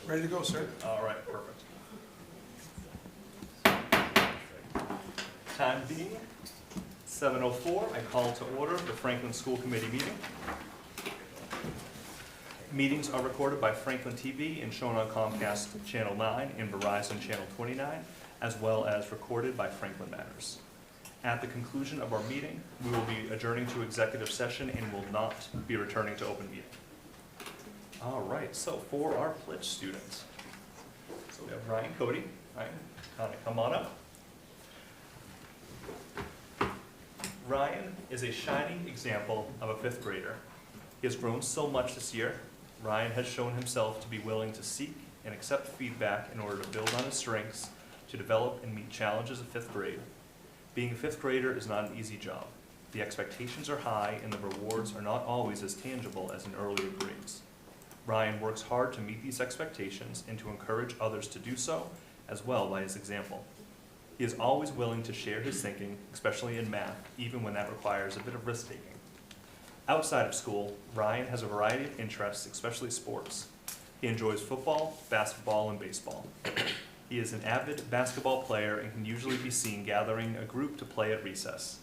Ready to go, sir. All right, perfect. Time being 7:04, I call to order the Franklin School Committee meeting. Meetings are recorded by Franklin TV and shown on Comcast Channel 9 and Verizon Channel 29, as well as recorded by Franklin Matters. At the conclusion of our meeting, we will be adjourning to executive session and will not be returning to open meeting. All right, so for our pledge students, so we have Ryan Cody. Ryan, kind of come on up. Ryan is a shining example of a fifth grader. He has grown so much this year. Ryan has shown himself to be willing to seek and accept feedback in order to build on his strengths, to develop and meet challenges of fifth grade. Being a fifth grader is not an easy job. The expectations are high and the rewards are not always as tangible as in earlier grades. Ryan works hard to meet these expectations and to encourage others to do so, as well by his example. He is always willing to share his thinking, especially in math, even when that requires a bit of risk-taking. Outside of school, Ryan has a variety of interests, especially sports. He enjoys football, basketball, and baseball. He is an avid basketball player and can usually be seen gathering a group to play at recess.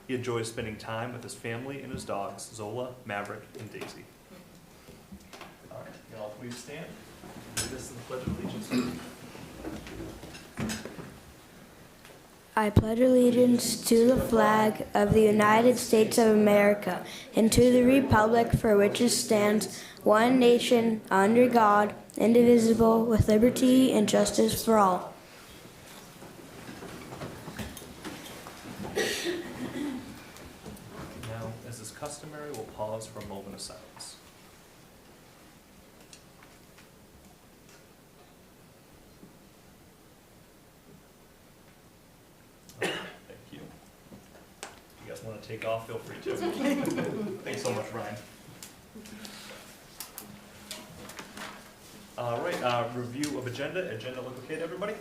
He enjoys spending time with his family and his dogs, Zola, Maverick, and Daisy. All right, you all please stand. Lead us in the Pledge of Allegiance. I pledge allegiance to the flag of the United States of America and to the republic for which it stands, one nation, under God, indivisible, with liberty and justice for all. Now, as is customary, we'll pause for a moment of silence. Thank you. If you guys want to take off, feel free to. Thanks so much, Ryan. All right, review of agenda. Agenda look okay to everybody?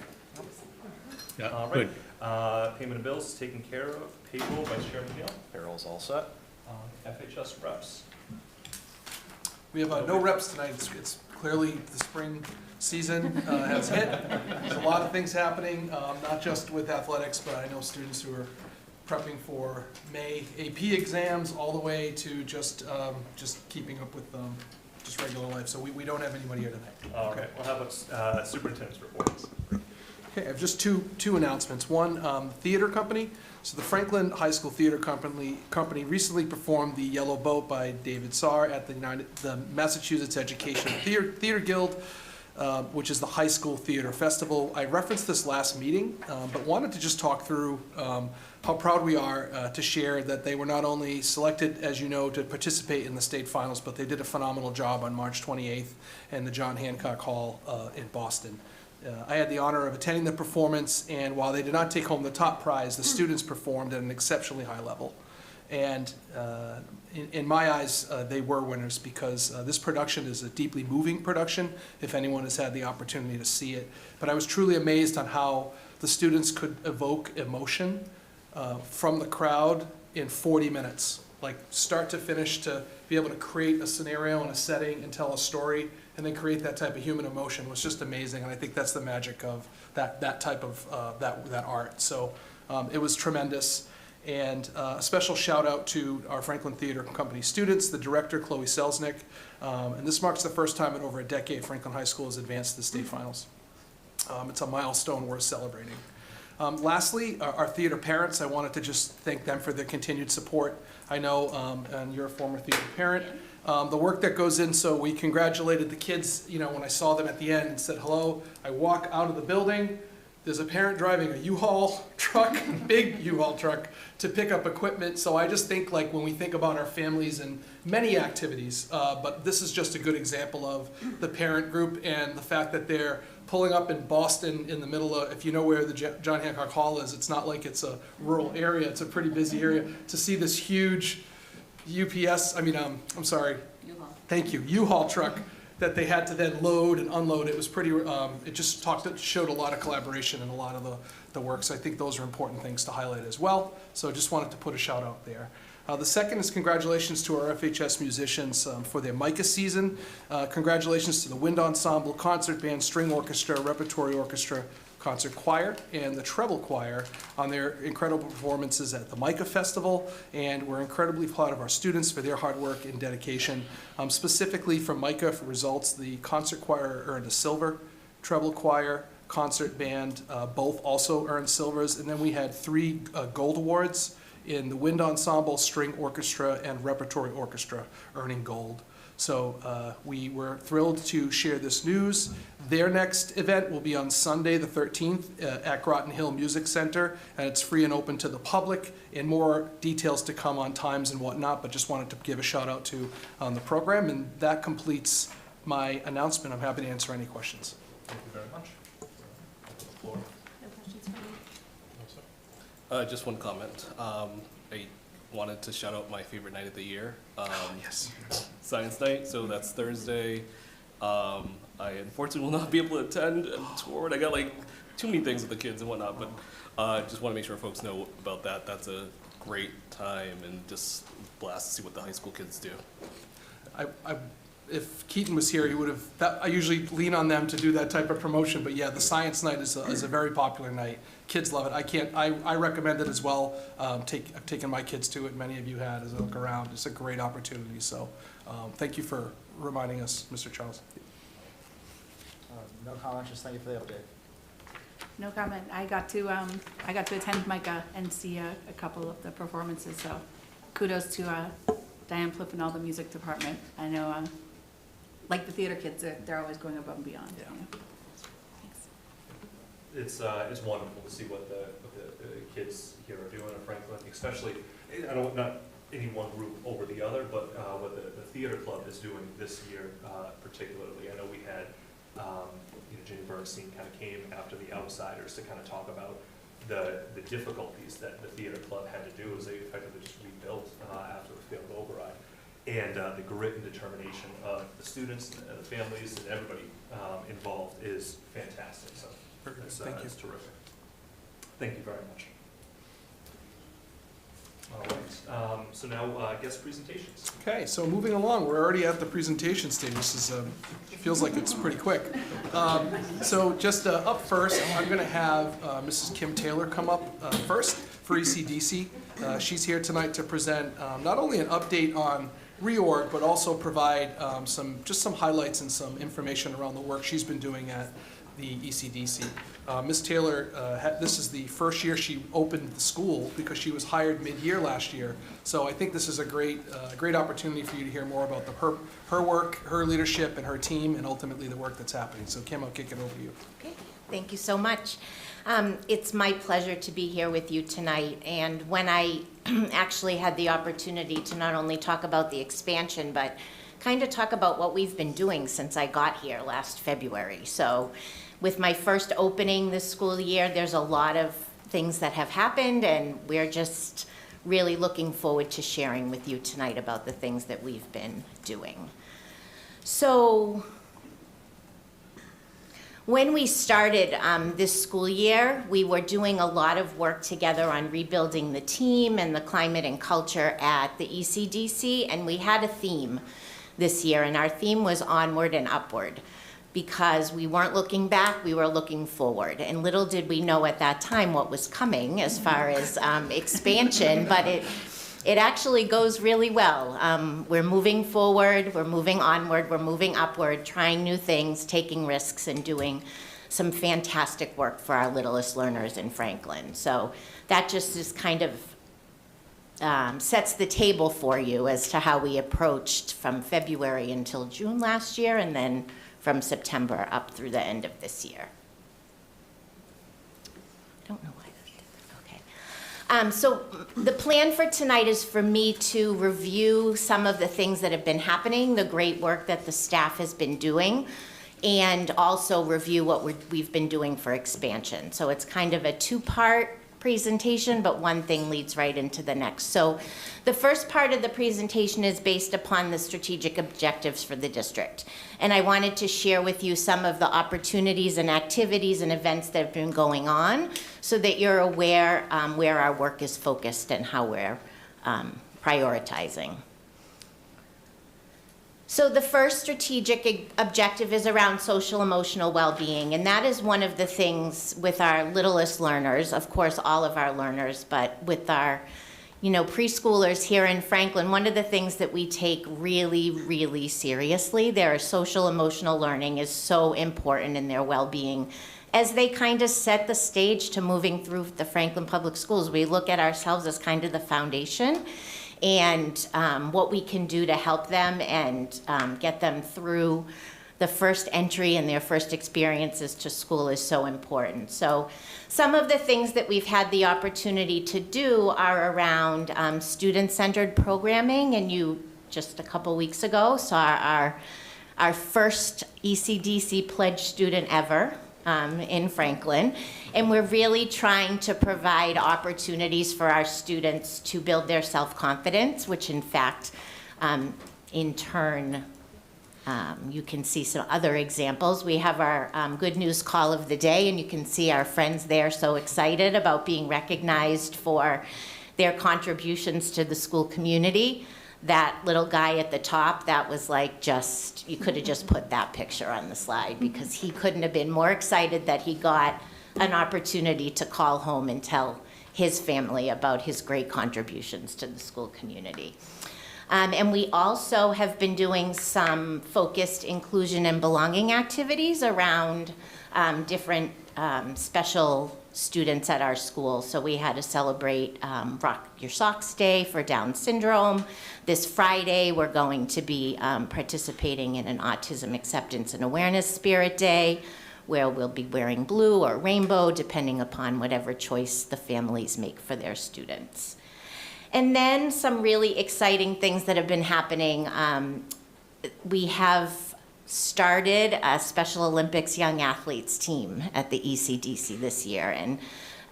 Yeah, All good. right. Payment of bills is taken care of. Payroll by Chairman Neal. Payroll's all set. FHS reps. We have no reps tonight. It's clearly the spring season has hit. There's a lot of things happening, not just with athletics, but I know students who are prepping for May AP exams all the way to just keeping up with just regular life. So we don't have anybody here tonight. All right. We'll have a superintendent's reports. Okay, I have just two announcements. One, theater company. So the Franklin High School Theater Company recently performed the Yellow Boat by David Saar at the Massachusetts Education Theater Guild, which is the high school theater festival. I referenced this last meeting, but wanted to just talk through how proud we are to share that they were not only selected, as you know, to participate in the state finals, but they did a phenomenal job on March 28th in the John Hancock Hall in Boston. I had the honor of attending the performance, and while they did not take home the top prize, the students performed at an exceptionally high level. And in my eyes, they were winners because this production is a deeply moving production, if anyone has had the opportunity to see it. But I was truly amazed on how the students could evoke emotion from the crowd in 40 minutes, like start to finish, to be able to create a scenario and a setting and tell a story and then create that type of human emotion was just amazing. And I think that's the magic of that type of that art. So it was tremendous. And a special shout out to our Franklin Theater Company students, the director, Chloe Selznick. And this marks the first time in over a decade Franklin High School has advanced to the state finals. It's a milestone worth celebrating. Lastly, our theater parents, I wanted to just thank them for their continued support. I know, and you're a former theater parent, the work that goes in, so we congratulated the kids, you know, when I saw them at the end and said hello. I walk out of the building, there's a parent driving a U-Haul truck, big U-Haul truck, to pick up equipment. So I just think, like, when we think about our families and many activities, but this is just a good example of the parent group and the fact that they're pulling up in Boston in the middle of, if you know where the John Hancock Hall is, it's not like it's a rural area, it's a pretty busy area, to see this huge thank you, U-Haul truck that they had to then load and unload. It was pretty, it just showed a lot of collaboration in a lot of the work. So I think those are important things to highlight as well. So I just wanted to put a shout out there. The second is congratulations to our FHS musicians for their MICA season. Congratulations to the Wind Ensemble, Concert Band, String Orchestra, Repertory Orchestra, Concert Choir, and the Treble Choir on their incredible performances at the MICA Festival, and we're incredibly proud of our students for their hard work and dedication. Specifically for MICA for results, the Concert Choir earned a silver, Treble Choir, Concert Band, both also earned silvers, and then we had 3 gold awards in the Wind Ensemble, String Orchestra, and Repertory Orchestra earning gold. So we were thrilled to share this news. Their next event will be on Sunday the 13th at Groton Hill Music Center, and it's free and open to the public, and more details to come on times and whatnot, but just wanted to give a shout out to the program, and that completes my announcement. I'm happy to answer any questions. Thank you very much. Floor. No questions for me. Just one comment. I wanted to shout out my favorite night of the year. Yes. Science night, so that's Thursday. I unfortunately will not be able to attend and tour. I got like too many things with the kids and whatnot, but just want to make sure folks know about that. That's a great time and just a blast to see what the high school kids do. If Keaton was here, he would have, I usually lean on them to do that type of promotion, but yeah, the science night is a very popular night. Kids love it. I recommend it as well. I've taken my kids to it, many of you had, as I look around. It's a great opportunity, so thank you for reminding us, Mr. Charles. No comment, just thank you for the update. No comment. I got to attend MICA and see a couple of the performances, so kudos to Diane Plipp and all the music department. I know, like the theater kids, they're always going above and beyond. Yeah. You know? Thanks. It's wonderful to see what the kids here are doing at Franklin, especially, not any one group over the other, but what the theater club is doing this year particularly. I know we had, Jenny Bernstein kind of came after the Outsiders to kind of talk about the difficulties that the theater club had to do as they effectively just rebuilt after the failed override. And the grit and determination of the students, and the families, and everybody involved is fantastic. So Thank you. it's terrific. Thank you very much. All right, so now guest presentations. Okay, so moving along, we're already at the presentation stage. This is, feels like it's pretty quick. So just up first, I'm going to have Mrs. Kim Taylor come up first for ECDC. She's here tonight to present not only an update on reorg, but also provide just some highlights and some information around the work she's been doing at the ECDC. Ms. Taylor, this is the first year she opened the school because she was hired mid-year last year. So I think this is a great opportunity for you to hear more about her work, her leadership, and her team, and ultimately the work that's happening. So Kim, I'll kick it over to you. Okay, thank you so much. It's my pleasure to be here with you tonight. And when I actually had the opportunity to not only talk about the expansion, but kind of talk about what we've been doing since I got here last February. So with my first opening this school year, there's a lot of things that have happened, and we're just really looking forward to sharing with you tonight about the things that we've been doing. So when we started this school year, we were doing a lot of work together on rebuilding the team and the climate and culture at the ECDC, and we had a theme this year, and our theme was onward and upward, because we weren't looking back, we were looking forward. And little did we know at that time what was coming as far as expansion, but it actually goes really well. We're moving forward, we're moving onward, we're moving upward, trying new things, taking risks, and doing some fantastic work for our littlest learners in Franklin. So that just is kind of sets the table for you as to how we approached from February until June last year, and then from September up through the end of this year. Don't know why that did that. Okay. So the plan for tonight is for me to review some of the things that have been happening, the great work that the staff has been doing, and also review what we've been doing for expansion. So it's kind of a two-part presentation, but one thing leads right into the next. So the first part of the presentation is based upon the strategic objectives for the district. And I wanted to share with you some of the opportunities and activities and events that have been going on so that you're aware where our work is focused and how we're prioritizing. So the first strategic objective is around social emotional well-being, and that is one of the things with our littlest learners, of course all of our learners, but with our preschoolers here in Franklin, one of the things that we take really, really seriously, their social emotional learning is so important in their well-being as they kind of set the stage to moving through the Franklin Public Schools. We look at ourselves as kind of the foundation, and what we can do to help them and get them through the first entry and their first experiences to school is so important. So some of the things that we've had the opportunity to do are around student-centered programming, and you just a couple weeks ago saw our first ECDC pledged student ever in Franklin, and we're really trying to provide opportunities for our students to build their self-confidence, which in fact, in turn, you can see some other examples. We have our good news call of the day, and you can see our friends there so excited about being recognized for their contributions to the school community. That little guy at the top, that was like you could have just put that picture on the slide, because he couldn't have been more excited that he got an opportunity to call home and tell his family about his great contributions to the school community. And we also have been doing some focused inclusion and belonging activities around different special students at our school. So we had to celebrate Rock Your Socks Day for Down syndrome. This Friday, we're going to be participating in an Autism Acceptance and Awareness Spirit Day, where we'll be wearing blue or rainbow, depending upon whatever choice the families make for their students. And then some really exciting things that have been happening. We have started a Special Olympics Young Athletes team at the ECDC this year. And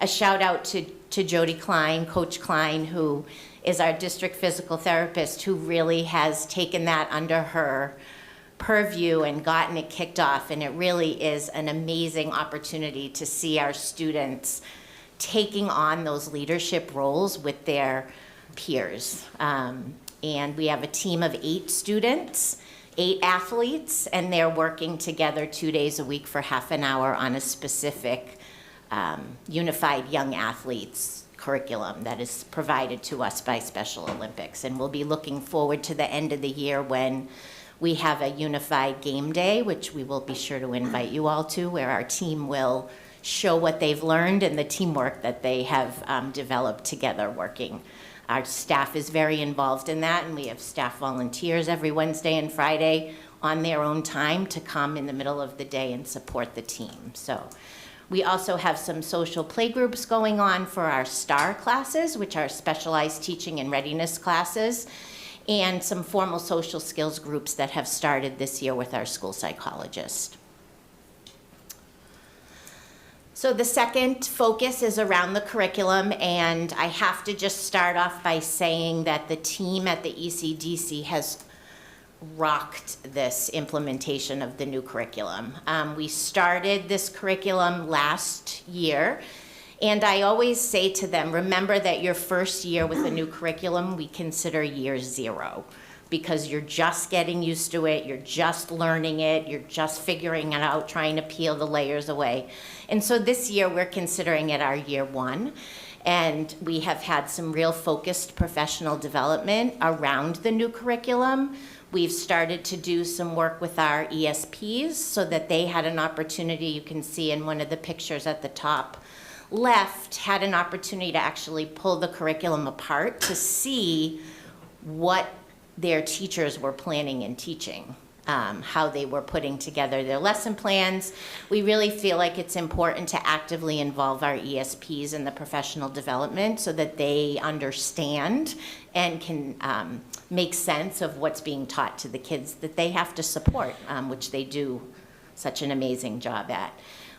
a shout out to Jody Klein, Coach Klein, who is our district physical therapist, who really has taken that under her purview and gotten it kicked off. And it really is an amazing opportunity to see our students taking on those leadership roles with their peers. And we have a team of 8 students, 8 athletes, and they're working together 2 days a week for half an hour on a specific unified young athletes curriculum that is provided to us by Special Olympics. And we'll be looking forward to the end of the year when we have a unified game day, which we will be sure to invite you all to, where our team will show what they've learned and the teamwork that they have developed together working. Our staff is very involved in that, and we have staff volunteers every Wednesday and Friday on their own time to come in the middle of the day and support the team. So we also have some social play groups going on for our STAR classes, which are specialized teaching and readiness classes, and some formal social skills groups that have started this year with our school psychologist. So the second focus is around the curriculum, and I have to just start off by saying that the team at the ECDC has rocked this implementation of the new curriculum. We started this curriculum last year, and I always say to them, remember that your first year with a new curriculum, we consider year 0. Because you're just getting used to it, you're just learning it, you're just figuring it out, trying to peel the layers away. And so this year we're considering it our year 1. And we have had some real focused professional development around the new curriculum. We've started to do some work with our ESPs so that they had an opportunity, you can see in one of the pictures at the top left, had an opportunity to actually pull the curriculum apart to see what their teachers were planning and teaching, how they were putting together their lesson plans. We really feel like it's important to actively involve our ESPs in the professional development so that they understand and can make sense of what's being taught to the kids that they have to support, which they do such an amazing job at.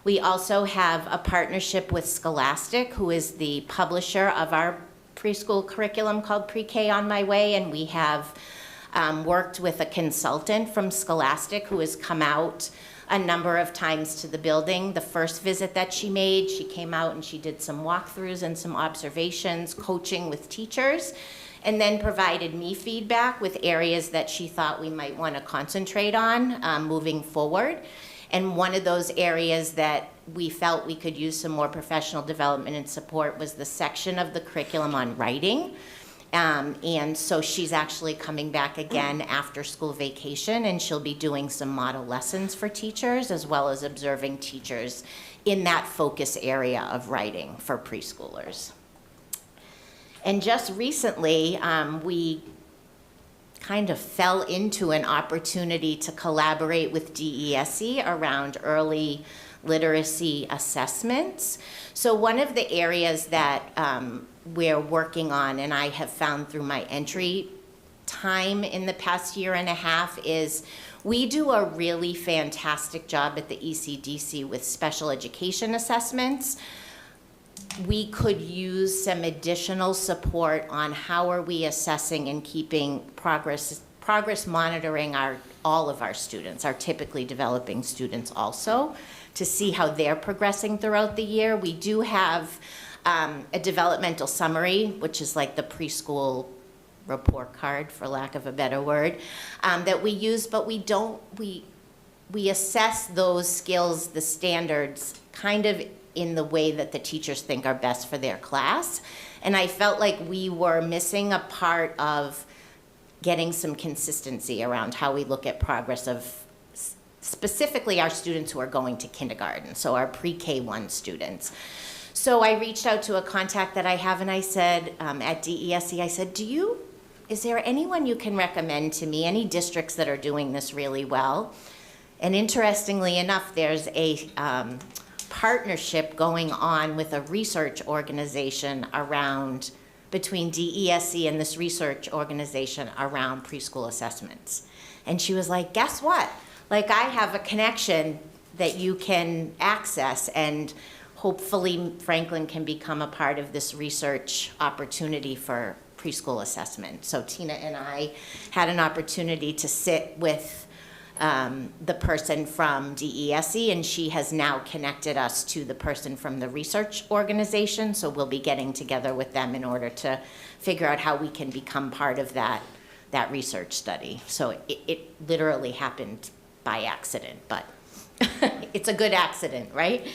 We also have a partnership with Scholastic, who is the publisher of our preschool curriculum called Pre-K on My Way, and we have worked with a consultant from Scholastic who has come out a number of times to the building. The first visit that she made, she came out and she did some walkthroughs and some observations, coaching with teachers. and then provided me feedback with areas that she thought we might want to concentrate on moving forward. And one of those areas that we felt we could use some more professional development and support was the section of the curriculum on writing. And so she's actually coming back again after school vacation, and she'll be doing some model lessons for teachers as well as observing teachers in that focus area of writing for preschoolers. And just recently, we kind of fell into an opportunity to collaborate with DESE around early literacy assessments. So one of the areas that we're working on, and I have found through my entry time in the past year and a half, is we do a really fantastic job at the ECDC with special education assessments. We could use some additional support on how are we assessing and keeping progress monitoring all of our students, our typically developing students also, to see how they're progressing throughout the year. We do have a developmental summary, which is like the preschool report card, for lack of a better word, that we use, but we assess those skills, the standards, kind of in the way that the teachers think are best for their class. And I felt like we were missing a part of getting some consistency around how we look at progress of specifically our students who are going to kindergarten, so our pre-K1 students. So I reached out to a contact that I have, and I said, at DESE, I said, is there anyone you can recommend to me, any districts that are doing this really well? And interestingly enough, there's a partnership going on with a research organization between DESE and this research organization around preschool assessments. And she was like, guess what? Like, I have a connection that you can access, and hopefully Franklin can become a part of this research opportunity for preschool assessment. So Tina and I had an opportunity to sit with the person from DESE, and she has now connected us to the person from the research organization. So we'll be getting together with them in order to figure out how we can become part of that research study. So it literally happened by accident, but it's a good accident, right?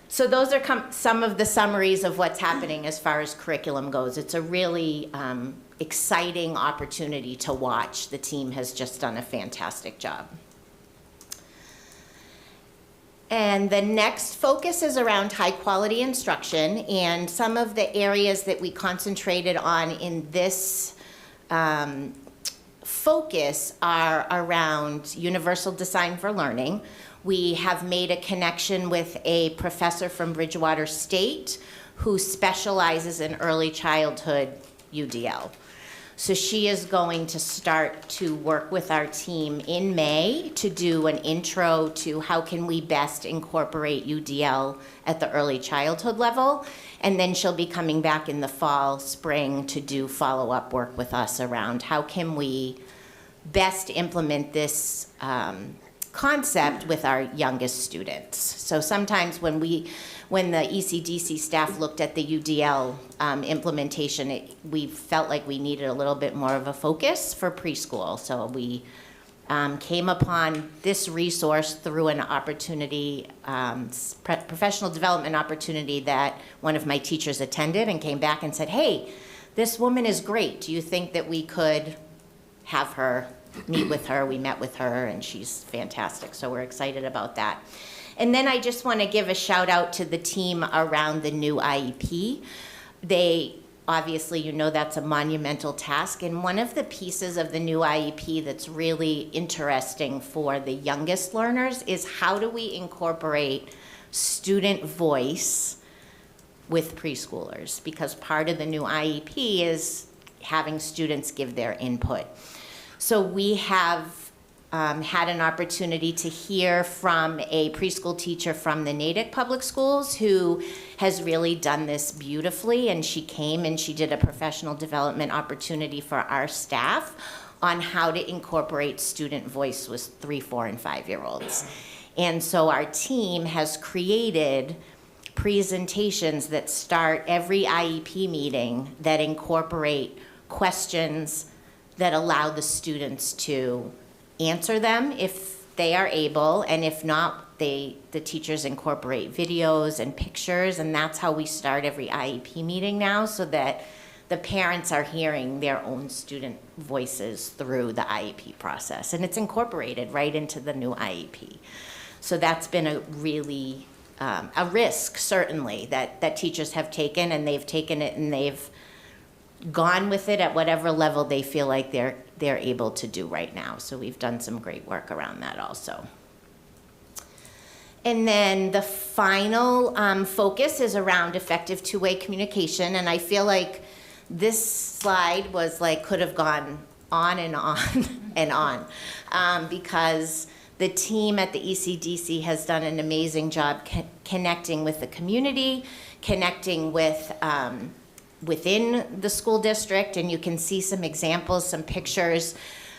So those are some of the summaries of what's happening as far as curriculum goes. It's a really exciting opportunity to watch. The team has just done a fantastic job. And the next focus is around high quality instruction, and some of the areas that we concentrated on in this focus are around universal design for learning. We have made a connection with a professor from Bridgewater State who specializes in early childhood UDL. So she is going to start to work with our team in May to do an intro to how can we best incorporate UDL at the early childhood level. And then she'll be coming back in the fall, spring to do follow-up work with us around how can we best implement this concept with our youngest students. So sometimes when the ECDC staff looked at the UDL implementation, we felt like we needed a little bit more of a focus for preschool. So we came upon this resource through an opportunity, professional development opportunity that one of my teachers attended and came back and said, hey, this woman is great. Do you think that we could have her meet with her? We met with her, and she's fantastic. So we're excited about that. And then I just want to give a shout out to the team around the new IEP. Obviously, you know that's a monumental task, and one of the pieces of the new IEP that's really interesting for the youngest learners is how do we incorporate student voice with preschoolers, because part of the new IEP is having students give their input. So we have had an opportunity to hear from a preschool teacher from the Natick Public Schools who has really done this beautifully, and she came and she did a professional development opportunity for our staff on how to incorporate student voice with 3, 4, and 5-year-olds. And so our team has created presentations that start every IEP meeting that incorporate questions that allow the students to answer them if they are able, and if not, the teachers incorporate videos and pictures, and that's how we start every IEP meeting now, so that the parents are hearing their own student voices through the IEP process, and it's incorporated right into the new IEP. So that's been a really, a risk, certainly, that teachers have taken, and they've taken it and they've gone with it at whatever level they feel like they're able to do right now. So we've done some great work around that also. And then the final focus is around effective two-way communication, and I feel like this slide was like, could have gone on and on and on, because the team at the ECDC has done an amazing job connecting with the community, connecting with within the school district, and you can see some examples, some pictures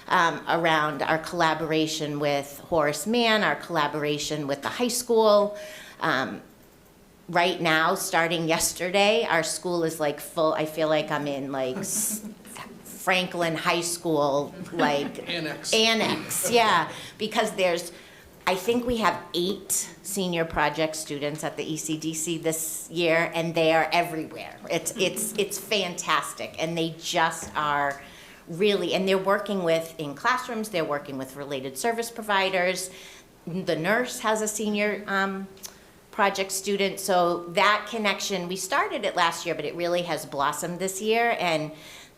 around our collaboration with Horace Mann, our collaboration with the high school. Right now, starting yesterday, our school is like full. I feel like I'm in like Franklin High School, like annex, yeah, because I think we have 8 senior project students at the ECDC this year, and they are everywhere. It's fantastic, and they just are really, and they're working in classrooms, they're working with related service providers. The nurse has a senior project student, so that connection, we started it last year, but it really has blossomed this year, and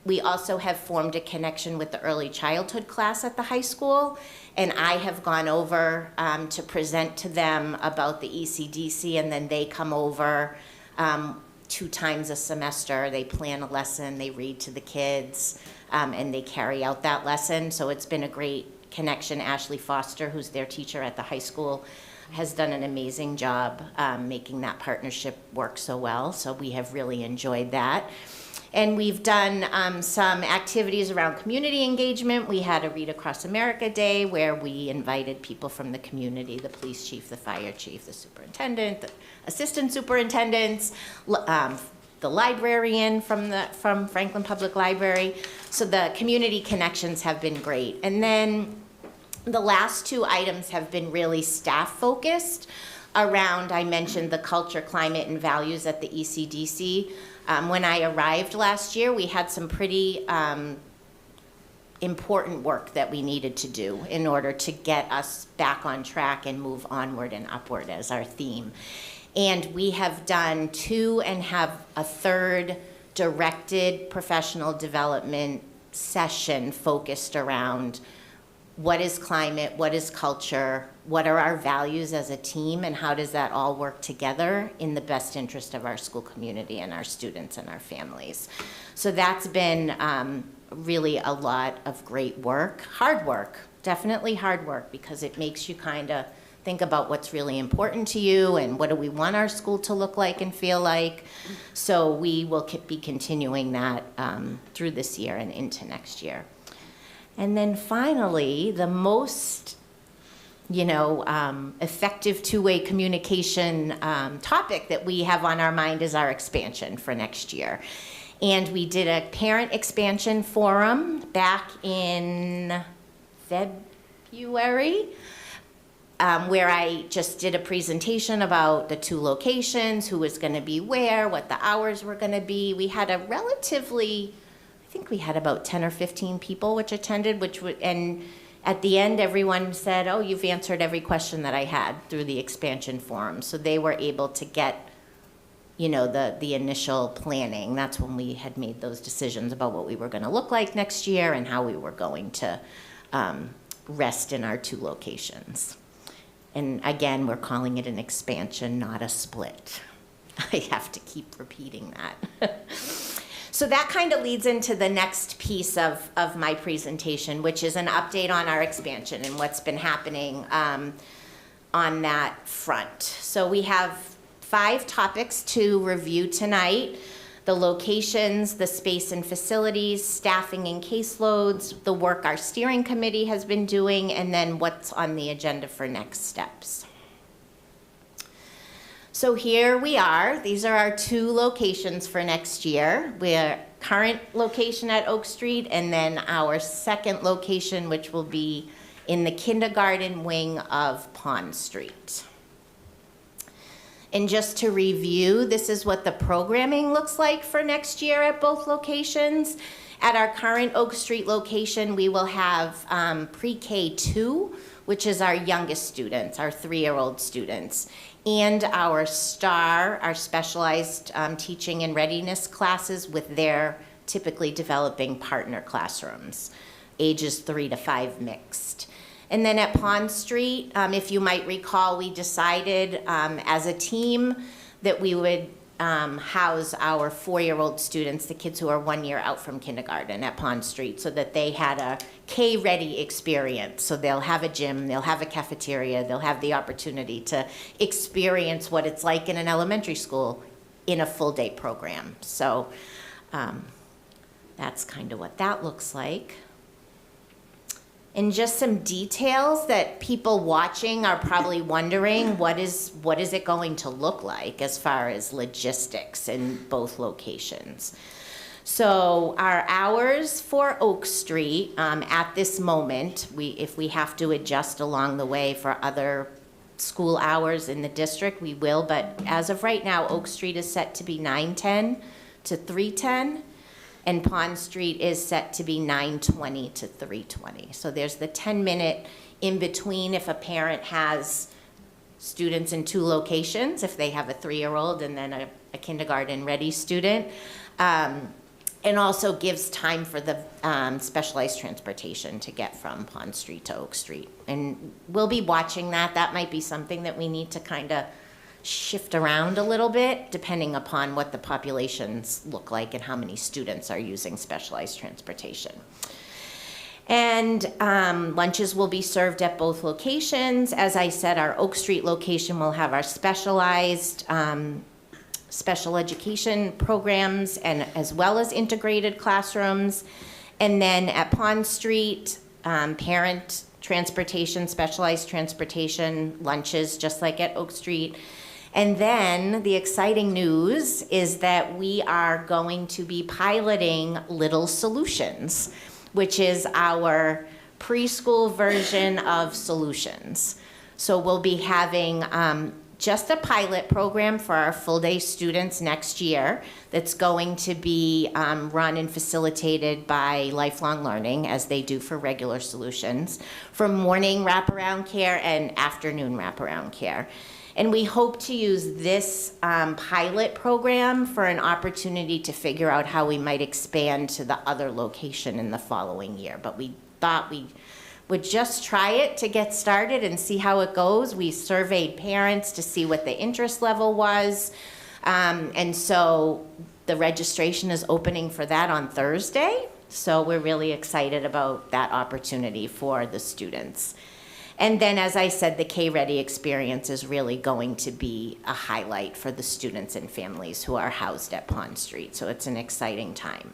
we also have formed a connection with the early childhood class at the high school, and I have gone over to present to them about the ECDC, and then they come over 2 times a semester. They plan a lesson, they read to the kids, and they carry out that lesson, so it's been a great connection. Ashley Foster, who's their teacher at the high school, has done an amazing job making that partnership work so well, so we have really enjoyed that. And we've done some activities around community engagement. We had a Read Across America Day where we invited people from the community, the police chief, the fire chief, the superintendent, the assistant superintendents, the librarian from Franklin Public Library. So the community connections have been great. And then the last 2 items have been really staff focused around, I mentioned the culture, climate, and values at the ECDC. When I arrived last year, we had some pretty important work that we needed to do in order to get us back on track and move onward and upward as our theme. And we have done 2 and have a 3rd directed professional development session focused around what is climate, what is culture, what are our values as a team, and how does that all work together in the best interest of our school community and our students and our families. So that's been really a lot of great work, hard work, definitely hard work, because it makes you kind of think about what's really important to you and what do we want our school to look like and feel like. So we will be continuing that through this year and into next year. And then finally, the most, effective two-way communication topic that we have on our mind is our expansion for next year. And we did a parent expansion forum back in February, where I just did a presentation about the 2 locations, who was going to be where, what the hours were going to be. We had a relatively, I think we had about 10 or 15 people which attended, and at the end everyone said, oh, you've answered every question that I had through the expansion forum. So they were able to get, the initial planning. That's when we had made those decisions about what we were going to look like next year and how we were going to rest in our 2 locations. And again, we're calling it an expansion, not a split. I have to keep repeating that. So that kind of leads into the next piece of my presentation, which is an update on our expansion and what's been happening on that front. So we have 5 topics to review tonight: the locations, the space and facilities, staffing and caseloads, the work our steering committee has been doing, and then what's on the agenda for next steps. So here we are. These are our 2 locations for next year. We're current location at Oak Street, and then our second location, which will be in the kindergarten wing of Pond Street. And just to review, this is what the programming looks like for next year at both locations. At our current Oak Street location, we will have pre-K 2, which is our youngest students, our 3-year-old students, and our STAR, our specialized teaching and readiness classes with their typically developing partner classrooms, ages 3 to 5 mixed. And then at Pond Street, if you might recall, we decided as a team that we would house our 4-year-old students, the kids who are 1 year out from kindergarten at Pond Street, so that they had a K-ready experience. So they'll have a gym, they'll have a cafeteria, they'll have the opportunity to experience what it's like in an elementary school in a full-day program. So that's kind of what that looks like. And just some details that people watching are probably wondering, what is it going to look like as far as logistics in both locations? So our hours for Oak Street, at this moment, if we have to adjust along the way for other school hours in the district, we will, but as of right now, Oak Street is set to be 9:10 to 3:10. And Pond Street is set to be 9:20 to 3:20. So there's the 10-minute in between if a parent has students in 2 locations, if they have a 3-year-old and then a kindergarten-ready student. And also gives time for the specialized transportation to get from Pond Street to Oak Street. And we'll be watching that. That might be something that we need to kind of shift around a little bit depending upon what the populations look like and how many students are using specialized transportation. And lunches will be served at both locations. As I said, our Oak Street location will have our specialized special education programs and as well as integrated classrooms. And then at Pond Street, parent transportation, specialized transportation, lunches, just like at Oak Street. And then the exciting news is that we are going to be piloting Little Solutions, which is our preschool version of Solutions. So we'll be having just a pilot program for our full-day students next year that's going to be run and facilitated by Lifelong Learning, as they do for regular Solutions, for morning wraparound care and afternoon wraparound care. And we hope to use this pilot program for an opportunity to figure out how we might expand to the other location in the following year. But we thought we would just try it to get started and see how it goes. We surveyed parents to see what the interest level was. And so the registration is opening for that on Thursday. So we're really excited about that opportunity for the students. And then, as I said, the K-Ready experience is really going to be a highlight for the students and families who are housed at Pond Street. So it's an exciting time.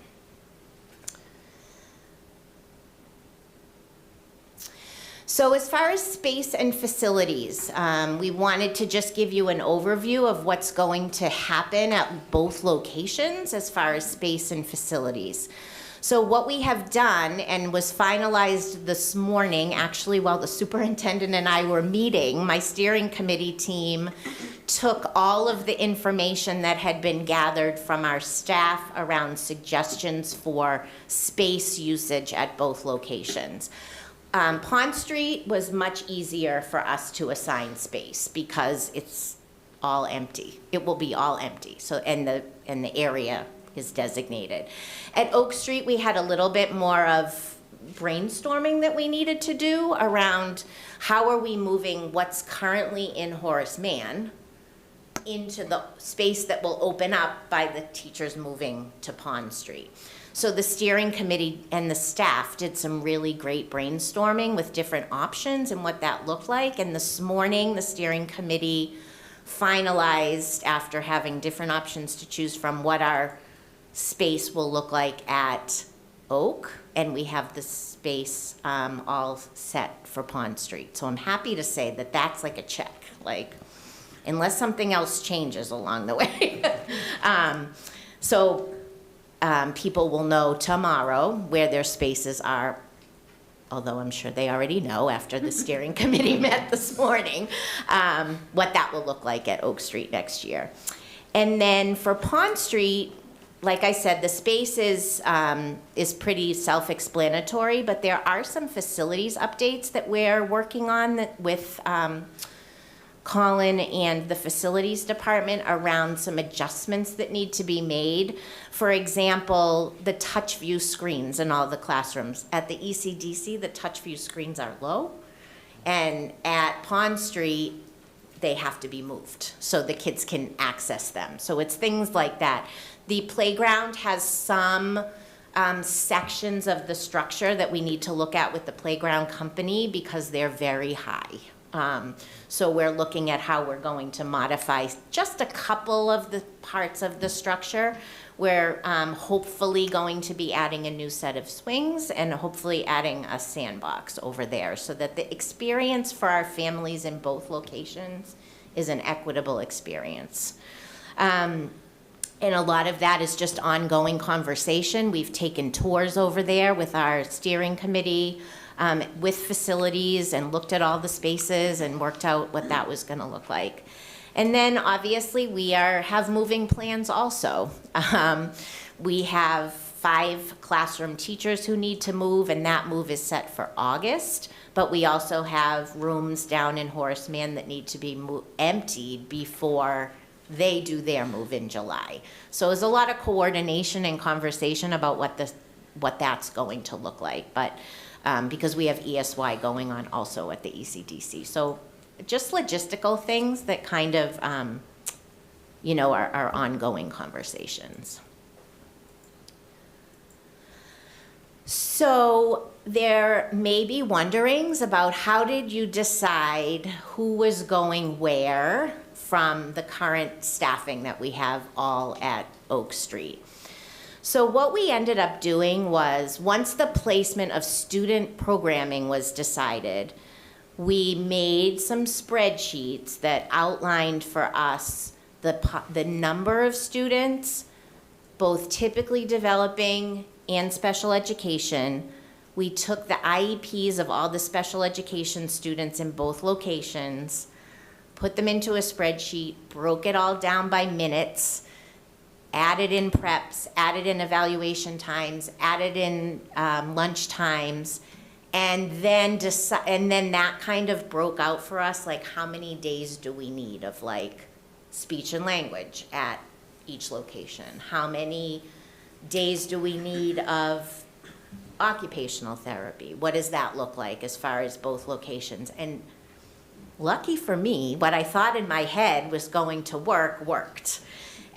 So as far as space and facilities, we wanted to just give you an overview of what's going to happen at both locations as far as space and facilities. So what we have done, and was finalized this morning, actually while the superintendent and I were meeting, my steering committee team took all of the information that had been gathered from our staff around suggestions for space usage at both locations. Pond Street was much easier for us to assign space because it's all empty. It will be all empty. So, and the area is designated. At Oak Street, we had a little bit more of brainstorming that we needed to do around how are we moving what's currently in Horace Mann into the space that will open up by the teachers moving to Pond Street. So the steering committee and the staff did some really great brainstorming with different options and what that looked like. And this morning, the steering committee finalized, after having different options to choose from, what our space will look like at Oak, and we have the space all set for Pond Street. So I'm happy to say that that's like a check. Like, unless something else changes along the way. So people will know tomorrow where their spaces are, although I'm sure they already know after the steering committee met this morning, what that will look like at Oak Street next year. And then for Pond Street, like I said, the space is pretty self-explanatory, but there are some facilities updates that we're working on with Colin and the facilities department around some adjustments that need to be made. For example, the touch view screens in all the classrooms. At the ECDC, the touch view screens are low, and at Pond Street, they have to be moved so the kids can access them. So it's things like that. The playground has some sections of the structure that we need to look at with the playground company because they're very high. So we're looking at how we're going to modify just a couple of the parts of the structure. We're hopefully going to be adding a new set of swings and hopefully adding a sandbox over there so that the experience for our families in both locations is an equitable experience. And a lot of that is just ongoing conversation. We've taken tours over there with our steering committee, with facilities, and looked at all the spaces and worked out what that was going to look like. And then obviously we have moving plans also. We have 5 classroom teachers who need to move, and that move is set for August. But we also have rooms down in Horace Mann that need to be emptied before they do their move in July. So there's a lot of coordination and conversation about what that's going to look like. But because we have ESY going on also at the ECDC. So just logistical things that kind of, are ongoing conversations. So there may be wonderings about how did you decide who was going where from the current staffing that we have all at Oak Street. So what we ended up doing was, once the placement of student programming was decided, we made some spreadsheets that outlined for us the number of students, both typically developing and special education. We took the IEPs of all the special education students in both locations, put them into a spreadsheet, broke it all down by minutes, added in preps, added in evaluation times, added in lunch times, and then that kind of broke out for us, like, how many days do we need of like speech and language at each location? How many days do we need of occupational therapy? What does that look like as far as both locations? And lucky for me, what I thought in my head was going to work, worked.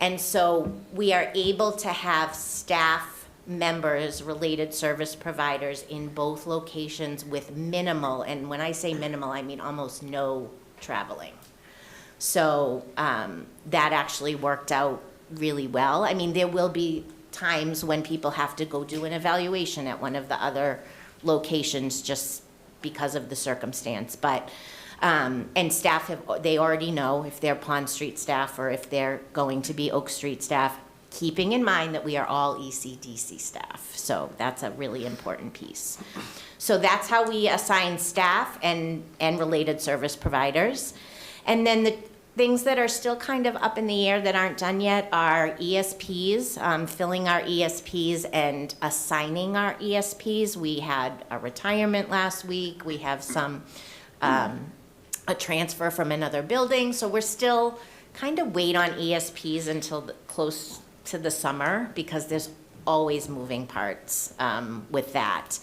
And so we are able to have staff members, related service providers in both locations with minimal, and when I say minimal, I mean almost no traveling. So that actually worked out really well. I mean, there will be times when people have to go do an evaluation at one of the other locations just because of the circumstance, but and staff they already know if they're Pond Street staff or if they're going to be Oak Street staff, keeping in mind that we are all ECDC staff. So that's a really important piece. So that's how we assign staff and related service providers. And then the things that are still kind of up in the air that aren't done yet are ESPs, filling our ESPs and assigning our ESPs. We had a retirement last week. We have some a transfer from another building. So we're still kind of wait on ESPs until close to the summer because there's always moving parts with that.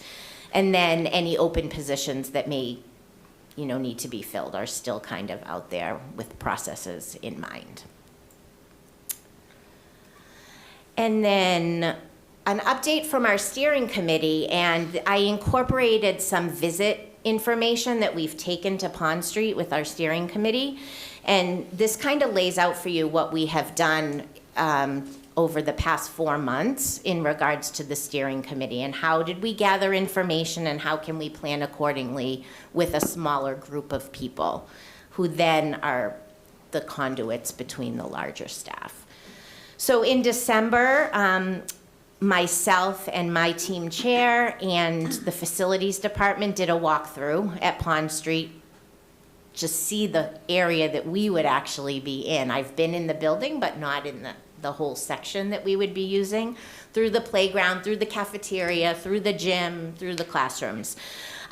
And then any open positions that may, need to be filled are still kind of out there with processes in mind. And then an update from our steering committee, and I incorporated some visit information that we've taken to Pond Street with our steering committee. And this kind of lays out for you what we have done over the past 4 months in regards to the steering committee and how did we gather information and how can we plan accordingly with a smaller group of people who then are the conduits between the larger staff. So in December, myself and my team chair and the facilities department did a walkthrough at Pond Street, just see the area that we would actually be in. I've been in the building, but not in the whole section that we would be using, through the playground, through the cafeteria, through the gym, through the classrooms.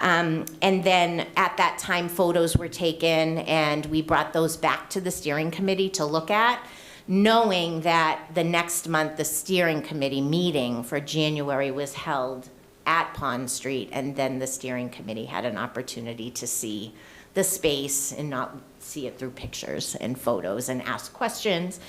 And then at that time, photos were taken, and we brought those back to the steering committee to look at, knowing that the next month, the steering committee meeting for January was held at Pond Street, and then the steering committee had an opportunity to see the space and not see it through pictures and photos and ask questions.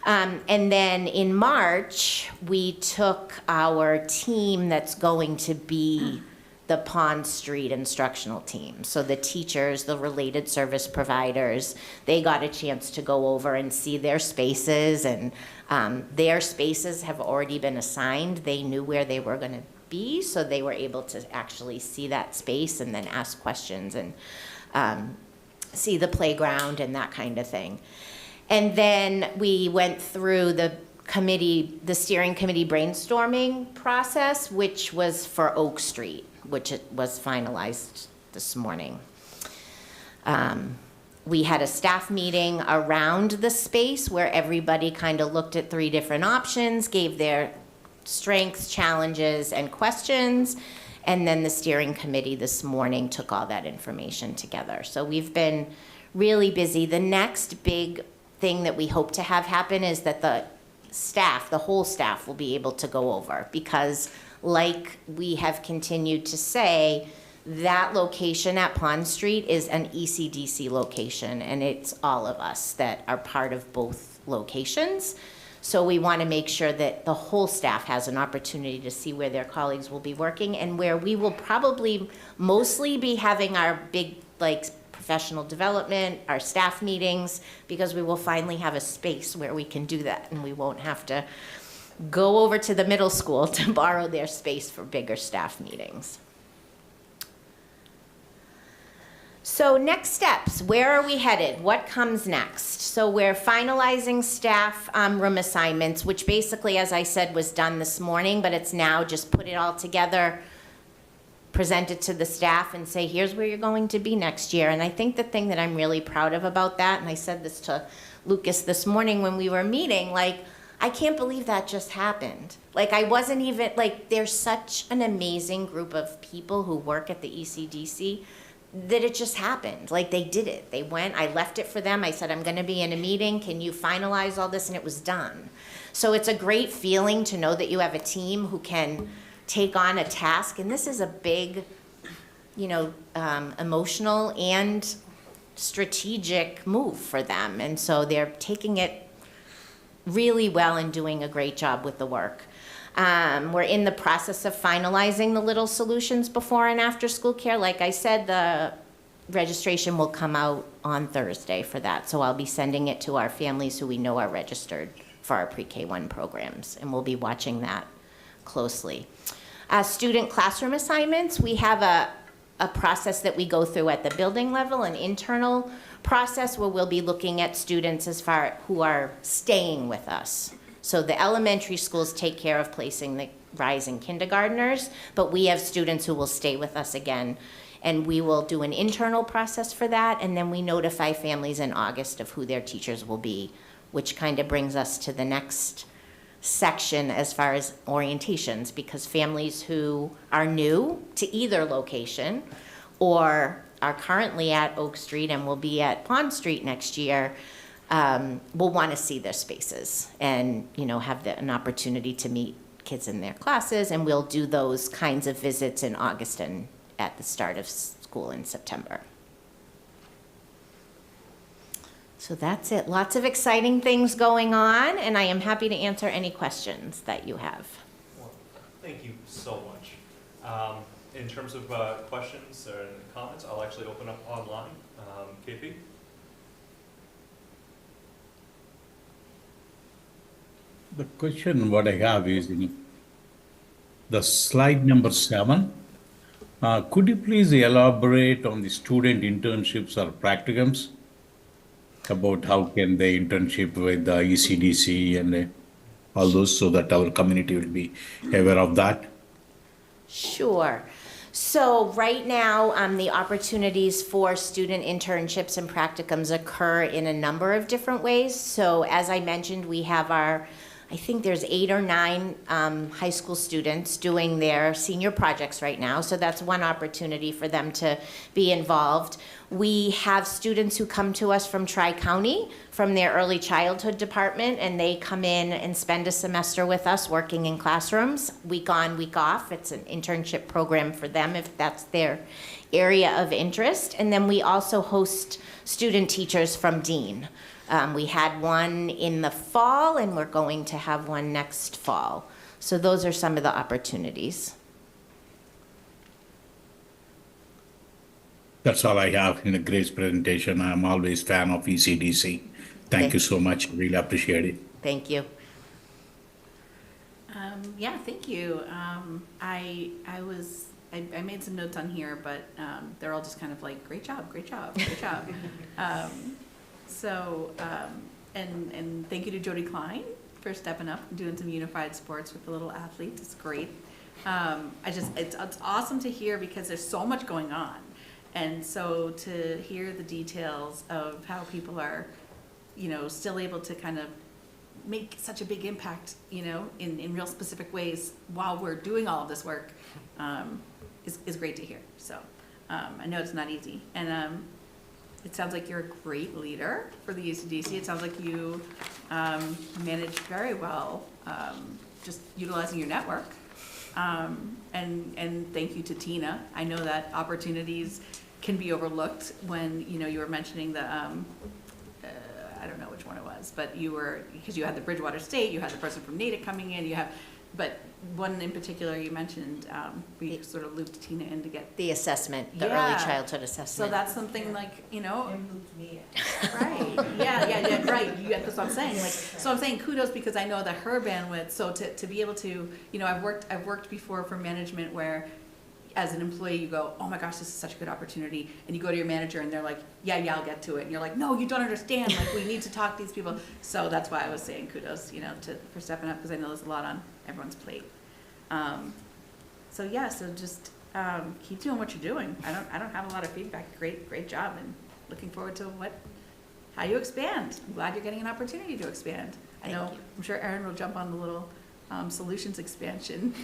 And then in March, we took our team that's going to be the Pond Street instructional team. So the teachers, the related service providers, they got a chance to go over and see their spaces, and their spaces have already been assigned. They knew where they were going to be, so they were able to actually see that space and then ask questions and see the playground and that kind of thing. And then we went through the steering committee brainstorming process, which was for Oak Street, which it was finalized this morning. We had a staff meeting around the space where everybody kind of looked at 3 different options, gave their strengths, challenges, and questions. And then the steering committee this morning took all that information together. So we've been really busy. The next big thing that we hope to have happen is that the whole staff will be able to go over, because like we have continued to say, that location at Pond Street is an ECDC location, and it's all of us that are part of both locations. So we want to make sure that the whole staff has an opportunity to see where their colleagues will be working, and where we will probably mostly be having our big, professional development, our staff meetings, because we will finally have a space where we can do that, and we won't have to go over to the middle school to borrow their space for bigger staff meetings. So next steps, where are we headed? What comes next? So we're finalizing staff room assignments, which basically, as I said, was done this morning, but it's now just put it all together, present it to the staff, and say, here's where you're going to be next year. And I think the thing that I'm really proud of about that, and I said this to Lucas this morning when we were meeting, I can't believe that just happened. I wasn't even, there's such an amazing group of people who work at the ECDC that it just happened. They did it. They went, I left it for them. I said, I'm going to be in a meeting. Can you finalize all this? And it was done. So it's a great feeling to know that you have a team who can take on a task. And this is a big, emotional and strategic move for them. And so they're taking it really well and doing a great job with the work. We're in the process of finalizing the Little Solutions before and after school care. Like I said, the registration will come out on Thursday for that. So I'll be sending it to our families who we know are registered for our pre-K1 programs, and we'll be watching that closely. Student classroom assignments, we have a process that we go through at the building level, an internal process where we'll be looking at students as far who are staying with us. So the elementary schools take care of placing the rising kindergartners, but we have students who will stay with us again. And we will do an internal process for that, and then we notify families in August of who their teachers will be, which kind of brings us to the next section as far as orientations, because families who are new to either location or are currently at Oak Street and will be at Pond Street next year will want to see their spaces and have an opportunity to meet kids in their classes, and we'll do those kinds of visits in August and at the start of school in September. So that's it. Lots of exciting things going on, and I am happy to answer any questions that you have. Well, thank you so much. In terms of questions or comments, I'll actually open up online. KP? The question what I have is in the slide number 7. Could you please elaborate on the student internships or practicums? about how can they internship with the ECDC and all those, so that our community will be aware of that? Sure. So right now, the opportunities for student internships and practicums occur in a number of different ways. So as I mentioned, we have I think there's 8 or 9 high school students doing their senior projects right now. So that's one opportunity for them to be involved. We have students who come to us from Tri-County, from their early childhood department, and they come in and spend a semester with us working in classrooms, week on, week off. It's an internship program for them if that's their area of interest. And then we also host student teachers from Dean. We had one in the fall, and we're going to have one next fall. So those are some of the opportunities. That's all I have in a great presentation. I'm always fan of ECDC. Thank you so much. Really appreciate it. Thank you. Yeah, thank you. I made some notes on here, but they're all just kind of like, great job, great job, great job. And thank you to Jody Klein for stepping up and doing some unified sports with the little athletes. It's great. It's awesome to hear because there's so much going on. And so to hear the details of how people are, still able to kind of make such a big impact, in real specific ways while we're doing all of this work, is great to hear. So, I know it's not easy. And, it sounds like you're a great leader for the UCDC. It sounds like you manage very well, just utilizing your network. And thank you to Tina. I know that opportunities can be overlooked when, you were mentioning the, I don't know which one it was, but because you had the Bridgewater State, you had the person from Natick coming in, but one in particular you mentioned, we sort of looped Tina in to get. The assessment, the early Yeah. childhood assessment. So that's something like, right, yeah, right, that's what I'm saying, so I'm saying kudos because I know that her bandwidth, so to be able to, I've worked before for management where as an employee you go, oh my gosh, this is such a good opportunity, and you go to your manager and they're like, yeah, I'll get to it, and you're like, no, you don't understand, we need to talk to these people. So that's why I was saying kudos, for stepping up, because I know there's a lot on everyone's plate. So just keep doing what you're doing. I don't have a lot of feedback. Great job, and looking forward to how you expand. I'm glad you're getting an opportunity to expand. Thank you. I'm sure Erin will jump on the little solutions expansion.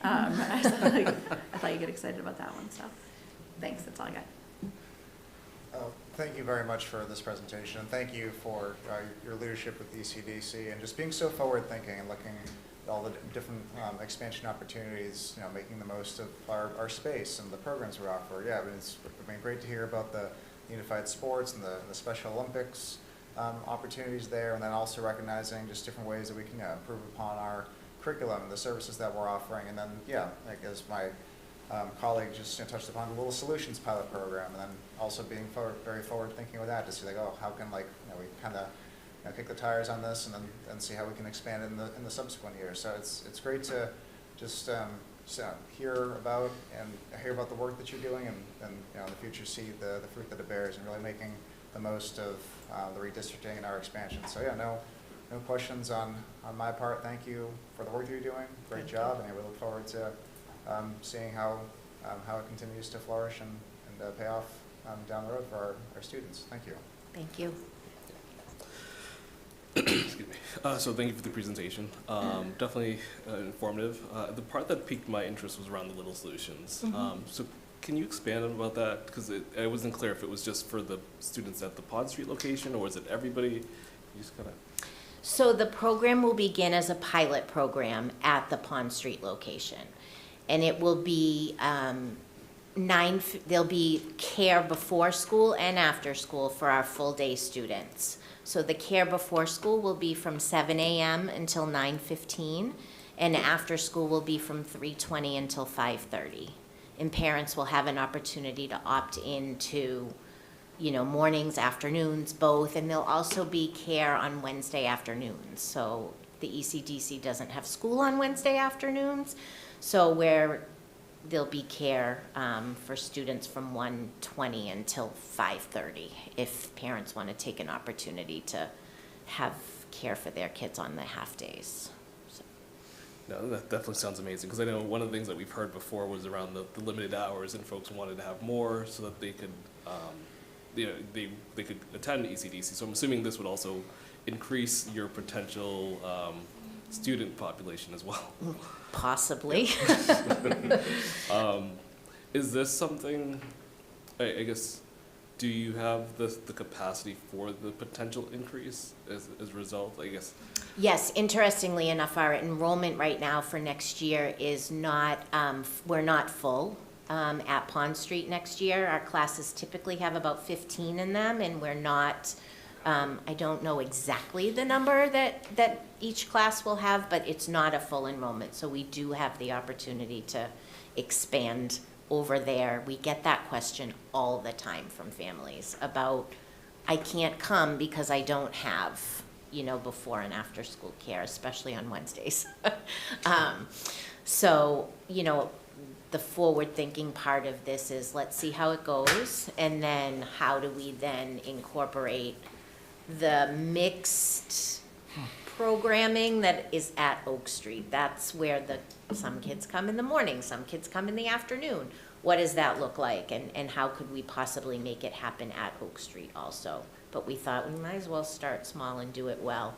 I thought you'd get excited about that one. So thanks. That's all I got. Thank you very much for this presentation, and thank you for your leadership with ECDC and just being so forward-thinking and looking at all the different expansion opportunities, making the most of our space and the programs we offer. Yeah, it's been great to hear about the unified sports and the Special Olympics opportunities there, and then also recognizing just different ways that we can improve upon our curriculum and the services that we're offering. And then, as my colleague just touched upon, the Little Solutions pilot program, and then also being very forward-thinking with that to see how can we kind of kick the tires on this and see how we can expand it in the subsequent years. So it's great to just hear about the work that you're doing and in the future see the fruit that it bears and really making the most of the redistricting and our expansion. So no questions on my part. Thank you for the work that you're doing. Great job, and we look forward to seeing how it continues to flourish and pay off down the road for our students. Thank you. Thank you. Excuse me. So thank you for the presentation. Definitely informative. The part that piqued my interest was around the Little Solutions. So can you expand about that? Because it wasn't clear if it was just for the students at the Pond Street location, or was it everybody? You just kind of. So the program will begin as a pilot program at the Pond Street location. And it will be there'll be care before school and after school for our full day students. So the care before school will be from 7 a.m. until 9:15, and after school will be from 3:20 until 5:30. And parents will have an opportunity to opt into, mornings, afternoons, both, and there'll also be care on Wednesday afternoons. So the ECDC doesn't have school on Wednesday afternoons, so we're there'll be care for students from 1:20 until 5:30 if parents want to take an opportunity to have care for their kids on the half-days. So, No, that definitely sounds amazing, because I know one of the things that we've heard before was around the limited hours, and folks wanted to have more so that they could, they could attend ECDC. So I'm assuming this would also increase your potential student population as well. possibly. Is this something, I guess, do you have the capacity for the potential increase as a result, I guess? Yes, interestingly enough, our enrollment right now for next year is not, we're not full at Pond Street next year. Our classes typically have about 15 in them, and we're not, I don't know exactly the number that each class will have, but it's not a full enrollment. So we do have the opportunity to expand over there. We get that question all the time from families about, I can't come because I don't have, before and after school care, especially on Wednesdays. So, the forward-thinking part of this is, let's see how it goes, and then how do we then incorporate the mixed programming that is at Oak Street. That's where some kids come in the morning, some kids come in the afternoon. What does that look like, and how could we possibly make it happen at Oak Street also? But we thought we might as well start small and do it well,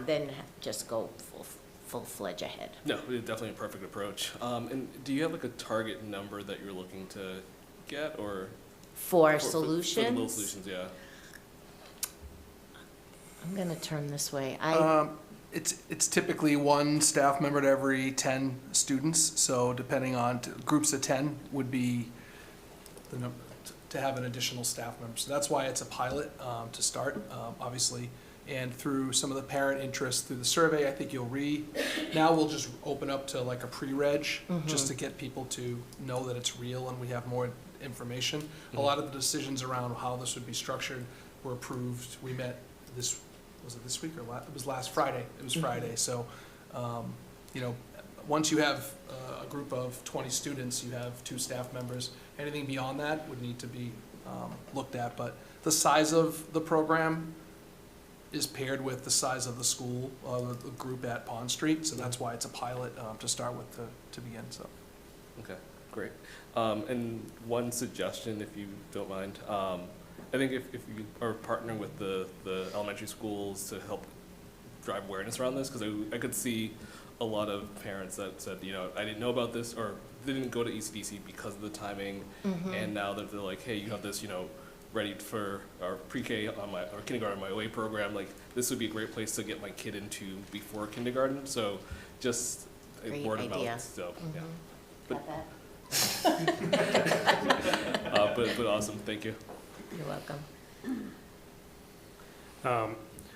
then just go full-fledged ahead. No, definitely a perfect approach. And do you have like a target number that you're looking to get, or? For For solutions? the little solutions, yeah. I'm gonna turn this way. It's typically one staff member to every 10 students, so depending on, groups of 10 would be the number, to have an additional staff member. So that's why it's a pilot to start, obviously. And through some of the parent interest through the survey, I think now we'll just open up to like a pre-reg, just to get people to know that it's real and we have more information. A lot of the decisions around how this would be structured were approved. We met was it this week or it was last Friday? It was Friday. So, once you have a group of 20 students, you have 2 staff members. Anything beyond that would need to be looked at. But the size of the program is paired with the size of the school, the group at Pond Street. So that's why it's a pilot to start with to begin. So. Okay, great. And one suggestion, if you don't mind, I think if you are partnering with the elementary schools to help drive awareness around this, because I could see a lot of parents that said, I didn't know about this, or they didn't go to ECDC because of the timing, and now that they're like, hey, you have this, ready for our pre-K or kindergarten on my way program, like this would be a great place to get my kid into before kindergarten. So just a Great word of idea. mouth. So yeah. Got that? But awesome, thank you. You're welcome.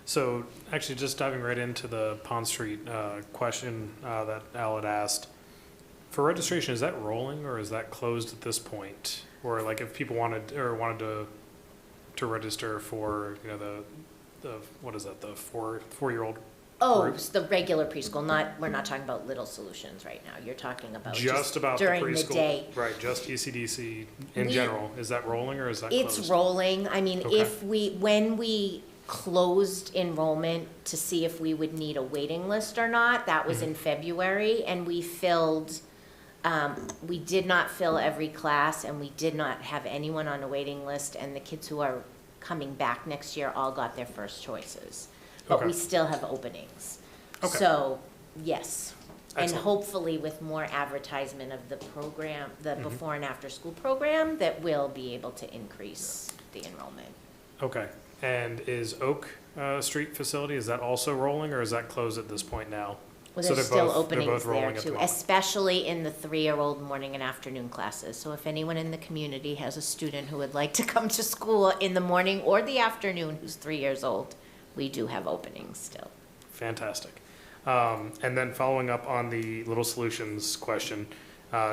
So actually just diving right into the Pond Street question that Al had asked, for registration, is that rolling or is that closed at this point? Or like if people wanted to register for, the what is that, the four-year-old Oh, group? it's the regular preschool, we're not talking about Little Solutions right now. You're talking about Just about the during preschool? the day. Right, just ECDC in We- general. Is that rolling or is that closed? It's rolling. I mean, Okay. when we closed enrollment to see if we would need a waiting list or not, that was in February, and we did not fill every class, and we did not have anyone on a waiting list, and the kids who are coming back next year all got their first choices. But Okay. we still have openings. Okay. So, yes. And Excellent. hopefully with more advertisement of the program, the Mm-hmm. before and after school program, that we'll be able to increase the enrollment. Okay, and is Oak Street facility, is that also rolling or is that closed at this point now? Well, So there's they're still both- they're openings both rolling there at the too, moment. especially in the 3-year-old morning and afternoon classes. So if anyone in the community has a student who would like to come to school in the morning or the afternoon who's 3 years old, we do have openings still. Fantastic. And then following up on the Little Solutions question,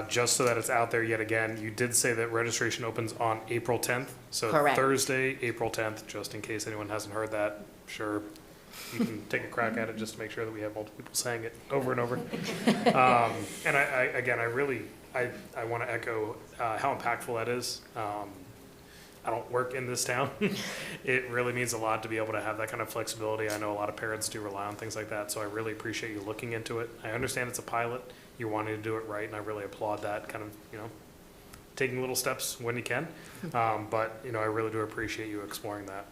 just so that it's out there yet again, you did say that registration opens on April 10th. So Correct. Thursday, April 10th, just in case anyone hasn't heard that. Sure, you can take a crack at it just to make sure that we have multiple people saying it over and over. And again, I want to echo how impactful that is. I don't work in this town. It really means a lot to be able to have that kind of flexibility. I know a lot of parents do rely on things like that, so I really appreciate you looking into it. I understand it's a pilot. You're wanting to do it right, and I really applaud that kind of, taking little steps when you can. But, I really do appreciate you exploring that.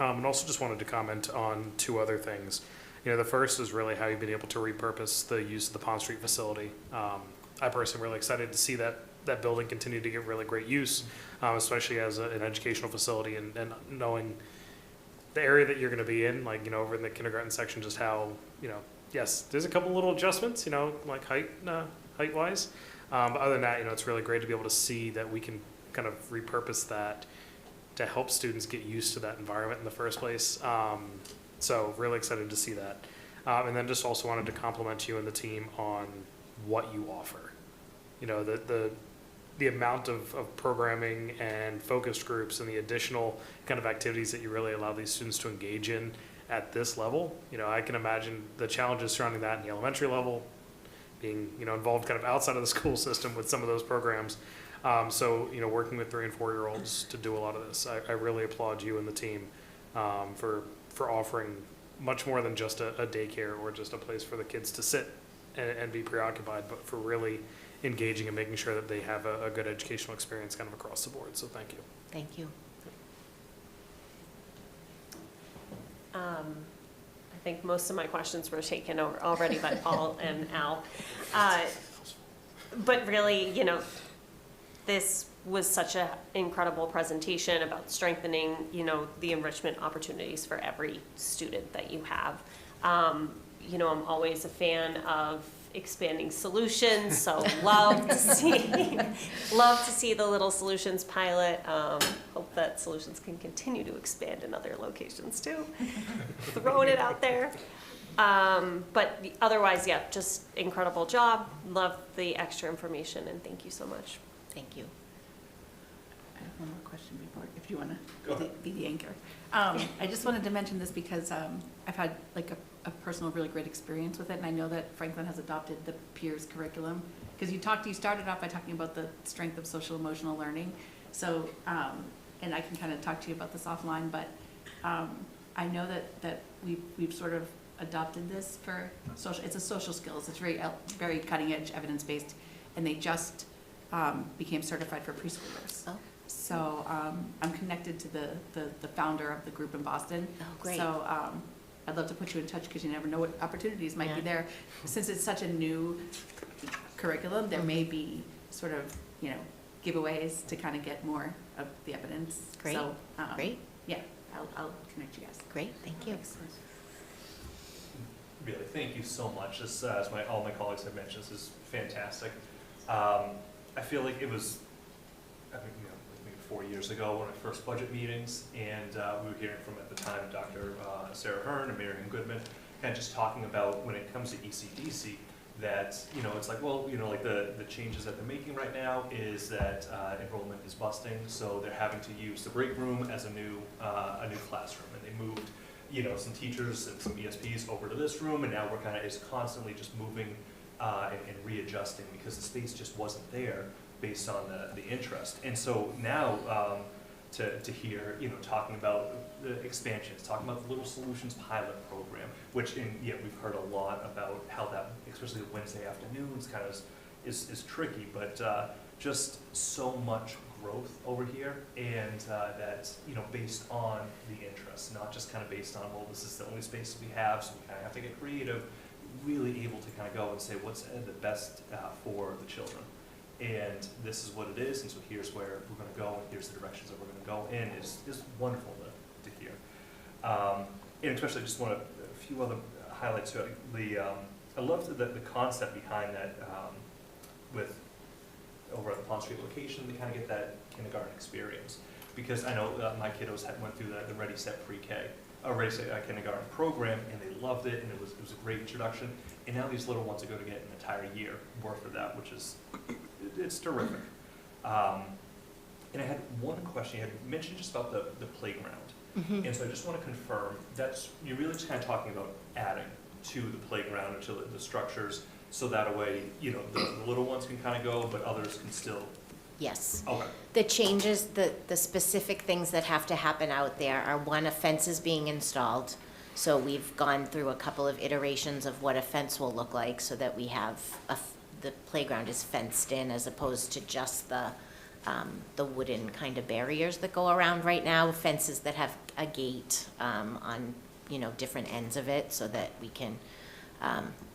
And also just wanted to comment on two other things. The first is really how you've been able to repurpose the use of the Pond Street facility. I personally am really excited to see that building continue to get really great use, especially as an educational facility, and knowing the area that you're going to be in, over in the kindergarten section, just how, yes, there's a couple little adjustments, like height-wise. But other than that, it's really great to be able to see that we can kind of repurpose that to help students get used to that environment in the first place. So really excited to see that. And then just also wanted to compliment you and the team on what you offer. The amount of programming and focus groups and the additional kind of activities that you really allow these students to engage in at this level. I can imagine the challenges surrounding that in the elementary level, being involved kind of outside of the school system with some of those programs. So working with 3 and 4 year olds to do a lot of this, I really applaud you and the team for offering much more than just a daycare or just a place for the kids to sit and be preoccupied, but for really engaging and making sure that they have a good educational experience kind of across the board. So thank you. Thank you. I think most of my questions were taken over already by Paul and Al. But really, this was such an incredible presentation about strengthening, the enrichment opportunities for every student that you have. I'm always a fan of expanding solutions, so love to see the Little Solutions pilot. Hope that Solutions can continue to expand in other locations too. Throwing it out there. But otherwise, yeah, just incredible job. Love the extra information, and thank you so much. Thank you. I have one more question before, if you want to be the anchor. I just wanted to mention this because I've had a personal really great experience with it, and I know that Franklin has adopted the peers curriculum, because you started off by talking about the strength of social emotional learning. So, and I can kind of talk to you about this offline, but I know that we've sort of adopted this for social. It's a social skills. It's very cutting edge, evidence based, and they just became certified for preschoolers. Oh. So I'm connected to the founder of the group in Boston. Oh, great. So I'd love to put you in touch, because you never know what opportunities might be there. Since it's such a new curriculum, there may be sort of, giveaways to kind of get more of the evidence. Great. So, Great. Yeah, I'll connect you guys. Great. Thank you. Thanks. Really, thank you so much. This, as all my colleagues have mentioned, this is fantastic. I feel like it was, maybe 4 years ago, one of my first budget meetings, and we were hearing from, at the time, Dr. Sarah Hearn and Marion Goodman, kind of just talking about when it comes to ECDC, that, it's like, well, like the changes that they're making right now is that enrollment is busting, so they're having to use the break room as a new classroom, and they moved, some teachers and some ESPs over to this room, and now we're kind of is constantly just moving and readjusting, because the space just wasn't there based on the interest. And so now to hear, talking about the expansions, talking about the Little Solutions pilot program, which we've heard a lot about how that, especially the Wednesday afternoons, kind of is tricky, but just so much growth over here, and that, based on the interest, not just kind of based on, well, this is the only space we have, so we kind of have to get creative, really able to kind of go and say what's the best for the children. And this is what it is, and so here's where we're going to go, and here's the directions that we're going to go in, is wonderful to hear. And especially just want a few other highlights. I love the concept behind that with over at the Pond Street location, they kind of get that kindergarten experience. Because I know my kiddos went through the Ready Set Pre-K, Ready Set Kindergarten program, and they loved it, and it was a great introduction. And now these little ones are going to get an entire year worth of that, which is, it's terrific. And I had one question. You had mentioned just about the playground. And so I just want to confirm, you're really just kind of talking about adding to the playground or to the structures, so that way, you know, the little ones can kind of go, but others can still, Yes. okay. The changes, the specific things that have to happen out there are, one, a fence is being installed. So we've gone through a couple of iterations of what a fence will look like, so that we have, the playground is fenced in as opposed to just the wooden kind of barriers that go around right now, fences that have a gate on, you know, different ends of it, so that we can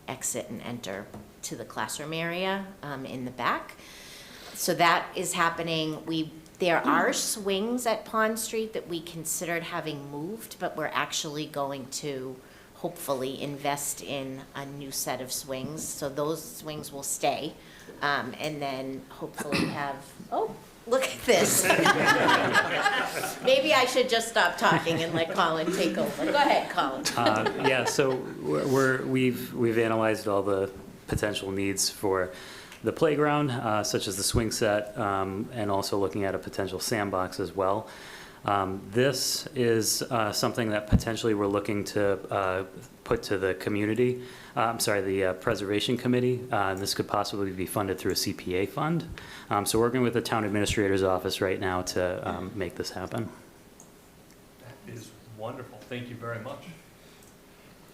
exit and enter to the classroom area in the back. So that is happening. There are swings at Pond Street that we considered having moved, but we're actually going to hopefully invest in a new set of swings. So those swings will stay. And then hopefully have, oh, look at this. Maybe I should just stop talking and let Colin take over. Go ahead, Colin. Yeah, so we've analyzed all the potential needs for the playground, such as the swing set, and also looking at a potential sandbox as well. This is something that potentially we're looking to put to the community, the Preservation Committee. This could possibly be funded through a CPA fund. So working with the town administrator's office right now to make this happen. That is wonderful. Thank you very much.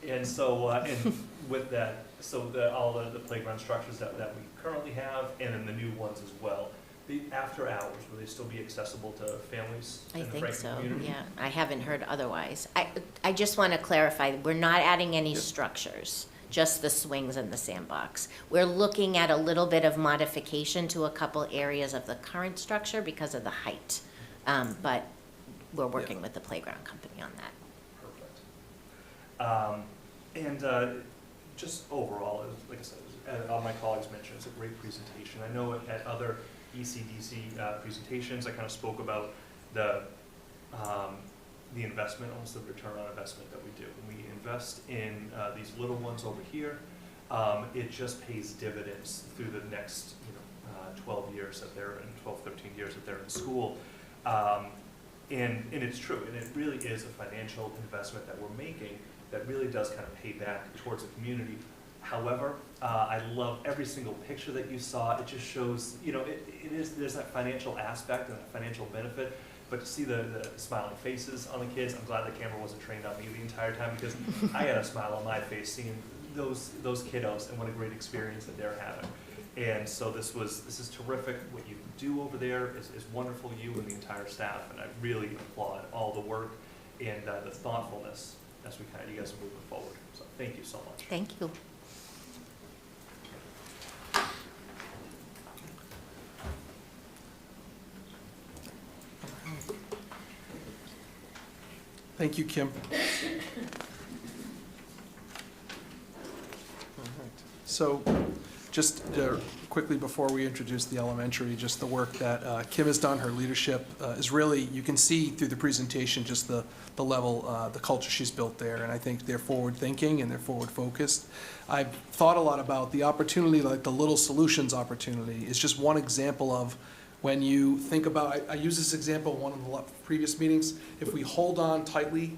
And so, and with that, so all the playground structures that we currently have, and then the new ones as well, the after hours, will they still be accessible to families I in the think Franklin so, community? yeah. I haven't heard otherwise. I just want to clarify, we're not adding any structures, just the swings and the sandbox. We're looking at a little bit of modification to a couple areas of the current structure because of the height. But we're working with the playground company on that. Perfect. And just overall, like I said, as all my colleagues mentioned, it's a great presentation. I know at other ECDC presentations, I kind of spoke about the investment, almost the return on investment that we do. When we invest in these little ones over here, it just pays dividends through the next 12 years that they're in, 12, 13 years that they're in school. And it's true, and it really is a financial investment that we're making that really does kind of pay back towards the community. However, I love every single picture that you saw. It just shows, there's that financial aspect and that financial benefit, but to see the smiling faces on the kids, I'm glad the camera wasn't trained on me the entire time, because I had a smile on my face seeing those kiddos and what a great experience that they're having. And so this is terrific. What you do over there is wonderful, you and the entire staff, and I really applaud all the work and the thoughtfulness as you guys are moving forward. So thank you so much. Thank you. Thank you, Kim. So just quickly before we introduce the elementary, just the work that Kim has done, her leadership is really, you can see through the presentation just the level, the culture she's built there, and I think they're forward-thinking and they're forward-focused. I've thought a lot about the opportunity, like the Little Solutions opportunity is just one example of when you think about, I use this example in one of the previous meetings, if we hold on tightly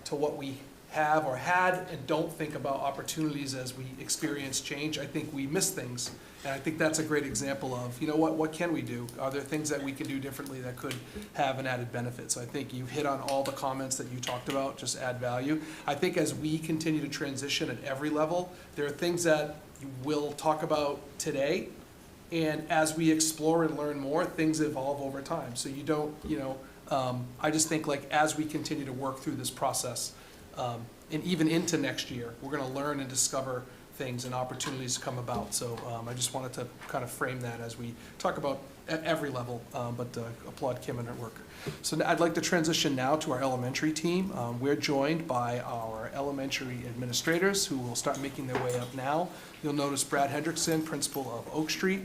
to what we have or had and don't think about opportunities as we experience change, I think we miss things. And I think that's a great example of, what can we do? Are there things that we can do differently that could have an added benefit? So I think you've hit on all the comments that you talked about, just add value. I think as we continue to transition at every level, there are things that we'll talk about today, and as we explore and learn more, things evolve over time. So you don't, I just think like as we continue to work through this process, and even into next year, we're going to learn and discover things and opportunities come about. So I just wanted to kind of frame that as we talk about at every level, but applaud Kim and her work. So I'd like to transition now to our elementary team. We're joined by our elementary administrators who will start making their way up now. You'll notice Brad Hendrickson, principal of Oak Street,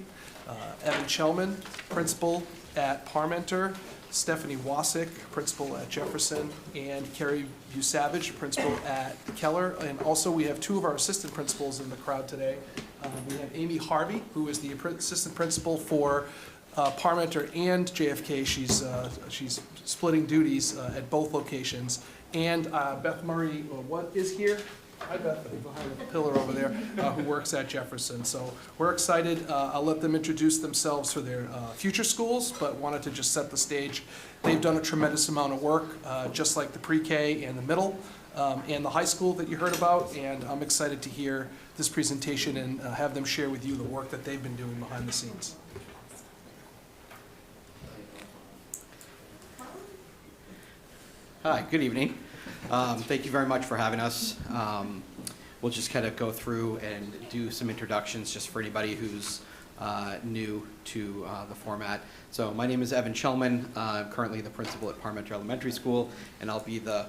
Evan Chelman, principal at Parmenter, Stephanie Wasick, principal at Jefferson, and Carrie Busavage, principal at Keller. And also we have two of our assistant principals in the crowd today. We have Amy Harvey, who is the assistant principal for Parmenter and JFK. She's splitting duties at both locations. And Beth Murray, what is here? Hi, Beth, behind the pillar over there, who works at Jefferson. So we're excited. I'll let them introduce themselves for their future schools, but wanted to just set the stage. They've done a tremendous amount of work, just like the pre-K and the middle and the high school that you heard about. And I'm excited to hear this presentation and have them share with you the work that they've been doing behind the scenes. Hi, good evening. Thank you very much for having us. We'll just kind of go through and do some introductions just for anybody who's new to the format. So my name is Evan Shellman. I'm currently the principal at Parmenter Elementary School, and I'll be the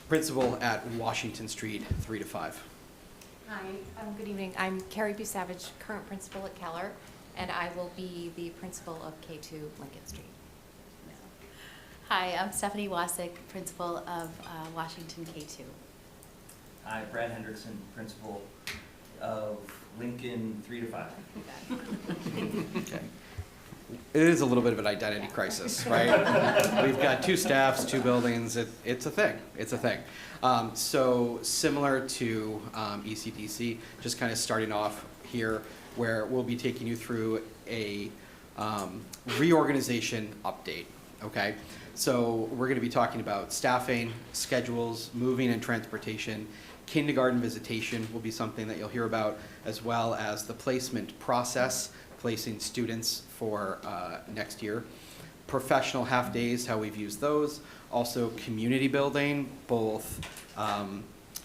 principal at Washington Street 3 to 5. Hi, good evening. I'm Carrie B. Savage, current principal at Keller, and I will be the principal of K2 Lincoln Street. Hi, I'm Stephanie Wasik, principal of Washington K2. Hi, Brad Hendrickson, principal of Lincoln 3 to 5. Okay. It is a little bit of an identity crisis, right? We've got 2 staffs, 2 buildings. It's a thing. It's a thing. So similar to ECDC, just kind of starting off here, where we'll be taking you through a reorganization update. Okay. So we're going to be talking about staffing, schedules, moving and transportation. Kindergarten visitation will be something that you'll hear about, as well as the placement process, placing students for next year. Professional half days, how we've used those. Also community building, both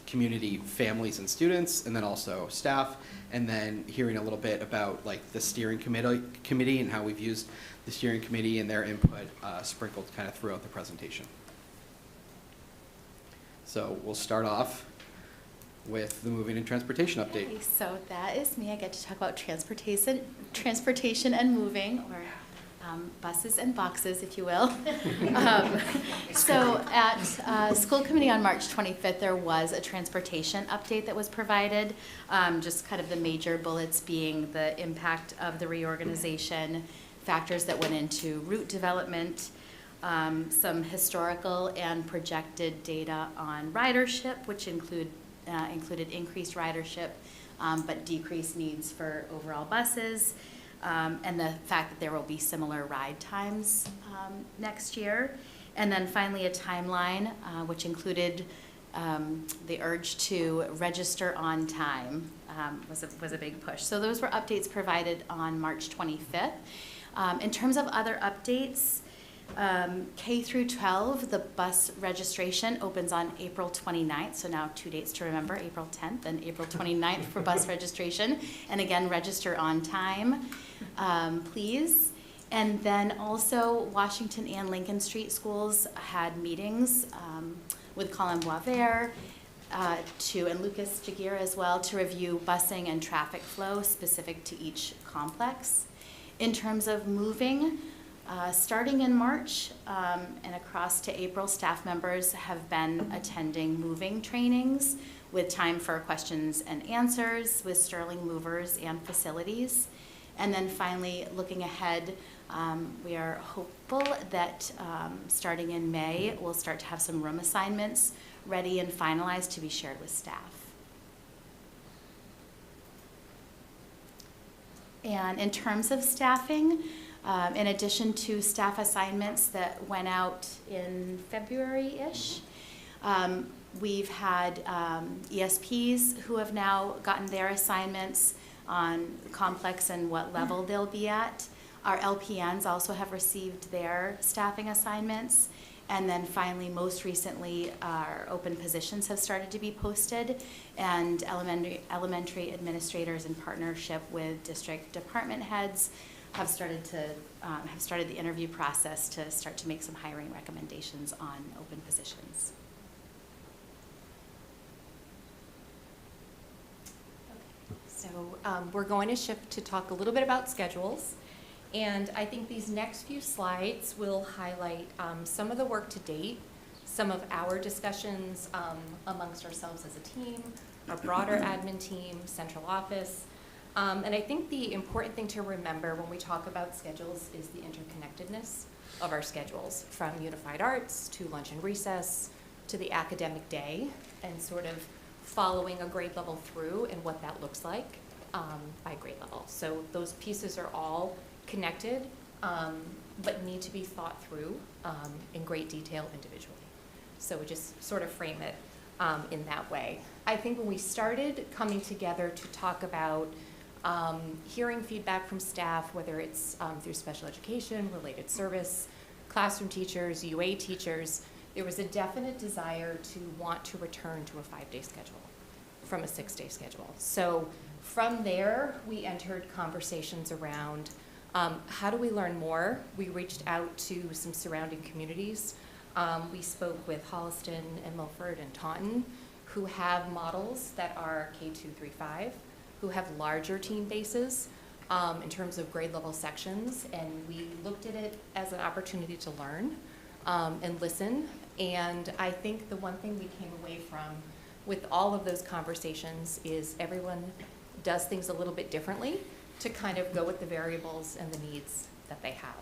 community families and students, and then also staff. And then hearing a little bit about like the steering committee and how we've used the steering committee and their input sprinkled kind of throughout the presentation. So we'll start off with the moving and transportation update. Okay, so that is me. I get to talk about transportation and moving, or buses and boxes, if you will. So at school committee on March 25th, there was a transportation update that was provided, just kind of the major bullets being the impact of the reorganization, factors that went into route development, some historical and projected data on ridership, which included increased ridership, but decreased needs for overall buses, and the fact that there will be similar ride times next year. And then finally a timeline, which included the urge to register on time was a big push. So those were updates provided on March 25th. In terms of other updates, K through 12, the bus registration opens on April 29th, so now 2 dates to remember, April 10th and April 29th for bus registration. And again, register on time, please. And then also Washington and Lincoln Street schools had meetings with Colin Boisvert and Lucas Jagira as well to review busing and traffic flow specific to each complex. In terms of moving, starting in March and across to April, staff members have been attending moving trainings with time for questions and answers with Sterling Movers and Facilities. And then finally, looking ahead, we are hopeful that starting in May, we'll start to have some room assignments ready and finalized to be shared with staff. And in terms of staffing, in addition to staff assignments that went out in February-ish, we've had ESPs who have now gotten their assignments on complex and what level they'll be at. Our LPNs also have received their staffing assignments. And then finally, most recently, our open positions have started to be posted, and elementary administrators in partnership with district department heads have started the interview process to start to make some hiring recommendations on open positions. So we're going to shift to talk a little bit about schedules. And I think these next few slides will highlight some of the work to date, some of our discussions amongst ourselves as a team, our broader admin team, central office, And I think the important thing to remember when we talk about schedules is the interconnectedness of our schedules, from unified arts to lunch and recess to the academic day, and sort of following a grade level through and what that looks like by grade level. So those pieces are all connected, but need to be thought through in great detail individually. So we just sort of frame it in that way. I think when we started coming together to talk about hearing feedback from staff, whether it's through special education, related service, classroom teachers, UA teachers, there was a definite desire to want to return to a 5-day schedule from a 6-day schedule. So from there, we entered conversations around how do we learn more? We reached out to some surrounding communities. We spoke with Holliston and Milford and Taunton, who have models that are K2 through 5, who have larger team bases in terms of grade level sections, and we looked at it as an opportunity to learn and listen. And I think the one thing we came away from with all of those conversations is everyone does things a little bit differently to kind of go with the variables and the needs that they have.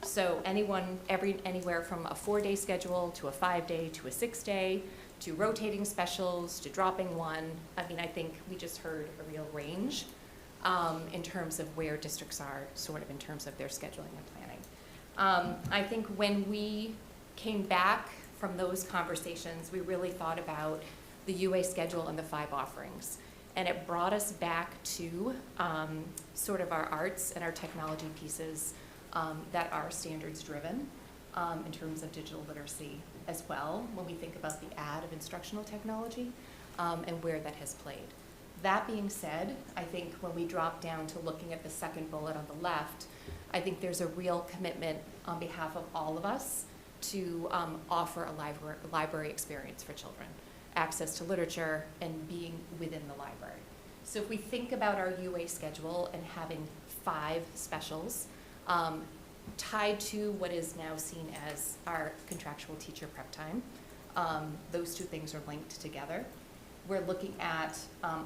So anywhere from a 4-day schedule to a 5-day to a 6-day to rotating specials to dropping one. I mean, I think we just heard a real range in terms of where districts are sort of in terms of their scheduling and planning. I think when we came back from those conversations, we really thought about the UA schedule and the 5 offerings. And it brought us back to sort of our arts and our technology pieces that are standards driven in terms of digital literacy as well, when we think about the add of instructional technology and where that has played. That being said, I think when we drop down to looking at the second bullet on the left, I think there's a real commitment on behalf of all of us to offer a library experience for children, access to literature and being within the library. So if we think about our UA schedule and having 5 specials tied to what is now seen as our contractual teacher prep time, those 2 things are linked together. We're looking at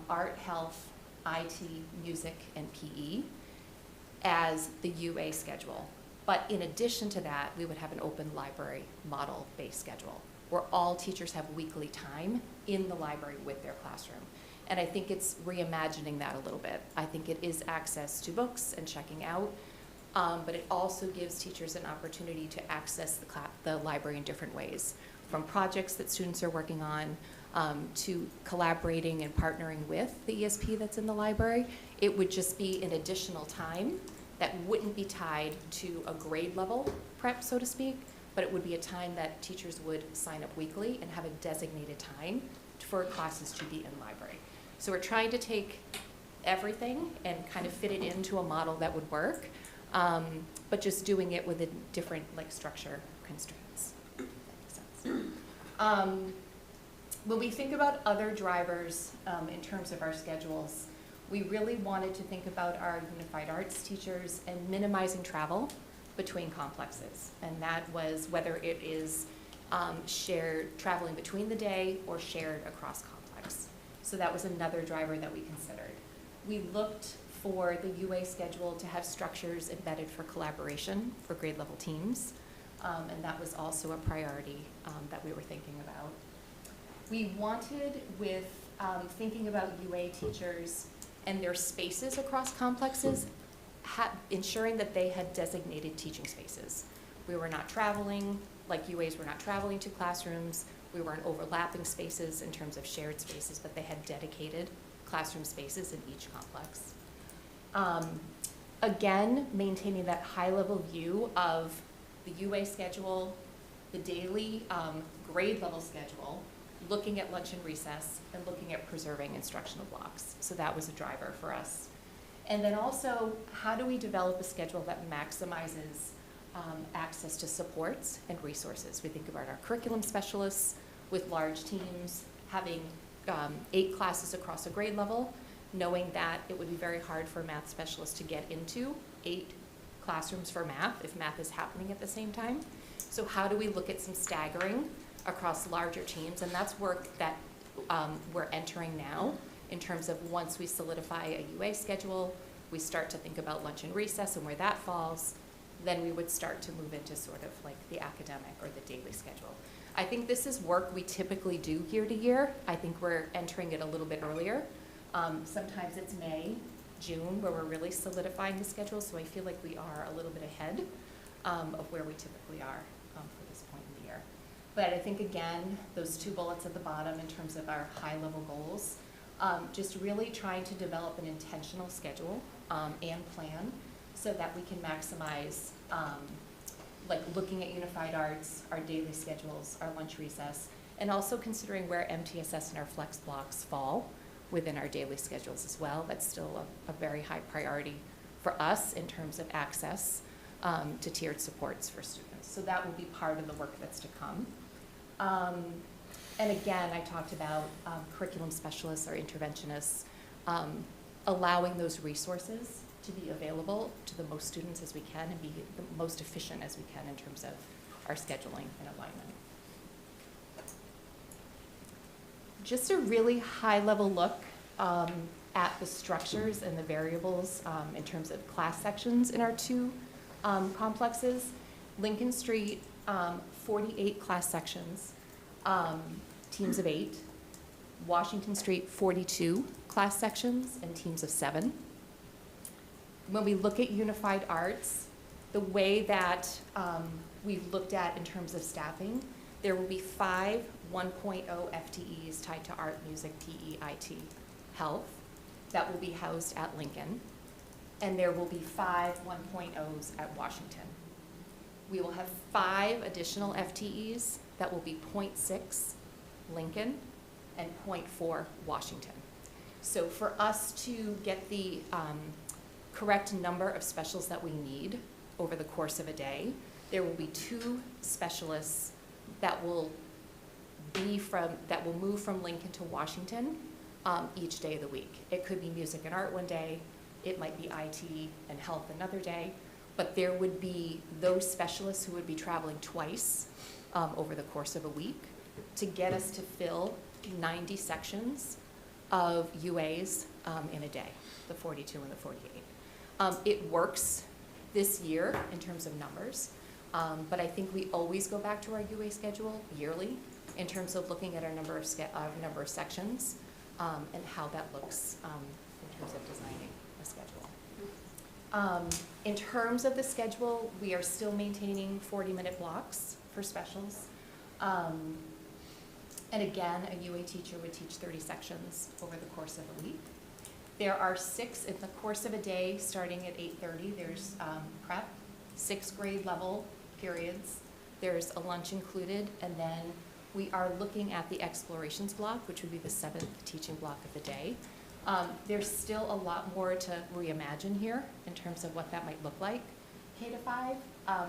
art, health, IT, music, and PE as the UA schedule. But in addition to that, we would have an open library model-based schedule where all teachers have weekly time in the library with their classroom. And I think it's reimagining that a little bit. I think it is access to books and checking out, but it also gives teachers an opportunity to access the library in different ways, from projects that students are working on to collaborating and partnering with the ESP that's in the library. It would just be an additional time that wouldn't be tied to a grade level prep, so to speak, but it would be a time that teachers would sign up weekly and have a designated time for classes to be in library. So we're trying to take everything and kind of fit it into a model that would work, but just doing it with a different structure constraints. If that makes sense. When we think about other drivers in terms of our schedules, we really wanted to think about our unified arts teachers and minimizing travel between complexes. And that was whether it is shared traveling between the day or shared across complex. So that was another driver that we considered. We looked for the UA schedule to have structures embedded for collaboration for grade level teams. And that was also a priority that we were thinking about. We wanted, with thinking about UA teachers and their spaces across complexes, ensuring that they had designated teaching spaces. We were not traveling, like UAs were not traveling to classrooms. We weren't overlapping spaces in terms of shared spaces, but they had dedicated classroom spaces in each complex. Again, maintaining that high-level view of the UA schedule, the daily grade level schedule, looking at lunch and recess, and looking at preserving instructional blocks. So that was a driver for us. And then also, how do we develop a schedule that maximizes access to supports and resources? We think about our curriculum specialists with large teams, having 8 classes across a grade level, knowing that it would be very hard for a math specialist to get into 8 classrooms for math if math is happening at the same time. So how do we look at some staggering across larger teams? And that's work that we're entering now in terms of once we solidify a UA schedule, we start to think about lunch and recess and where that falls, then we would start to move into sort of like the academic or the daily schedule. I think this is work we typically do year to year. I think we're entering it a little bit earlier. Sometimes it's May, June, where we're really solidifying the schedule, so I feel like we are a little bit ahead of where we typically are for this point in the year. But I think, again, those two bullets at the bottom in terms of our high-level goals, just really trying to develop an intentional schedule and plan so that we can maximize, like looking at unified arts, our daily schedules, our lunch recess, and also considering where MTSS and our flex blocks fall within our daily schedules as well. That's still a very high priority for us in terms of access to tiered supports for students. So that will be part of the work that's to come. And again, I talked about curriculum specialists or interventionists, allowing those resources to be available to the most students as we can and be the most efficient as we can in terms of our scheduling and alignment. Just a really high-level look at the structures and the variables in terms of class sections in our two complexes. Lincoln Street, 48 class sections, teams of 8. Washington Street, 42 class sections and teams of 7. When we look at unified arts, the way that we've looked at in terms of staffing, there will be 5 1.0 FTEs tied to art, music, PE, IT, health that will be housed at Lincoln, and there will be 5 1.0s at Washington. We will have 5 additional FTEs that will be 0.6 Lincoln and 0.4 Washington. So for us to get the correct number of specials that we need over the course of a day, there will be 2 specialists that will move from Lincoln to Washington each day of the week. It could be music and art one day, it might be IT and health another day, but there would be those specialists who would be traveling twice over the course of a week to get us to fill 90 sections of UAs in a day, the 42 and the 48. It works this year in terms of numbers, but I think we always go back to our UA schedule yearly in terms of looking at our number of sections and how that looks in terms of designing a schedule. In terms of the schedule, we are still maintaining 40-minute blocks for specials. And again, a UA teacher would teach 30 sections over the course of a week. There are 6 in the course of a day, starting at 8:30. There's prep, 6th grade level periods. There's a lunch included, and then we are looking at the explorations block, which would be the 7th teaching block of the day. There's still a lot more to reimagine here in terms of what that might look like, K to 5.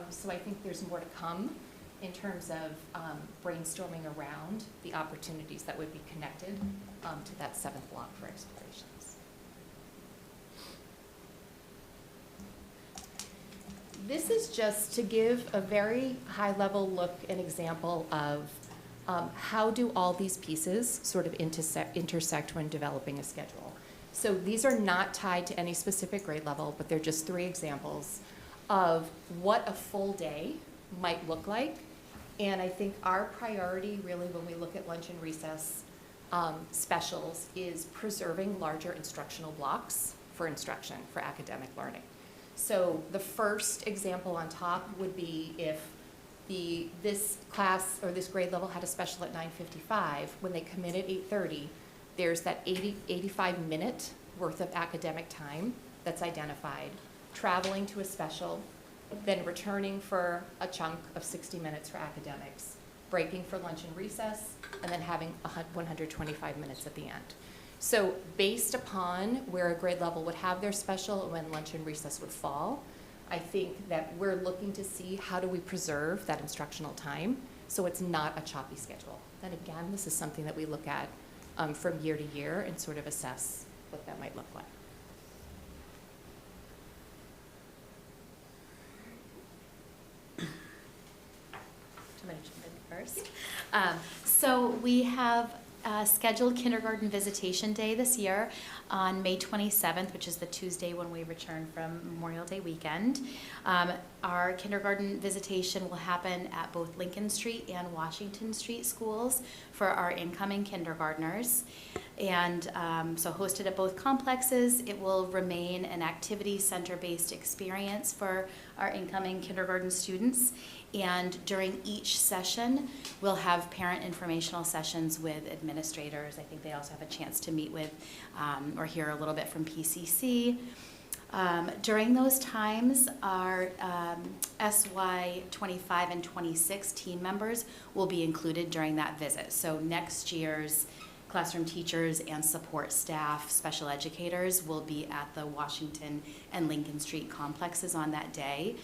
So I think there's more to come in terms of brainstorming around the opportunities that would be connected to that 7th block for explorations. This is just to give a very high-level look and example of how do all these pieces sort of intersect when developing a schedule. So these are not tied to any specific grade level, but they're just 3 examples of what a full day might look like. And I think our priority really when we look at lunch and recess specials is preserving larger instructional blocks for instruction, for academic learning. So the first example on top would be if this class or this grade level had a special at 9:55, when they come in at 8:30, there's that 85 minute worth of academic time that's identified, traveling to a special, then returning for a chunk of 60 minutes for academics, breaking for lunch and recess, and then having 125 minutes at the end. So based upon where a grade level would have their special and when lunch and recess would fall, I think that we're looking to see how do we preserve that instructional time so it's not a choppy schedule. And again, this is something that we look at from year to year and sort of assess what that might look like. I'm going to jump in first. So we have scheduled kindergarten visitation day this year on May 27th, which is the Tuesday when we return from Memorial Day weekend. Our kindergarten visitation will happen at both Lincoln Street and Washington Street schools for our incoming kindergartners. And so hosted at both complexes, it will remain an activity center-based experience for our incoming kindergarten students. And during each session, we'll have parent informational sessions with administrators. I think they also have a chance to meet with or hear a little bit from PCC. During those times, our SY 25 and 26 team members will be included during that visit. So next year's classroom teachers and support staff, special educators will be at the Washington and Lincoln Street complexes on that day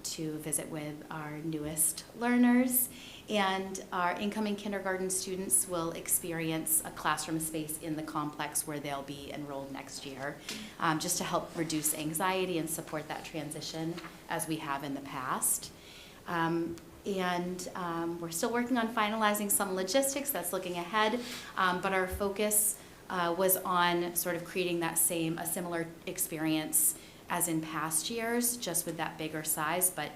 to visit with our newest learners. And our incoming kindergarten students will experience a classroom space in the complex where they'll be enrolled next year, just to help reduce anxiety and support that transition as we have in the past. We're still working on finalizing some logistics. That's looking ahead, but our focus was on sort of creating a similar experience as in past years, just with that bigger size, but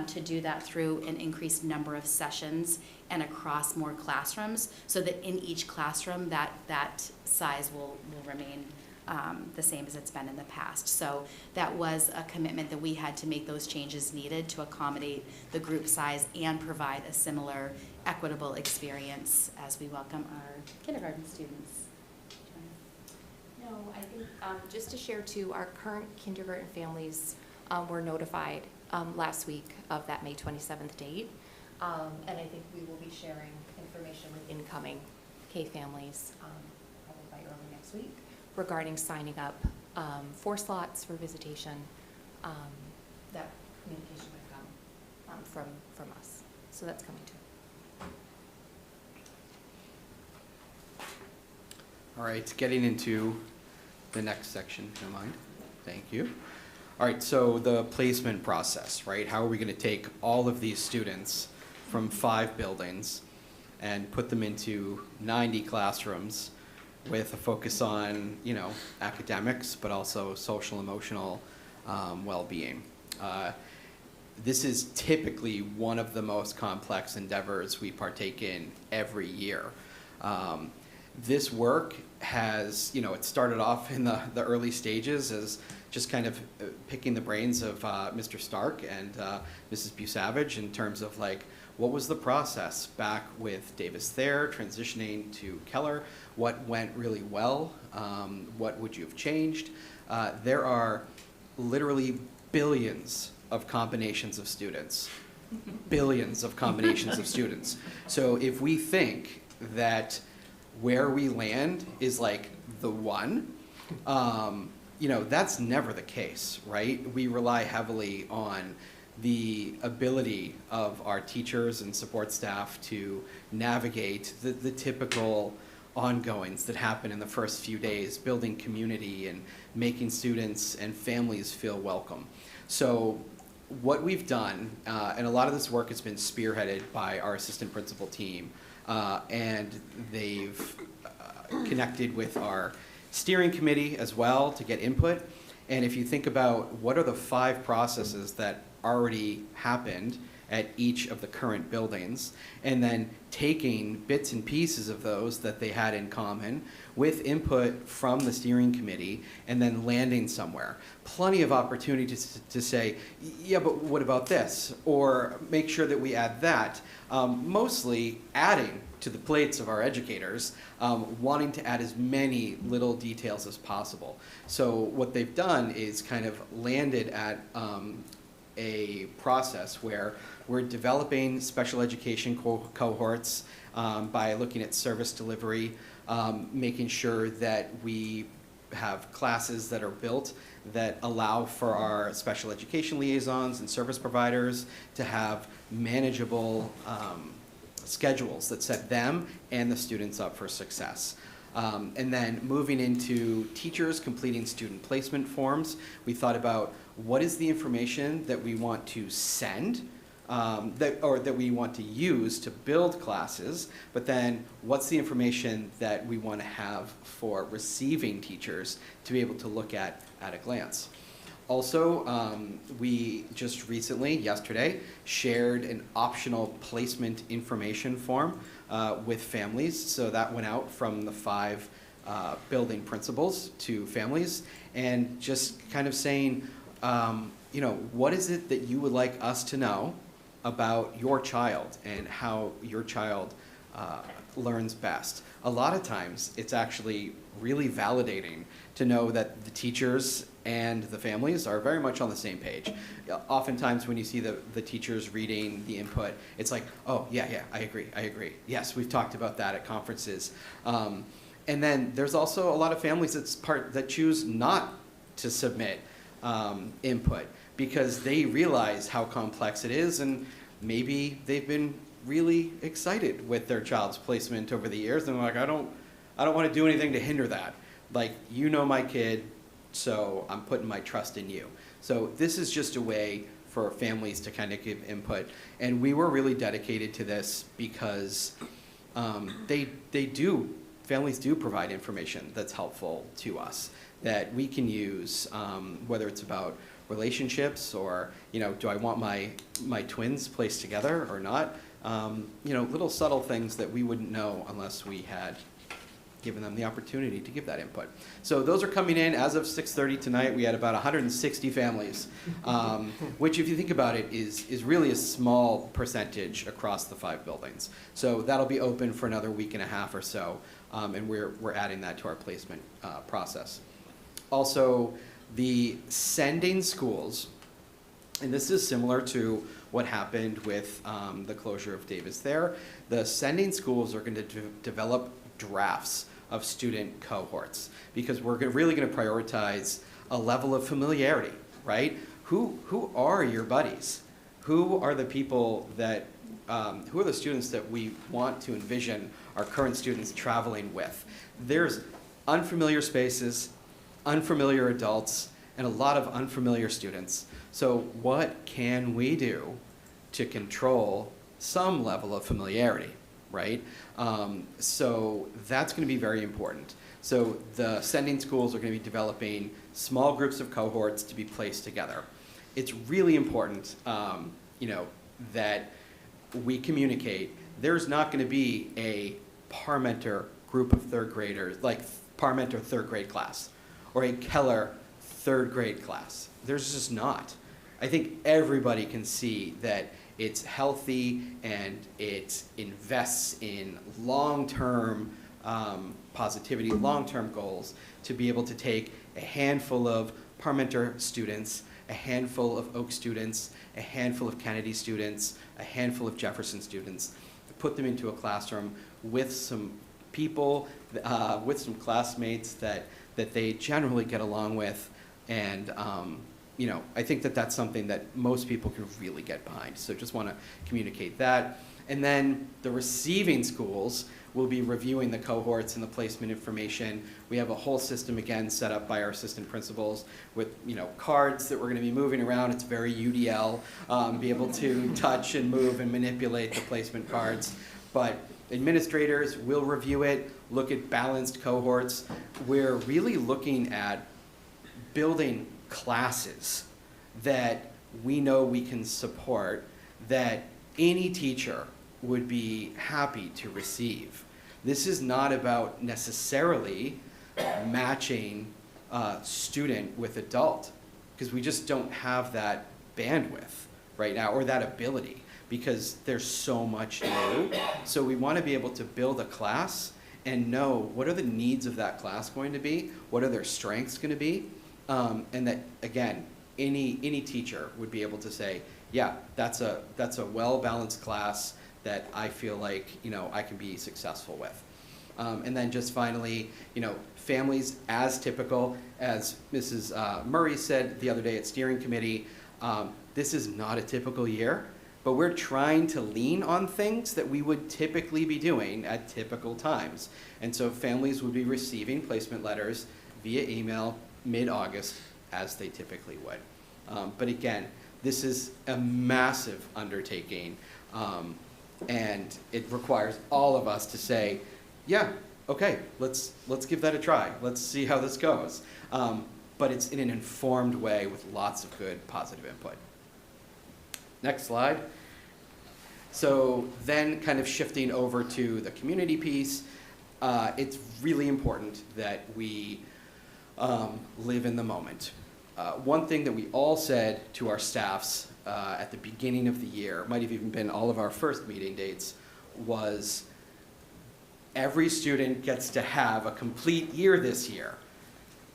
to do that through an increased number of sessions and across more classrooms, so that in each classroom that size will remain the same as it's been in the past. So that was a commitment that we had to make those changes needed to accommodate the group size and provide a similar equitable experience as we welcome our kindergarten students. No, I think just to share too, our current kindergarten families were notified last week of that May 27th date. And I think we will be sharing information with incoming K families probably by early next week regarding signing up for slots for visitation. That communication would come from us. So that's coming too. All right, getting into the next section, if you don't mind. Thank you. All right, so the placement process, right? How are we going to take all of these students from 5 buildings and put them into 90 classrooms with a focus on, academics, but also social, emotional well-being? This is typically one of the most complex endeavors we partake in every year. This work has, it started off in the early stages as just kind of picking the brains of Mr. Stark and Mrs. Busavage in terms of what was the process back with Davis Thayer transitioning to Keller? What went really well? What would you have changed? There are literally billions of combinations of students. Billions of combinations of students. So if we think that where we land is the one, that's never the case, right? We rely heavily on the ability of our teachers and support staff to navigate the typical ongoings that happen in the first few days, building community and making students and families feel welcome. So what we've done, and a lot of this work has been spearheaded by our assistant principal team, and they've connected with our steering committee as well to get input. And if you think about what are the 5 processes that already happened at each of the current buildings, and then taking bits and pieces of those that they had in common with input from the steering committee and then landing somewhere. Plenty of opportunity to say, yeah, but what about this? Or make sure that we add that. Mostly adding to the plates of our educators, wanting to add as many little details as possible. So what they've done is kind of landed at a process where we're developing special education cohorts by looking at service delivery, making sure that we have classes that are built that allow for our special education liaisons and service providers to have manageable schedules that set them and the students up for success. And then moving into teachers completing student placement forms, we thought about what is the information that we want to send that we want to use to build classes, but then what's the information that we want to have for receiving teachers to be able to look at a glance. Also, we just recently, yesterday, shared an optional placement information form with families. So that went out from the 5 building principals to families, and just kind of saying, what is it that you would like us to know about your child and how your child learns best. A lot of times, it's actually really validating to know that the teachers and the families are very much on the same page. Oftentimes, when you see the teachers reading the input, it's like, oh, yeah, I agree. Yes, we've talked about that at conferences. And then there's also a lot of families that choose not to submit input because they realize how complex it is, and maybe they've been really excited with their child's placement over the years, and they're like, I don't want to do anything to hinder that. Like, you know my kid, so I'm putting my trust in you. So this is just a way for families to kind of give input, and we were really dedicated to this because families do provide information that's helpful to us that we can use, whether it's about relationships or, do I want my twins placed together or not? Little subtle things that we wouldn't know unless we had given them the opportunity to give that input. So those are coming in as of 6:30 tonight. We had about 160 families, which, if you think about it, is really a small percentage across the 5 buildings. So that'll be open for another week and a half or so, and we're adding that to our placement process. Also, the sending schools, and this is similar to what happened with the closure of Davis there. The sending schools are going to develop drafts of student cohorts because we're really going to prioritize a level of familiarity, right? Who are your buddies? Who are the people that, who are the students that we want to envision our current students traveling with? There's unfamiliar spaces, unfamiliar adults, and a lot of unfamiliar students. So what can we do to control some level of familiarity, right? So that's going to be very important. So the sending schools are going to be developing small groups of cohorts to be placed together. It's really important, that we communicate. There's not going to be a Parmenter group of 3rd graders, like Parmenter 3rd grade class, or a Keller 3rd grade class. There's just not. I think everybody can see that it's healthy and it invests in long-term positivity, long-term goals to be able to take a handful of Parmenter students, a handful of Oak students, a handful of Kennedy students, a handful of Jefferson students, put them into a classroom with some people, with some classmates that they generally get along with, and I think that that's something that most people can really get behind. So just want to communicate that. And then the receiving schools will be reviewing the cohorts and the placement information. We have a whole system, again, set up by our assistant principals with, cards that we're going to be moving around. It's very UDL, be able to touch and move and manipulate the placement cards. But administrators will review it, look at balanced cohorts. We're really looking at building classes that we know we can support, that any teacher would be happy to receive. This is not about necessarily matching student with adult, because we just don't have that bandwidth right now, or that ability, because there's so much new. So we want to be able to build a class and know what are the needs of that class going to be, what are their strengths going to be, and that, again, any teacher would be able to say, yeah, that's a well-balanced class that I feel like, I can be successful with. And then just finally, families, as typical, as Mrs. Murray said the other day at steering committee, this is not a typical year, but we're trying to lean on things that we would typically be doing at typical times. And so families would be receiving placement letters via email mid-August, as they typically would. But again, This is a massive undertaking, and it requires all of us to say, yeah, okay, let's give that a try. Let's see how this goes. But it's in an informed way with lots of good positive input. Next slide. So then kind of shifting over to the community piece, it's really important that we live in the moment. One thing that we all said to our staffs at the beginning of the year, might have even been all of our first meeting dates, was every student gets to have a complete year this year.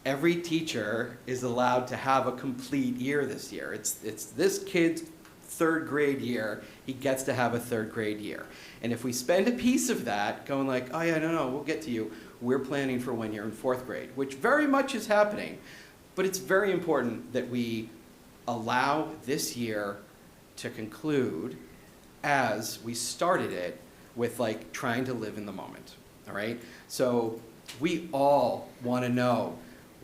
Every teacher is allowed to have a complete year this year. It's this kid's third grade year. He gets to have a third grade year. And if we spend a piece of that going like, oh yeah, no, we'll get to you, we're planning for when you're in fourth grade, which very much is happening. But it's very important that we allow this year to conclude as we started it with like trying to live in the moment, all right? So we all want to know,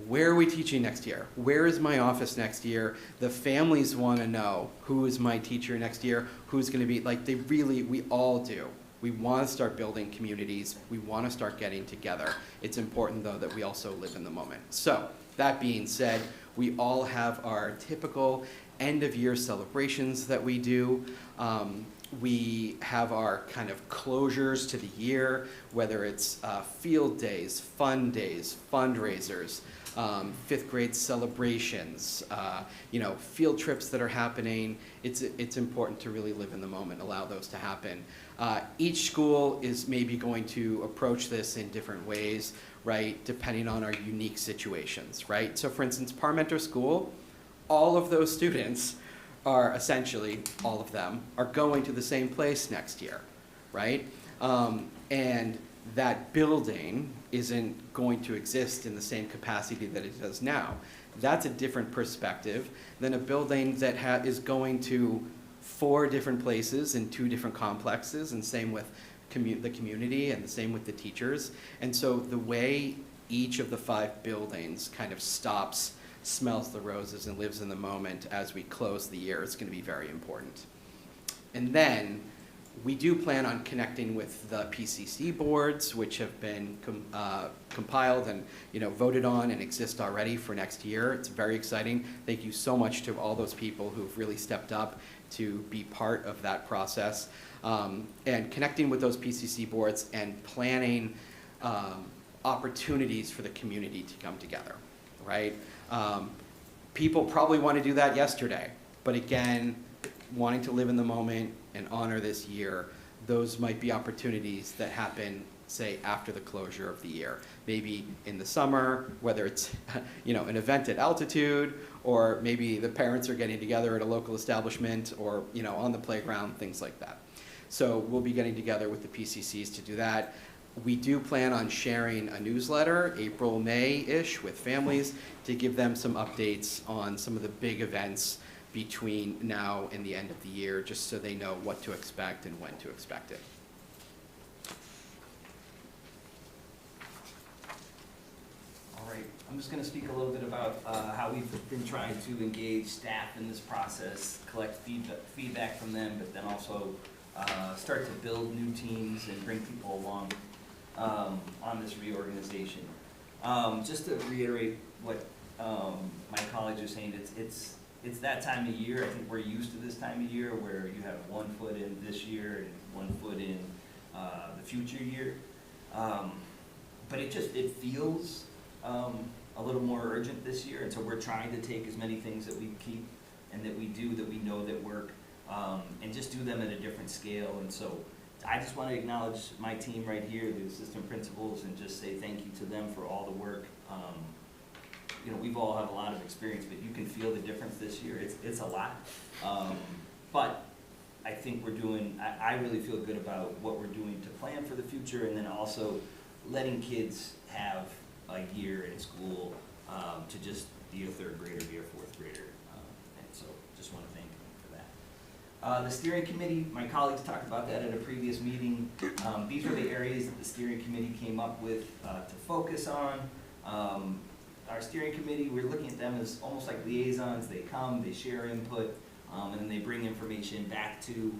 where are we teaching next year? Where is my office next year? The families want to know, who is my teacher next year? Who's going to be, like we all do. We want to start building communities. We want to start getting together. It's important though that we also live in the moment. So that being said, we all have our typical end of year celebrations that we do. We have our kind of closures to the year, whether it's field days, fun days, fundraisers, fifth grade celebrations, field trips that are happening. It's important to really live in the moment, allow those to happen. Each school is maybe going to approach this in different ways, right, depending on our unique situations, right? So for instance, Parmenter School, all of those students are essentially, all of them, are going to the same place next year, right? And that building isn't going to exist in the same capacity that it does now. That's a different perspective than a building that is going to 4 different places in 2 different complexes, and same with the community and the same with the teachers. And so the way each of the 5 buildings kind of stops, smells the roses, and lives in the moment as we close the year is going to be very important. And then we do plan on connecting with the PCC boards, which have been compiled and voted on and exist already for next year. It's very exciting. Thank you so much to all those people who've really stepped up to be part of that process. And connecting with those PCC boards and planning opportunities for the community to come together, right? People probably want to do that yesterday, but again, wanting to live in the moment and honor this year, those might be opportunities that happen, say, after the closure of the year. Maybe in the summer, whether it's an event at Altitude, or maybe the parents are getting together at a local establishment, or on the playground, things like that. So we'll be getting together with the PCCs to do that. We do plan on sharing a newsletter, April, May-ish, with families to give them some updates on some of the big events between now and the end of the year, just so they know what to expect and when to expect it. All right, I'm just going to speak a little bit about how we've been trying to engage staff in this process, collect feedback from them, but then also start to build new teams and bring people along on this reorganization. Just to reiterate what my colleagues are saying, it's that time of year. I think we're used to this time of year where you have 1 foot in this year and 1 foot in the future year. But it feels a little more urgent this year, and so we're trying to take as many things that we keep and that we do that we know that work, and just do them at a different scale. And so I just want to acknowledge my team right here, the assistant principals, and just say thank you to them for all the work. We've all had a lot of experience, but you can feel the difference this year. It's a lot, but I think I really feel good about what we're doing to plan for the future, and then also letting kids have a year in school to just be a third grader, be a fourth grader. And so just want to thank them for that. The steering committee, my colleagues talked about that at a previous meeting. These were the areas that the steering committee came up with to focus on. Our steering committee, we're looking at them as almost like liaisons. They come, they share input. and then they bring information back to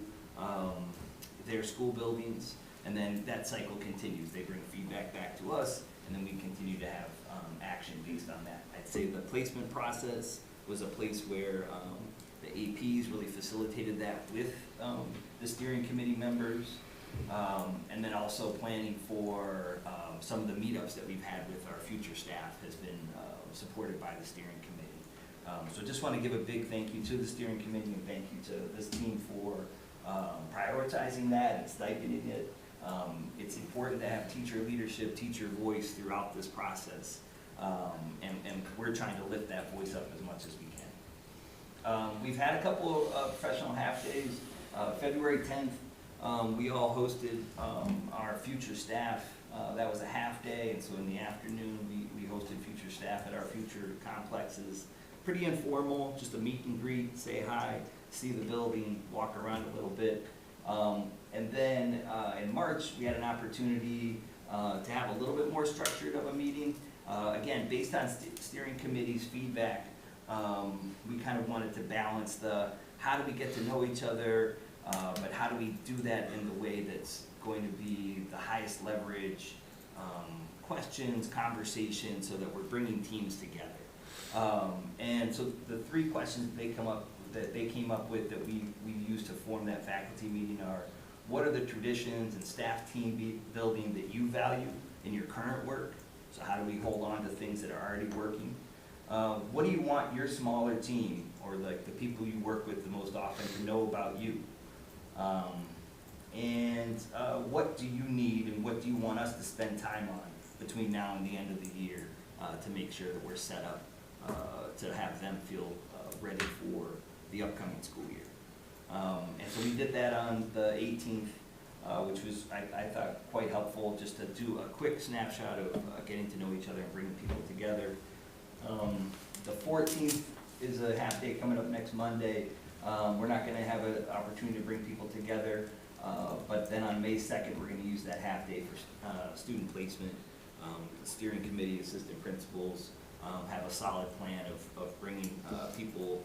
their school buildings, and then that cycle continues. They bring feedback back to us, and then we continue to have action based on that. I'd say the placement process was a place where the APs really facilitated that with the steering committee members, and then also planning for some of the meetups that we've had with our future staff has been supported by the steering committee. So just want to give a big thank you to the steering committee and thank you to this team for prioritizing that and stipending it. It's important to have teacher leadership, teacher voice throughout this process, and we're trying to lift that voice up as much as we can. We've had a couple of professional half-days. February 10th, we all hosted our future staff. That was a half-day, and so in the afternoon, we hosted future staff at our future complexes. Pretty informal, just a meet and greet, say hi, see the building, walk around a little bit. And then in March, we had an opportunity to have a little bit more structured of a meeting. Again, based on steering committee's feedback, we kind of wanted to balance the how do we get to know each other, but how do we do that in the way that's going to be the highest leverage questions, conversations, so that we're bringing teams together. And so the 3 questions that they came up with that we used to form that faculty meeting are, what are the traditions and staff team building that you value in your current work? So how do we hold on to things that are already working? What do you want your smaller team, or like the people you work with the most often, to know about you? And what do you need and what do you want us to spend time on between now and the end of the year to make sure that we're set up to have them feel ready for the upcoming school year? And so we did that on the 18th, which was, I thought, quite helpful, just to do a quick snapshot of getting to know each other and bringing people together. The 14th is a half day coming up next Monday. We're not going to have an opportunity to bring people together, but then on May 2nd, we're going to use that half day for student placement. The steering committee, assistant principals have a solid plan of bringing people,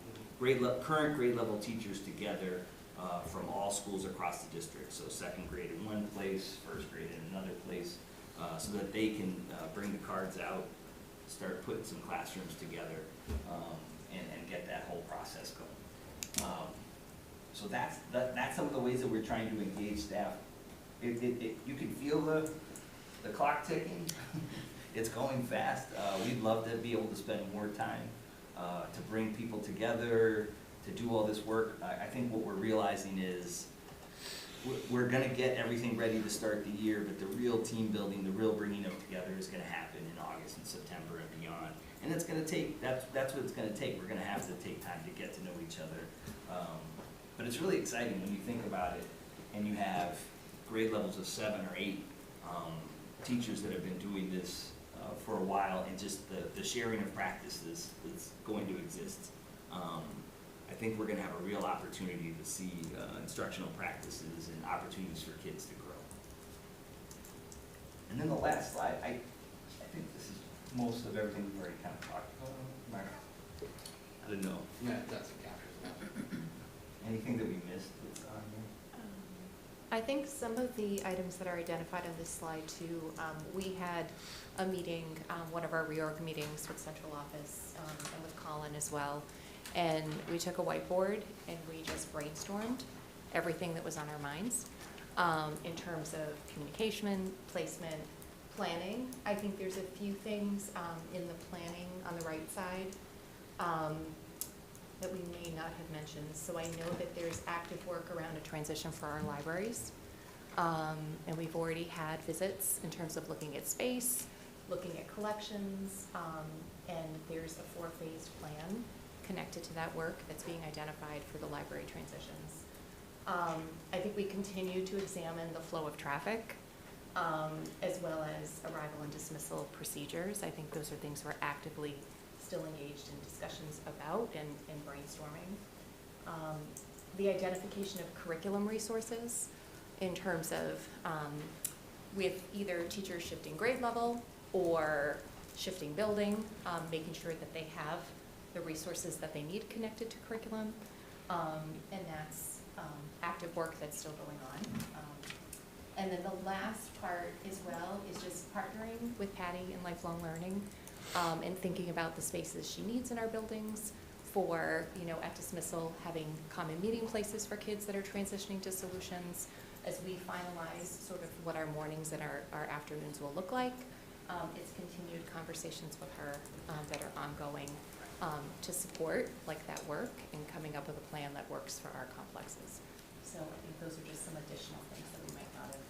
current grade level teachers together from all schools across the district. So 2nd grade in one place, 1st grade in another place, so that they can bring the cards out, start putting some classrooms together, and get that whole process going. So that's some of the ways that we're trying to engage staff. You can feel the clock ticking. It's going fast. We'd love to be able to spend more time to bring people together, to do all this work. I think what we're realizing is we're going to get everything ready to start the year, but the real team building, the real bringing up together is going to happen in August and September and beyond. And it's going to take, that's what it's going to take. We're going to have to take time to get to know each other. But it's really exciting when you think about it, and you have grade levels of 7 or 8 teachers that have been doing this for a while, and just the sharing of practices is going to exist. I think we're going to have a real opportunity to see instructional practices and opportunities for kids to grow. And then the last slide, I think this is most of everything we've already kind of talked about. I don't know. Yeah, that's a capture. Anything that we missed that's on here? I think some of the items that are identified on this slide too, we had a meeting, one of our reorg meetings with central office and with Colin as well. And we took a whiteboard and we just brainstormed everything that was on our minds in terms of communication, placement, planning. I think there's a few things in the planning on the right side that we may not have mentioned. So I know that there's active work around a transition for our libraries. And we've already had visits in terms of looking at space, looking at collections, and there's a 4-phased plan connected to that work that's being identified for the library transitions. I think we continue to examine the flow of traffic, as well as arrival and dismissal procedures. I think those are things we're actively still engaged in discussions about and brainstorming. The identification of curriculum resources in terms of with either teachers shifting grade level or shifting building, making sure that they have the resources that they need connected to curriculum. And that's active work that's still going on. And then the last part as well is just partnering with Patty in lifelong learning and thinking about the spaces she needs in our buildings for, at dismissal, having common meeting places for kids that are transitioning to solutions as we finalize sort of what our mornings and our afternoons will look like. It's continued conversations with her that are ongoing to support that work and coming up with a plan that works for our complexes. So I think those are just some additional things that we might not have.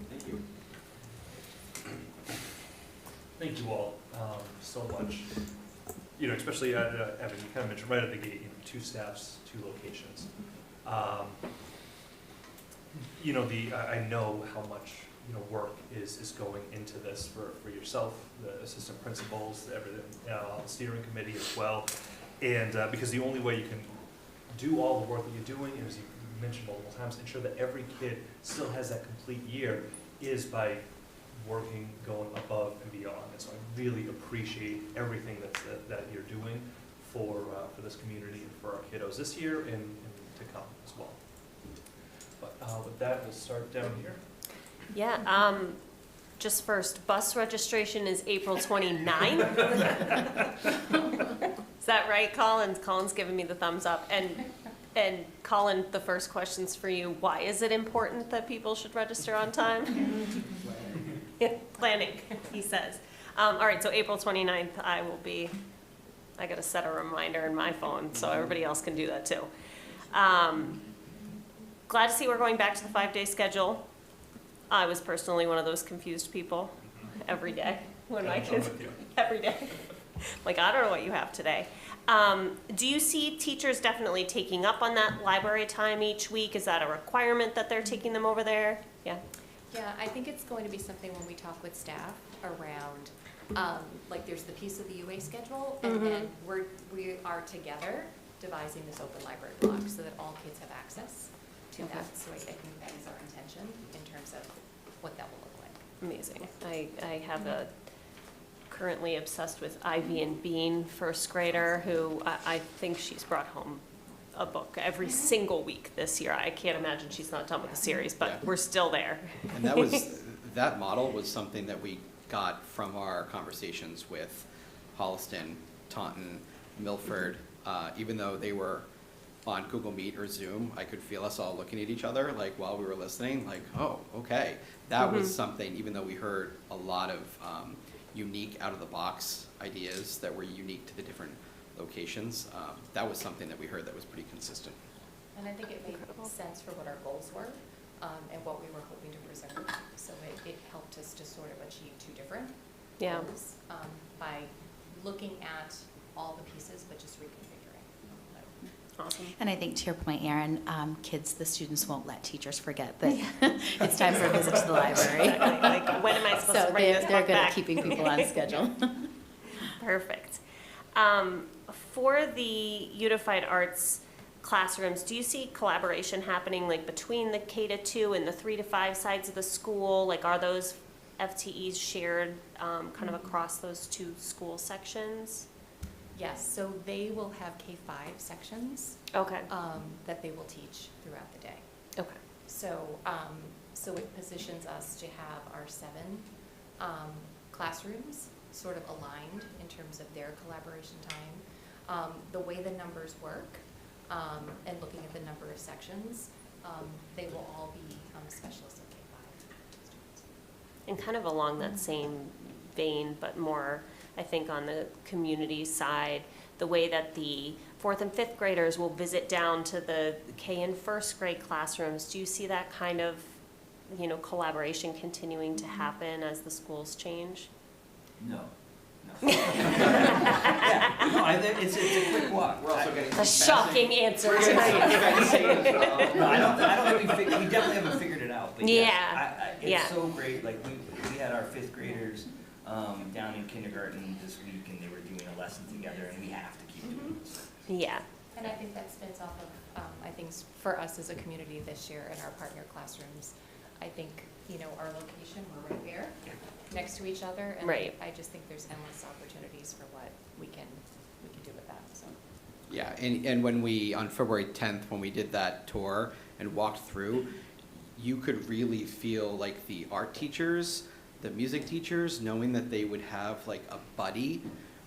Thank you. Thank you all so much. Especially Evan, you kind of mentioned right at the gate, 2 staffs, 2 locations. I know how much work is going into this for yourself, the assistant principals, everything, the steering committee as well. And because the only way you can do all the work that you're doing, as you mentioned multiple times, ensure that every kid still has that complete year is by working, going above and beyond. And so I really appreciate everything that you're doing for this community and for our kiddos this year and to come as well. But with that, we'll start down here. Yeah, just first, bus registration is April 29th. Is that right, Colin? Colin's giving me the thumbs up. And Colin, the first question's for you. Why is it important that people should register on time? Planning, he says. All right, so April 29th, I gotta set a reminder in my phone so everybody else can do that too. Glad to see we're going back to the 5-day schedule. I was personally one of those confused people every day when my kids, every day. Like, I don't know what you have today. Do you see teachers definitely taking up on that library time each week? Is that a requirement that they're taking them over there? Yeah. Yeah, I think it's going to be something when we talk with staff around, there's the piece of the UA schedule, and then we are together devising this open library block so that all kids have access to that. So I think that is our intention in terms of what that will look like. Amazing. I have a currently obsessed with Ivy and Bean first grader who I think she's brought home a book every single week this year. I can't imagine she's not done with the series, but we're still there. And that model was something that we got from our conversations with Holliston, Taunton, Milford. Even though they were on Google Meet or Zoom, I could feel us all looking at each other while we were listening, oh, okay. That was something, even though we heard a lot of unique out-of-the-box ideas that were unique to the different locations, that was something that we heard that was pretty consistent. And I think it made sense for what our goals were and what we were hoping to preserve. So it helped us to sort of achieve 2 different goals by looking at all the pieces, but just reconfiguring. Awesome. And I think to your point, Erin, the students won't let teachers forget that it's time for a visit to the library. Exactly. When am I supposed to bring this they're book good back? at keeping people on schedule. Perfect. For the Unified Arts classrooms, do you see collaboration happening between the K-2 and the 3-5 sides of the school? Are those FTEs shared kind of across those 2 school sections? Yes, so they will have K-5 sections. Okay. That they will teach throughout the day. Okay. So it positions us to have our 7 classrooms sort of aligned in terms of their collaboration time. The way the numbers work, and looking at the number of sections, they will all be specialists in K-5. And kind of along that same vein, but more, I think, on the community side, the way that the 4th and 5th graders will visit down to the K and first grade classrooms. Do you see that kind of, collaboration continuing to happen as the schools change? No. Yeah. No, it's a quick walk. We're also getting a shocking answer tonight. No, I don't think we definitely haven't figured it out. But it's so great. We had our 5th graders down in kindergarten this week, and they were doing a lesson together, and we have to keep doing this. Yeah. And I think that spins off of, for us as a community this year in our partner classrooms, I think, you know, our location, we're right there, next to each other. And Right. I just think there's endless opportunities for what we can do with that, so. Yeah, and when we, on February 10th, when we did that tour and walked through, you could really feel like the art teachers, the music teachers, knowing that they would have like a buddy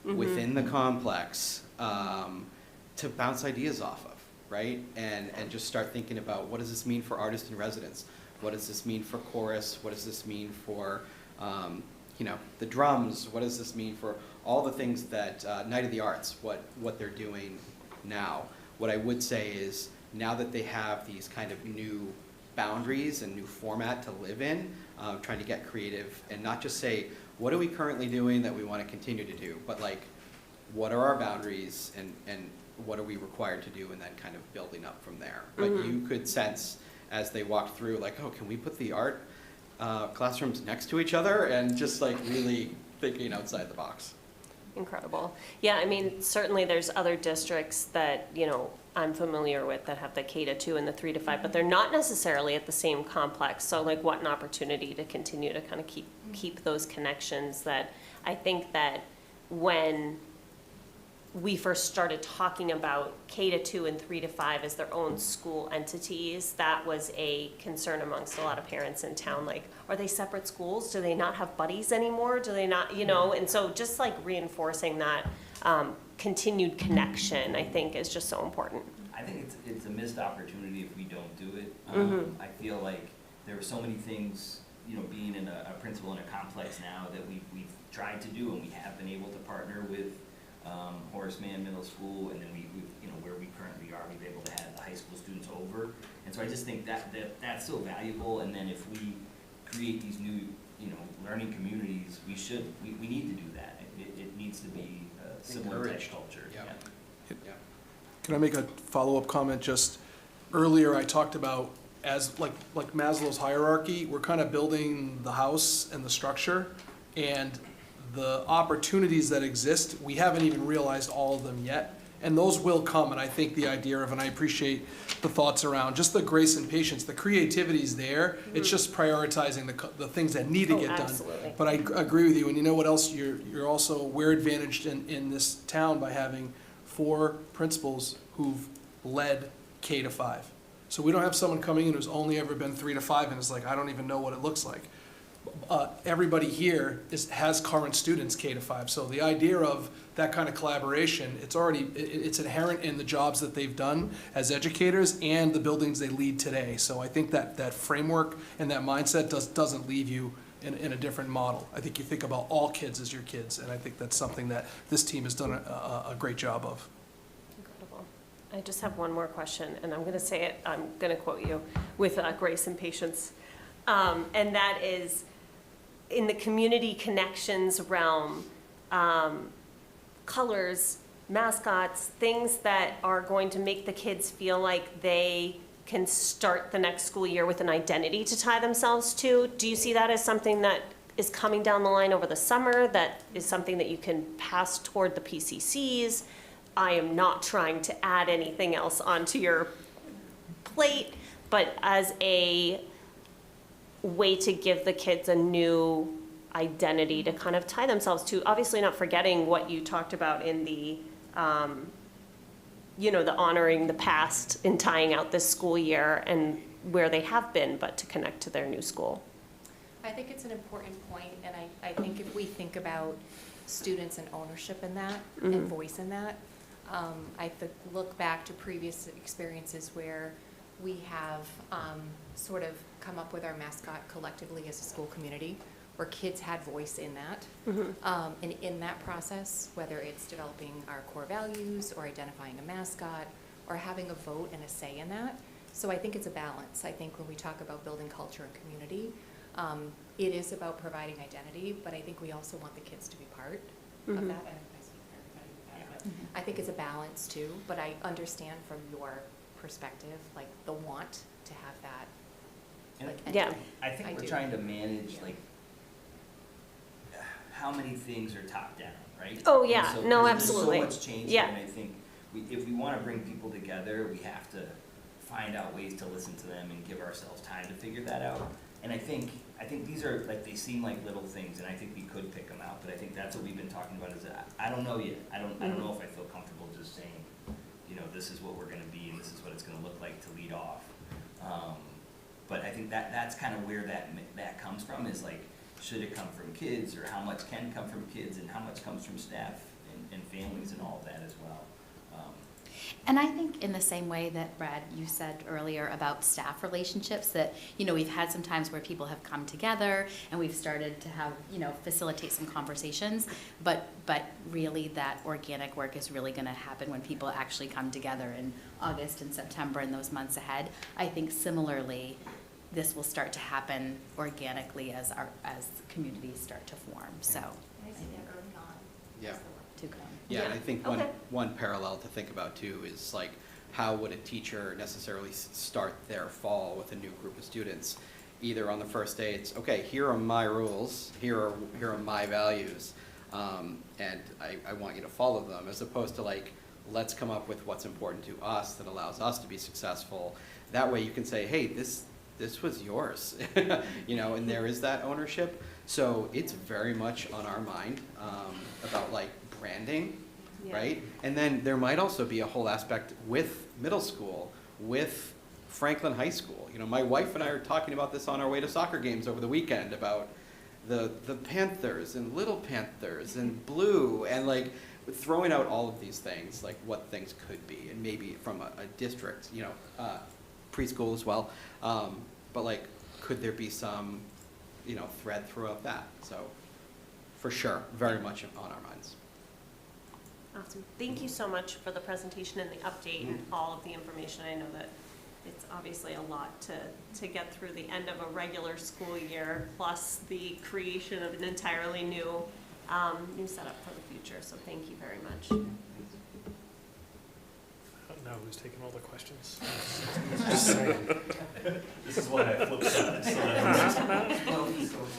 within the complex to bounce ideas off of, right? And just start thinking about, what does this mean for artists in residence? What does this mean for chorus? What does this mean for, you know, the drums? What does this mean for all the things that Night of the Arts, what they're doing now? What I would say is, now that they have these kind of new boundaries and new format to live in, trying to get creative and not just say, what are we currently doing that we want to continue to do, but like, what are our boundaries and what are we required to do, and then kind of building up from there. But you could sense as they walked through, like, oh, can we put the art classrooms next to each other, and just like really thinking outside the box. Incredible. Yeah, I mean, certainly there's other districts that, you know, I'm familiar with that have the K-2 and the 3-5, but they're not necessarily at the same complex. So like, what an opportunity to continue to kind of keep those connections. That I think that when we first started talking about K-2 and 3-5 as their own school entities, that was a concern amongst a lot of parents in town. Like, are they separate schools? Do they not have buddies anymore? Do they not, you know? And so just like reinforcing that continued connection, I think, is just so important. I think it's a missed opportunity if we don't do it. I feel like there are so many things, you know, being in a principal in a complex now that we've tried to do, and we have been able to partner with Horace Mann Middle School, and then we've, you know, where we currently are, we've been able to have the high school students over. And so I just think that's so valuable. And then if we create these new, you know, learning communities, we need to do that. It needs to be a similar type culture. Yeah. Can I make a follow-up comment? Just earlier, I talked about, as like Maslow's hierarchy, we're kind of building the house and the structure, and the opportunities that exist, we haven't even realized all of them yet, and those will come. And I think the idea of, and I appreciate the thoughts around just the grace and patience, the creativity's there. It's just prioritizing the things that need to get done. Absolutely. But I agree with you, and you know what else? We're advantaged in this town by having 4 principals who've led K-5. So we don't have someone coming in who's only ever been 3-5 and is like, I don't even know what it looks like. Everybody here has current students K-5. So the idea of that kind of collaboration, it's inherent in the jobs that they've done as educators and the buildings they lead today. So I think that framework and that mindset doesn't leave you in a different model. I think you think about all kids as your kids, and I think that's something that this team has done a great job of. Incredible. I just have one more question, and I'm going to say it, I'm going to quote you, with grace and patience. And that is, in the community connections realm, colors, mascots, things that are going to make the kids feel like they can start the next school year with an identity to tie themselves to. Do you see that as something that is coming down the line over the summer, that is something that you can pass toward the PCCs? I am not trying to add anything else onto your plate, but as a way to give the kids a new identity to kind of tie themselves to, obviously not forgetting what you talked about in the, you know, the honoring the past in tying out this school year and where they have been, but to connect to their new school. I think it's an important point, and I think if we think about students and ownership in that and voice in that, I look back to previous experiences where we have sort of come up with our mascot collectively as a school community, where kids had voice in that. And in that process, whether it's developing our core values or identifying a mascot or having a vote and a say in that. So I think it's a balance. I think when we talk about building culture and community, it is about providing identity, but I think we also want the kids to be part of that. I don't know if I speak for everybody, but I think it's a balance too, but I understand from your perspective, like the want to have that. And yeah, I think we're trying to manage like how many things are top down, right? Oh yeah, And so no, there's absolutely. so much change Yeah. here, and I think if we want to bring people together, we have to find out ways to listen to them and give ourselves time to figure that out. And I think these are, like, they seem like little things, and I think we could pick them out, but I think that's what we've been talking about, is that I don't know yet. I don't know if I feel comfortable just saying, you know, this is what we're gonna be, and this is what it's gonna look like to lead off. But I think that's kind of where that comes from, is like, should it come from kids, or how much can come from kids, and how much comes from staff and families and all of that as well. And I think in the same way that, Brad, you said earlier about staff relationships, that, you know, we've had some times where people have come together and we've started to have, you know, facilitate some conversations, but really that organic work is really going to happen when people actually come together in August and September and those months ahead. I think similarly, this will start to happen organically as communities start to form, so. Yeah. To come. Yeah, and I think Okay. one parallel to think about too is like, how would a teacher necessarily start their fall with a new group of students? Either on the first day, it's, okay, here are my rules, here are my values, and I want you to follow them, as opposed to like, let's come up with what's important to us that allows us to be successful. That way you can say, hey, this was yours, you know, and there is that ownership. So it's very much on our mind about like branding, Yeah. right? And then there might also be a whole aspect with middle school, with Franklin High School. You know, my wife and I are talking about this on our way to soccer games over the weekend, about the Panthers and Little Panthers and Blue, and like throwing out all of these things, like what things could be, and maybe from a district, you know, preschool as well. But like, could there be some, you know, thread throughout that? So for sure, very much on our minds. Awesome. Thank you so much for the presentation and the update and all of the information. I know that it's obviously a lot to get through the end of a regular school year, plus the creation of an entirely new setup for the future. So thank you very much. I don't know who's taking all the questions. Just saying. This is why I flipped sides, so that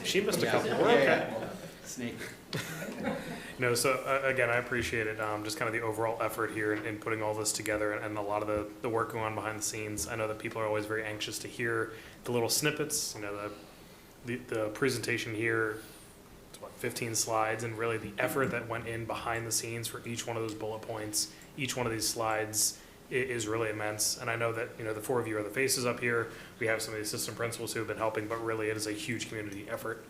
She missed a couple. Yeah, We're okay. yeah. Snake. No, so again, I appreciate it, just kind of the overall effort here in putting all this together, and a lot of the work going on behind the scenes. I know that people are always very anxious to hear the little snippets, you know, the presentation here, it's what, 15 slides, and really the effort that went in behind the scenes for each one of those bullet points, each one of these slides is really immense. And I know that, you know, the four of you are the faces up here. We have some of the assistant principals who have been helping, but really it is a huge community effort.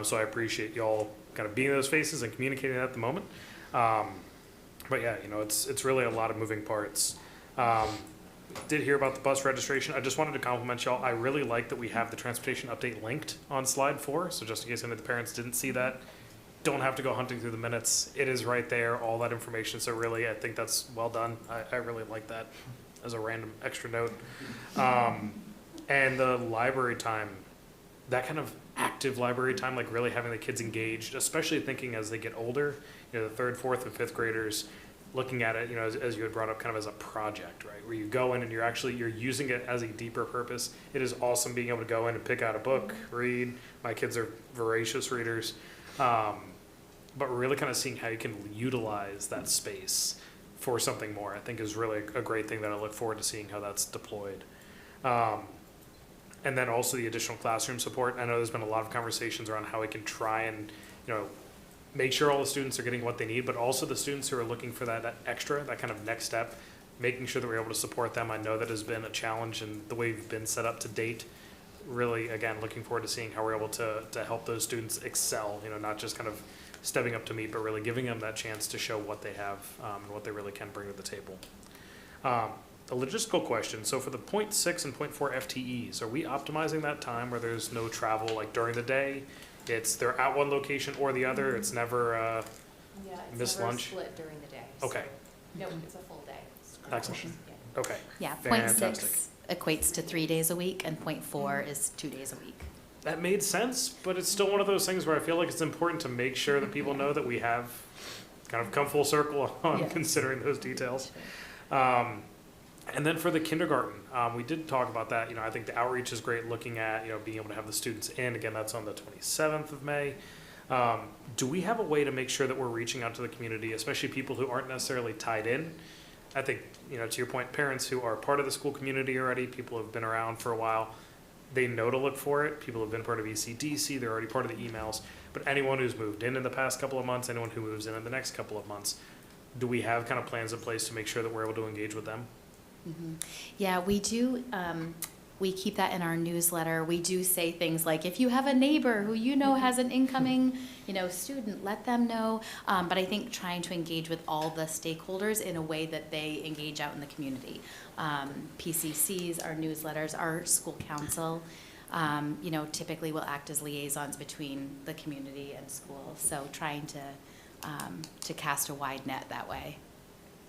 So I appreciate y'all kind of being those faces and communicating at the moment. But yeah, you know, it's really a lot of moving parts. Did hear about the bus registration. I just wanted to compliment y'all. I really like that we have the transportation update linked on slide 4. So just in case any of the parents didn't see that, don't have to go hunting through the minutes. It is right there, all that information. So really, I think that's well done. I really like that as a random extra note. And the library time, that kind of active library time, like really having the kids engaged, especially thinking as they get older, you know, the 3rd, 4th, and 5th graders, looking at it, you know, as you had brought up, kind of as a project, right? Where you go in and you're using it as a deeper purpose. It is awesome being able to go in and pick out a book, read. My kids are voracious readers. But really kind of seeing how you can utilize that space for something more, I think is really a great thing that I look forward to seeing how that's deployed. And then also the additional classroom support. I know there's been a lot of conversations around how we can try and, you know, make sure all the students are getting what they need, but also the students who are looking for that extra, that kind of next step, making sure that we're able to support them. I know that has been a challenge in the way we've been set up to date. Really, again, looking forward to seeing how we're able to help those students excel, you know, not just kind of stepping up to meet, but really giving them that chance to show what they have and what they really can bring to the table. A logistical question. So for the 0.6 and 0.4 FTEs, are we optimizing that time where there's no travel like during the day? They're at one location or the other. It's never missed lunch. Split during the day. Okay. No, it's a full day. Excellent. Okay. Yeah, Fantastic. 0.6 equates to 3 days a week, and 0.4 is 2 days a week. That made sense, but it's still one of those things where I feel like it's important to make sure that people know that we have kind of come full circle on considering those details. And then for the kindergarten, we did talk about that. You know, I think the outreach is great, looking at, you know, being able to have the students in. Again, that's on the 27th of May. Do we have a way to make sure that we're reaching out to the community, especially people who aren't necessarily tied in? I think, you know, to your point, parents who are part of the school community already, people who have been around for a while, they know to look for it. People have been part of ECDC, they're already part of the emails. But anyone who's moved in the past couple of months, anyone who moves in the next couple of months, do we have kind of plans in place to make sure that we're able to engage with them? Yeah, we do. We keep that in our newsletter. We do say things like, if you have a neighbor who you know has an incoming, student, let them know. But I think trying to engage with all the stakeholders in a way that they engage out in the community. PCCs, our newsletters, our school council, typically will act as liaisons between the community and school. So trying to cast a wide net that way.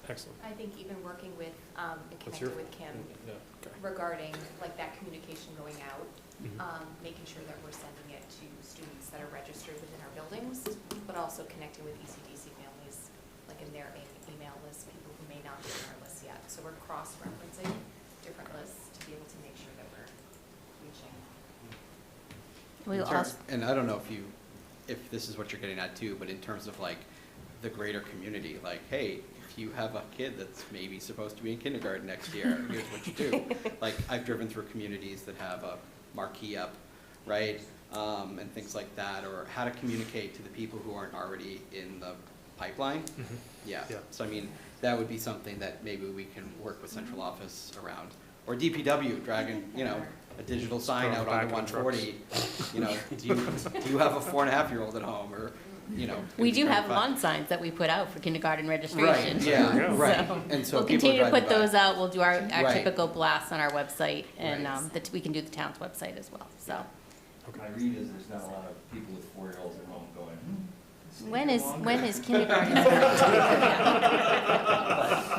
Excellent. I think even working with, and What's your- connecting with Kim Yeah, okay. regarding like that communication going out, Mhm. making sure that we're sending it to students that are registered within our buildings, but also connecting with ECDC families, like in their email list, people who may not be on our list yet. So we're cross-referencing different lists to be able to make sure that we're reaching. In terms- And I don't know if this is what you're getting at too, but in terms of like the greater community, like, hey, if you have a kid that's maybe supposed to be in kindergarten next year, here's what you do. Like, I've driven through communities that have a marquee up, right? And things like that, or how to communicate to the people who aren't already in the pipeline. Yeah, Yeah. so I mean, that would be something that maybe we can work with central office around. Or DPW, dragging, a digital sign out on the 140. Do you have a 4.5-year-old at home, or, We do have 35? lawn signs that we put out for kindergarten Right, registration. yeah, right. So And so we'll people are continue to put driving by. those out. We'll do our Right. typical blasts on our website, and Right. we can do the town's website as well. So My read is there's not a lot of people with 4-year-olds at home going, when is kindergarten?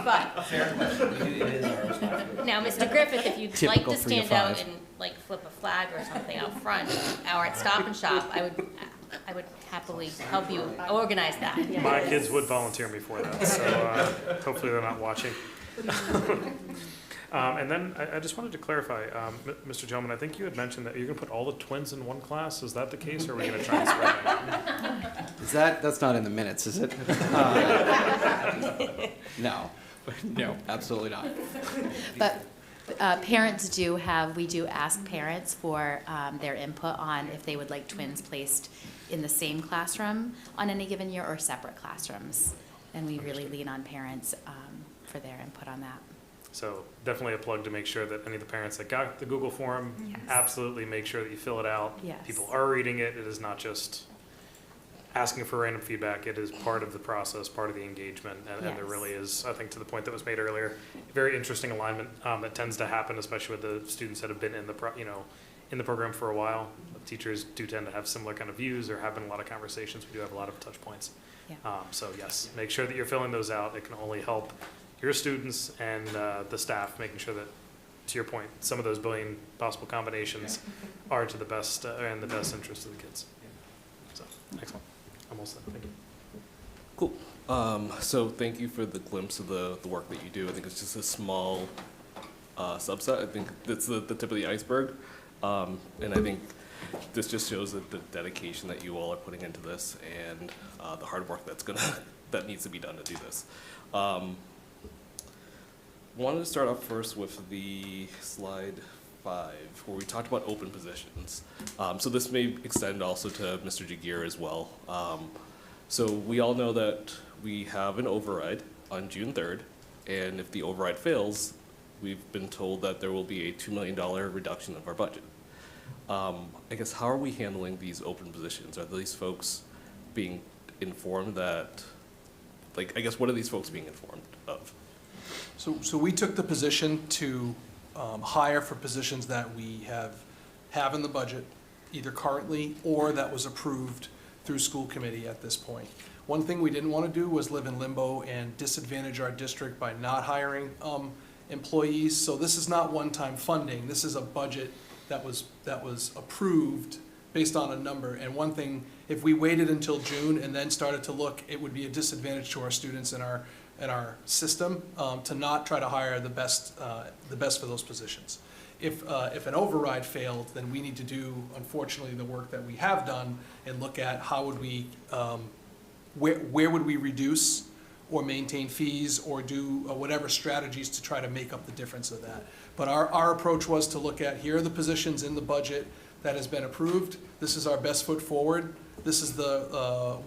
but fair question, it is our responsibility. Now, Mr. Griffith, if you'd like Typical to 3 to stand out 5. and like flip a flag or something out front, or at Stop and Shop, I would happily help you organize that. My kids would volunteer me for that, so hopefully they're not watching. And then I just wanted to clarify, Mr. Gentleman, I think you had mentioned that you're going to put all the twins in one class. Is that the case, or are we going to try and spread them? That's not in the minutes, is it? No, no, absolutely not. But we do ask parents for their input on if they would like twins placed in the same classroom on any given year or separate classrooms. And we really lean on parents for their input on that. So definitely a plug to make sure that any of the parents that got the Google form, Yes. absolutely make sure that you fill it out. Yes. People are reading it. It is not just asking for random feedback. It is part of the process, part of the engagement. And there Yes. really is, I think to the point that was made earlier, very interesting alignment that tends to happen, especially with the students that have been in the program for a while. Teachers do tend to have similar kind of views. There have been a lot of conversations. We do have a lot of touch points. Yeah. So yes, make sure that you're filling those out. It can only help your students and the staff, making sure that, to your point, some of those billion possible combinations are to the best and the best interest of the kids. So, excellent. I'm all set. Thank you. Cool. So thank you for the glimpse of the work that you do. I think it's just a small subset. I think that's the tip of the iceberg. And I think this just shows that the dedication that you all are putting into this and the hard work that needs to be done to do this. Wanted to start off first with the slide 5, where we talked about open positions. So this may extend also to Mr. Jagir as well. So we all know that we have an override on June 3rd, and if the override fails, we've been told that there will be a $2 million reduction of our budget. I guess, how are we handling these open positions? Are these folks being informed that, I guess, what are these folks being informed of? So we took the position to hire for positions that we have in the budget, either currently or that was approved through school committee at this point. One thing we didn't want to do was live in limbo and disadvantage our district by not hiring employees. So this is not one-time funding. This is a budget that was approved based on a number. And one thing, if we waited until June and then started to look, it would be a disadvantage to our students in our system to not try to hire the best for those positions. If an override failed, then we need to do, unfortunately, the work that we have done and look at how would we, where would we reduce or maintain fees or do whatever strategies to try to make up the difference of that. But our approach was to look at, here are the positions in the budget that has been approved. This is our best foot forward. This is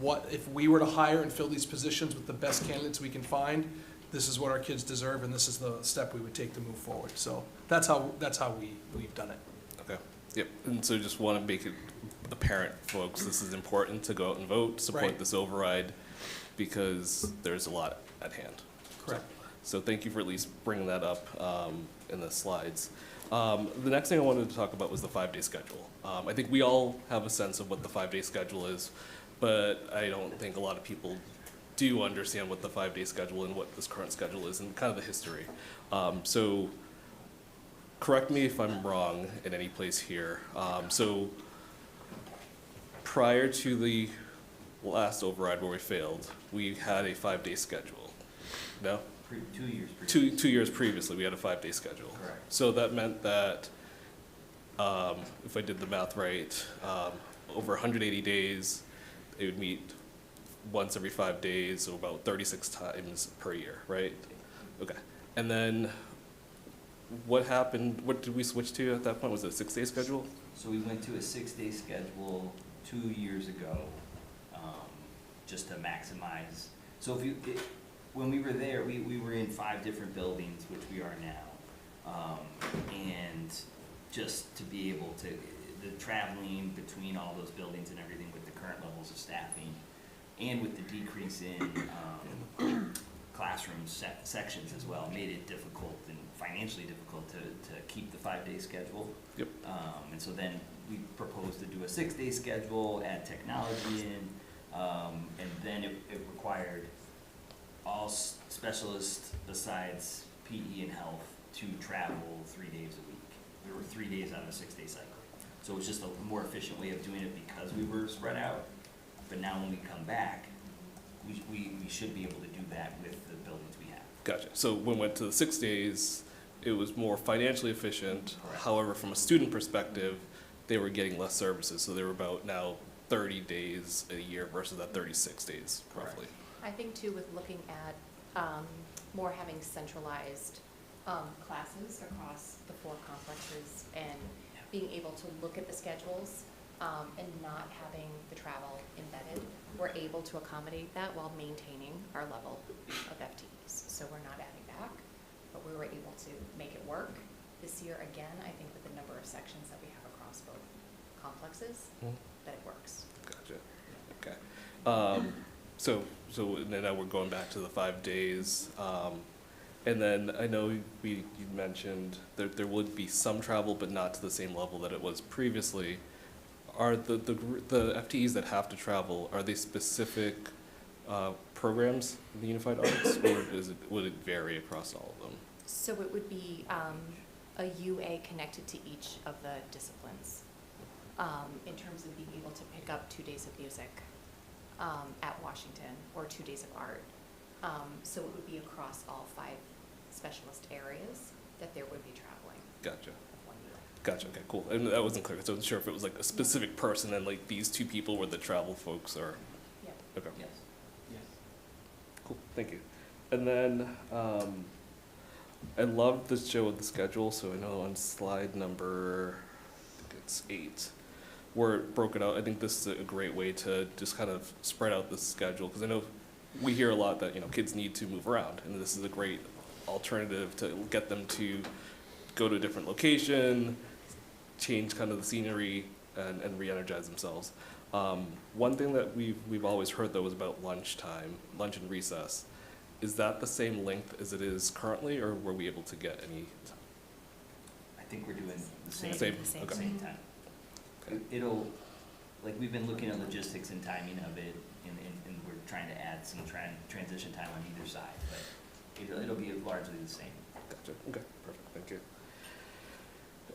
what, if we were to hire and fill these positions with the best candidates we can find, this is what our kids deserve, and this is the step we would take to move forward. So that's how we've done it. Okay, yep, and so just want to make it apparent, folks, this is important to go out and vote, support Right. this override, because there's a lot at hand. Correct. So thank you for at least bringing that up in the slides. The next thing I wanted to talk about was the 5-day schedule. I think we all have a sense of what the 5-day schedule is, but I don't think a lot of people do understand what the 5-day schedule and what this current schedule is and kind of the history. So correct me if I'm wrong in any place here. So prior to the last override where we failed, we had a 5-day schedule. No? 2 years. 2 years previously, we had a 5-day schedule. Correct. So that meant that, if I did the math right, over 180 days, they would meet once every 5 days, so about 36 times per year, right? Okay. And then what happened, what did we switch to at that point? Was it a 6-day schedule? So we went to a 6-day schedule 2 years ago, just to maximize. So when we were there, we were in 5 different buildings, which we are now. And just to be able to, the traveling between all those buildings and everything with the current levels of staffing, and with the decrease in classroom sections as well, made it difficult and financially difficult to keep the 5-day schedule. Yep. And so then we proposed to do a 6-day schedule, add technology in, and then it required all specialists besides PE and health to travel 3 days a week. There were 3 days out of a 6-day cycle. So it was just a more efficient way of doing it because we were spread out. But now when we come back, we should be able to do that with the buildings we have. Gotcha. So when we went to the 6 days, it was more financially efficient. Correct. However, from a student perspective, they were getting less services. So they were about now 30 days a year versus that 36 days roughly. I think too, with looking at more having centralized classes across the 4 complexes and being able to look at the schedules and not having the travel embedded, we're able to accommodate that while maintaining our level of FTEs. So we're not adding back, but we were able to make it work. This year, again, I think with the number of sections that we have across both complexes, that it works. Gotcha. Okay. So now we're going back to the 5 days. And then I know you mentioned there would be some travel, but not to the same level that it was previously. Are the FTEs that have to travel, are they specific programs in the Unified Arts, or would it vary across all of them? So it would be a UA connected to each of the disciplines in terms of being able to pick up 2 days of music at Washington or 2 days of art. So it would be across all 5 specialist areas that there would be traveling. Gotcha. Gotcha, okay, cool. And that wasn't clear, so I wasn't sure if it was like a specific person and like these 2 people were the travel folks or? Yep. Okay. Yes. Cool, thank you. And then, I love this show with the schedule, so I know on slide number, I think it's 8, where it broke it out. I think this is a great way to just kind of spread out the schedule, because I know we hear a lot that, kids need to move around, and this is a great alternative to get them to go to a different location, change kind of the scenery, and re-energize themselves. One thing that we've always heard though is about lunchtime, lunch and recess. Is that the same length as it is currently, or were we able to get any? I think we're doing the same. Same? At the Okay. same time. It'll, like, we've been looking at logistics and timing of it, and we're trying to add some transition time on either side, but it'll be largely the same. Gotcha, okay, perfect, thank you.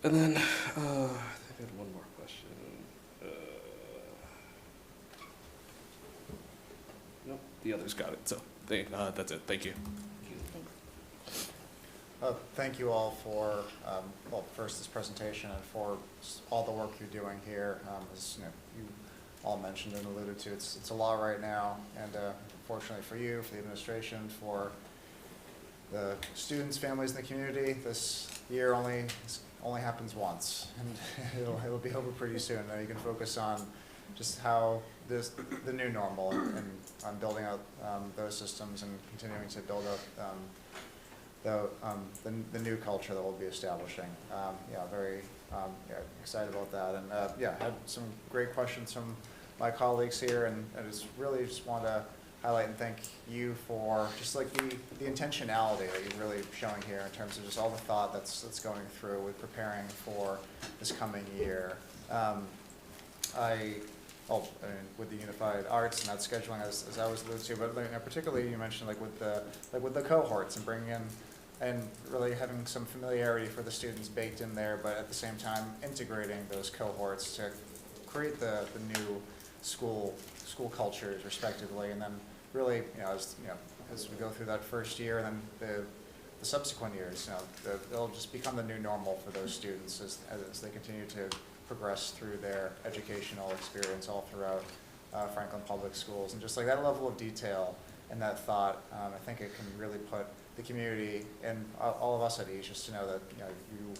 And then, I think I had one more question. Nope, the others got it, so that's it, thank you. Thank you all for, well, first this presentation and for all the work you're doing here. As you all mentioned and alluded to, it's a lot right now, and unfortunately for you, for the administration, for the students, families in the community, this year only happens once, and it'll be over pretty soon. Now you can focus on just how the new normal and on building out those systems and continuing to build up the new culture that we'll be establishing. Very excited about that, and had some great questions from my colleagues here, and I just want to highlight and thank you for just like the intentionality that you're really showing here in terms of just all the thought that's going through with preparing for this coming year. With the Unified Arts and that scheduling, as I was alluded to, but particularly you mentioned with the cohorts and bringing in and really having some familiarity for the students baked in there, but at the same time integrating those cohorts to create the new school cultures respectively, and then really as we go through that first year and then the subsequent years, they'll just become the new normal for those students as they continue to progress through their educational experience all throughout Franklin Public Schools, and just like that level of detail and that thought, I think it can really put the community and all of us at ease, just to know that you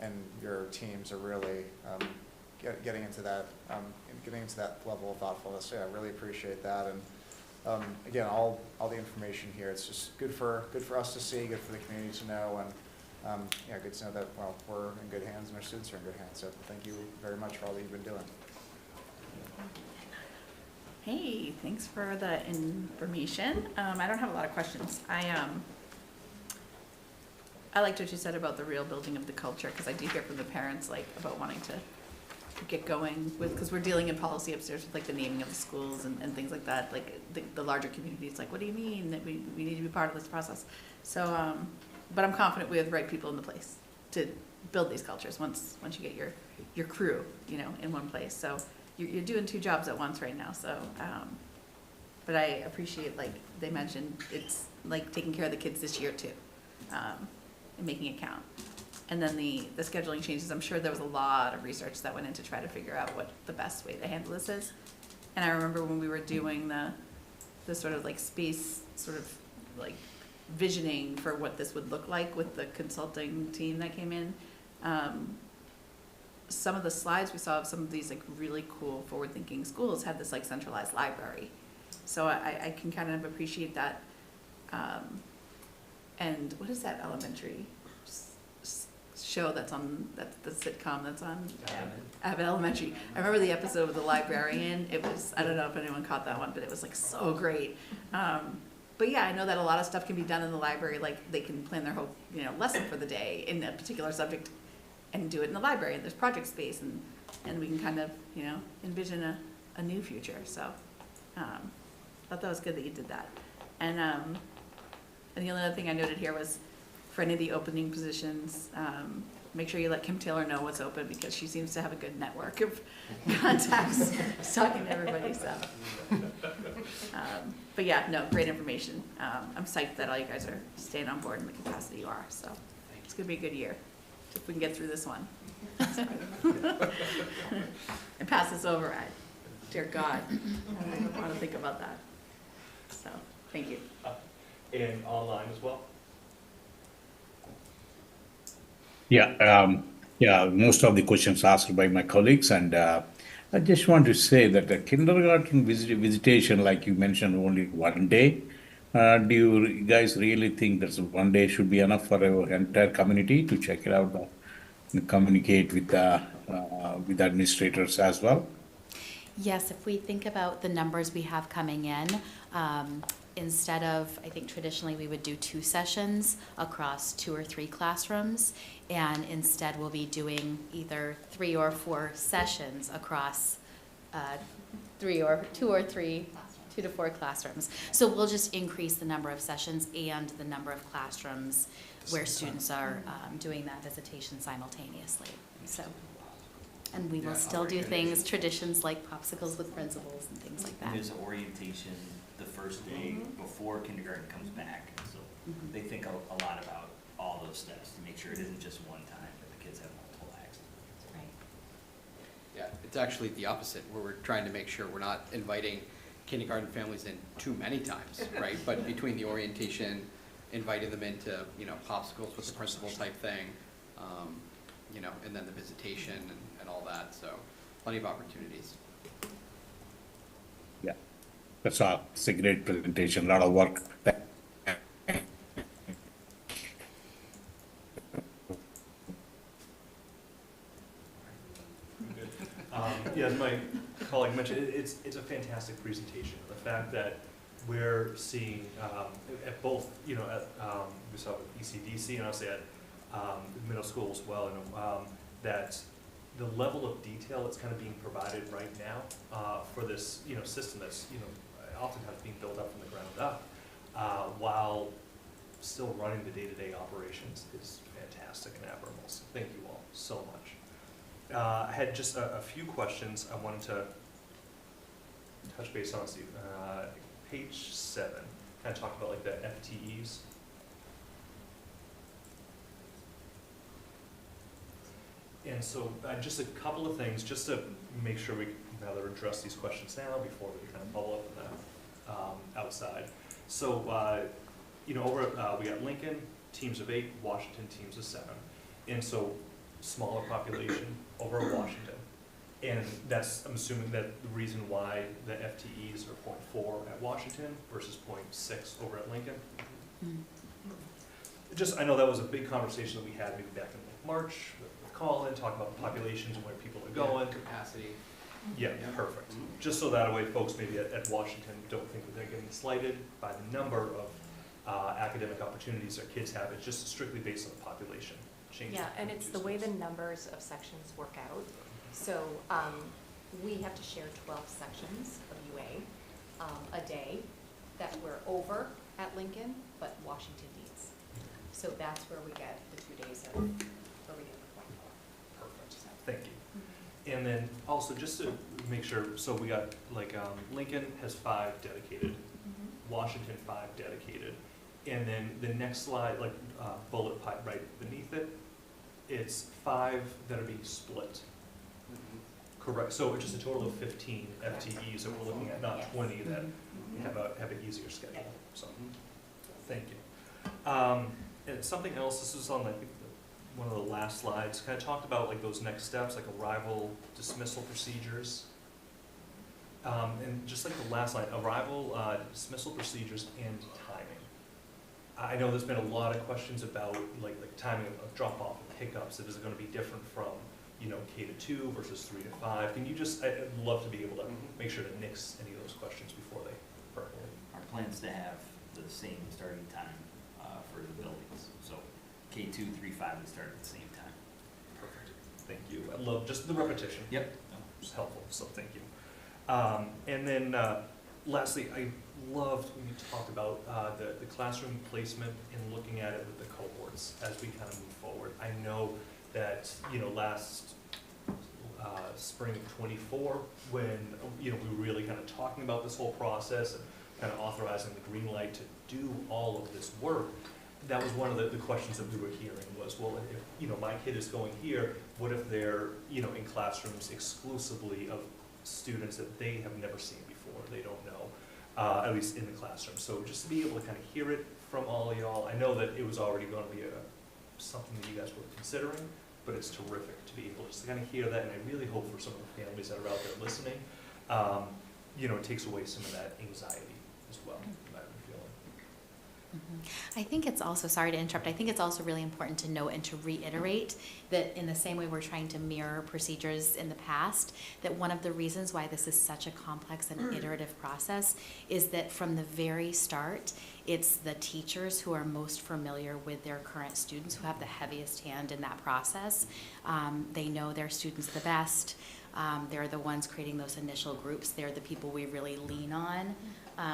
and your teams are really getting into that level of thoughtfulness. So I really appreciate that, and again, all the information here, it's just good for us to see, good for the community to know, and good to know that we're in good hands and our students are in good hands. So thank you very much for all that you've been doing. Hey, thanks for the information. I don't have a lot of questions. I liked what you said about the real building of the culture, because I do hear from the parents about wanting to get going with, because we're dealing in policy upstairs with the naming of the schools and things like that. The larger community is what do you mean that we need to be part of this process? So, but I'm confident we have the right people in the place to build these cultures once you get your crew, in one place. So you're doing two jobs at once right now. So, but I appreciate they mentioned it's taking care of the kids this year too, and making it count. And then the scheduling changes, I'm sure there was a lot of research that went in to try to figure out what the best way to handle this is. And I remember when we were doing the sort of space visioning for what this would look like with the consulting team that came in, some of the slides we saw of some of these really cool forward-thinking schools had this centralized library. So I can kind of appreciate that. And what is that elementary show that's the sitcom that's on Abbott Elementary? I remember the episode with the librarian. It was, I don't know if anyone caught that one, but it was so great. But yeah, I know that a lot of stuff can be done in the library. They can plan their whole lesson for the day in a particular subject and do it in the library, and there's project space, and we can kind of envision a new future. So I thought that was good that you did that. And the only other thing I noted here was, for any of the opening positions, make sure you let Kim Taylor know what's open, because she seems to have a good network of contacts. She's talking to everybody, so. But yeah, no, great information. I'm psyched that all you guys are staying on board in the capacity you are, so it's gonna be a good year, if we can get through this one. And pass this over, dear God, I don't want to think about that. So, thank you. And online as well? Most of the questions asked by my colleagues, and I just want to say that the kindergarten visitation, like you mentioned, only one day. Do you guys really think that one day should be enough for our entire community to check it out and communicate with the administrators as well? Yes, if we think about the numbers we have coming in, instead of, I think traditionally we would do 2 sessions across 2 or 3 classrooms, and instead we'll be doing either 3 or 4 sessions across 2 or 3, 2 to 4 classrooms. So we'll just increase the number of sessions and the number of classrooms where students are doing that visitation simultaneously. So, and we will still do things, traditions like popsicles with principals and things like that. And there's orientation the first day before kindergarten comes back. So they think a lot about all those steps to make sure it isn't just one time, that the kids have multiple acts. Right. Yeah, it's actually the opposite, where we're trying to make sure we're not inviting kindergarten families in too many times, right? But between the orientation, inviting them into, popsicles with the principal type thing, you know, and then the visitation and all that, so plenty of opportunities. Yeah, that's all. It's a great presentation, a lot of work. Yeah, as my colleague mentioned, it's a fantastic presentation. The fact that we're seeing at both, you know, we saw with ECDC and obviously at middle school as well, and that the level of detail that's kind of being provided right now for this, you know, system that's, you know, oftentimes being built up from the ground up, while still running the day-to-day operations is fantastic and admirable. So thank you all so much. I had just a few questions I wanted to touch base on. See, page 7, kind of talk about like the FTEs. And so just a couple of things, just to make sure we can rather address these questions now before we kind of follow up with them outside. So, you know, over we got Lincoln, teams of 8, Washington, teams of 7. And so smaller population over at Washington. And that's, I'm assuming that the reason why the FTEs are 0.4 at Washington versus 0.6 over at Lincoln. Just, I know that was a big conversation that we had maybe back in March with Colin, talking about the populations and where people are going. Capacity. Yeah, perfect. Just so that way folks maybe at Washington don't think that they're getting slighted by the number of academic opportunities their kids have. It's just strictly based on the population change. Yeah, and it's the way the numbers of sections work out. So we have to share 12 sections of UA a day that we're over at Lincoln, but Washington needs. So that's where we get the 2 days of, where we get the 0.4. Perfect, thank you. And then also just to make sure, so we got like Lincoln has 5 dedicated, Washington 5 dedicated, and then the next slide, like bullet pipe right beneath it, it's 5 that are being split. Correct, so it's just a total of 15 FTEs that we're looking at, not 20 that have an easier schedule, so, thank you. And something else, this is on like one of the last slides, kind of talked about like those next steps, like arrival dismissal procedures. And just like the last slide, arrival dismissal procedures and timing. I know there's been a lot of questions about like timing of drop-off and pickups. Is it going to be different from, you know, K to 2 versus 3 to 5? Can you just, I'd love to be able to make sure to nix any of those questions before they percolate. Our plans to have the same starting time for the buildings. So K2, 3, 5 would start at the same time. Perfect. Thank you. I love just the repetition. Yep. It's helpful, so thank you. And then lastly, I loved when you talked about the classroom placement and looking at it with the cohorts as we kind of move forward. I know that, you know, last spring of '24, when, you know, we were really kind of talking about this whole process and kind of authorizing the green light to do all of this work, that was one of the questions that we were hearing was, well, if, you know, my kid is going here, what if they're, you know, in classrooms exclusively of students that they have never seen before, they don't know, at least in the classroom. So just to be able to kind of hear it from all of y'all, I know that it was already going to be something that you guys were considering, but it's terrific to be able to just kind of hear that, and I really hope for some of the families that are out there listening, you know, it takes away some of that anxiety as well, that I'm feeling. I think it's also, sorry to interrupt, I think it's also really important to note and to reiterate that in the same way we're trying to mirror procedures in the past, that one of the reasons why this is such a complex and iterative process is that from the very start, it's the teachers who are most familiar with their current students who have the heaviest hand in that process. They know their students the best. They're the ones creating those initial groups. They're the people we really lean on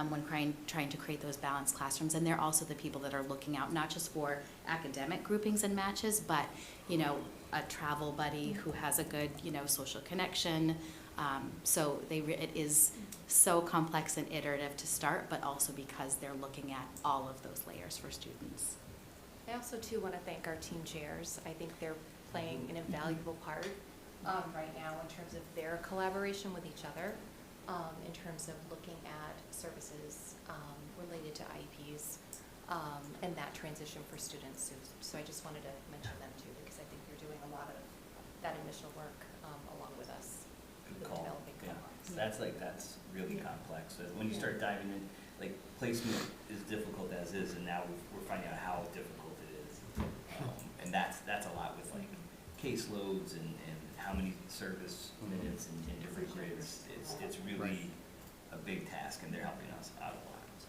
when trying to create those balanced classrooms. And they're also the people that are looking out not just for academic groupings and matches, but, you know, a travel buddy who has a good, you know, social connection. So it is so complex and iterative to start, but also because they're looking at all of those layers for students. I also too want to thank our team chairs. I think they're playing an invaluable part right now in terms of their collaboration with each other, in terms of looking at services related to IEPs, and that transition for students. So I just wanted to mention them too, because I think they're doing a lot of that initial work along with us. Good with call. developing Yeah. cohorts. That's really complex. When you start diving in, like placement is difficult as is, and now we're finding out how difficult it is. And that's a lot with like caseloads and how many service minutes in different grades. It's really a big task, and they're helping us out a lot, so.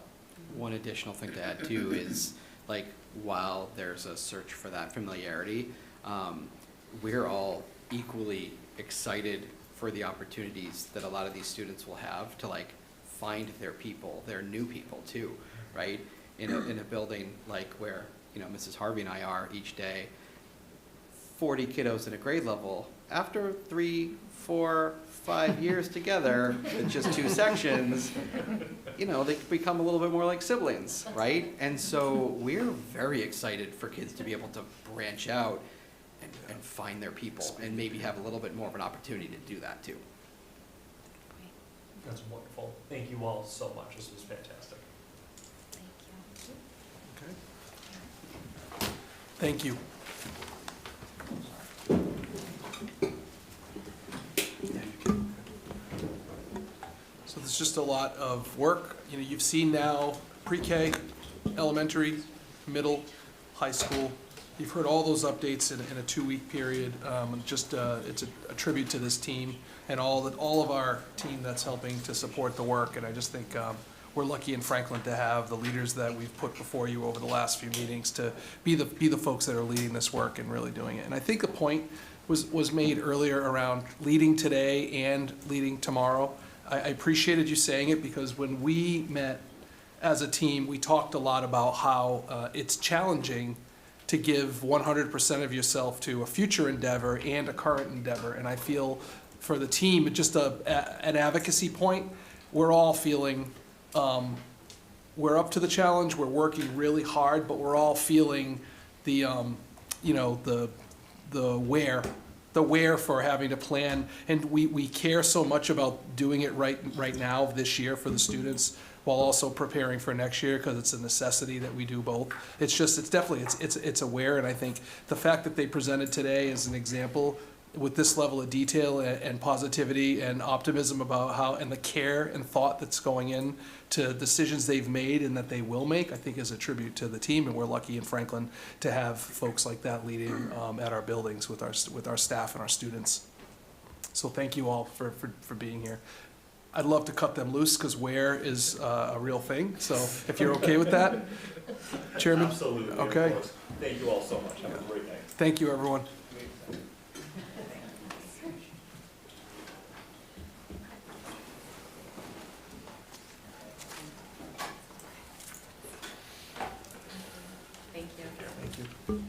One additional thing to add too is, like, while there's a search for that familiarity, we're all equally excited for the opportunities that a lot of these students will have to like find their people, their new people too, right? In a building like where, you know, Mrs. Harvey and I are each day, 40 kiddos in a grade level, after 3, 4, 5 years together, with just 2 sections, you know, they become a little bit more like siblings, right? And so we're very excited for kids to be able to branch out and find their people, and maybe have a little bit more of an opportunity to do that too. That's wonderful. Thank you all so much. This was fantastic. Okay. Thank you. So there's just a lot of work. You know, you've seen now pre-K, elementary, middle, high school. You've heard all those updates in a 2-week period. It's a tribute to this team and all of our team that's helping to support the work. And I just think we're lucky in Franklin to have the leaders that we've put before you over the last few meetings to be the folks that are leading this work and really doing it. And I think the point was made earlier around leading today and leading tomorrow. I appreciated you saying it, because when we met as a team, we talked a lot about how it's challenging to give 100% of yourself to a future endeavor and a current endeavor. And I feel for the team, just an advocacy point, we're all feeling, we're up to the challenge, we're working really hard, but we're all feeling the where for having to plan. And we care so much about doing it right now, this year, for the students, while also preparing for next year, because it's a necessity that we do both. It's definitely aware, and I think the fact that they presented today as an example with this level of detail and positivity and optimism about how, and the care and thought that's going in to decisions they've made and that they will make, I think is a tribute to the team. And we're lucky in Franklin to have folks like that leading at our buildings with our staff and our students. So thank you all for being here. I'd love to cut them loose, because where is a real thing. So if you're okay with that, Chairman? Absolutely. Okay. Of course. Thank you all so much. Have a great night. Thank you, everyone. Thank you. Thank you.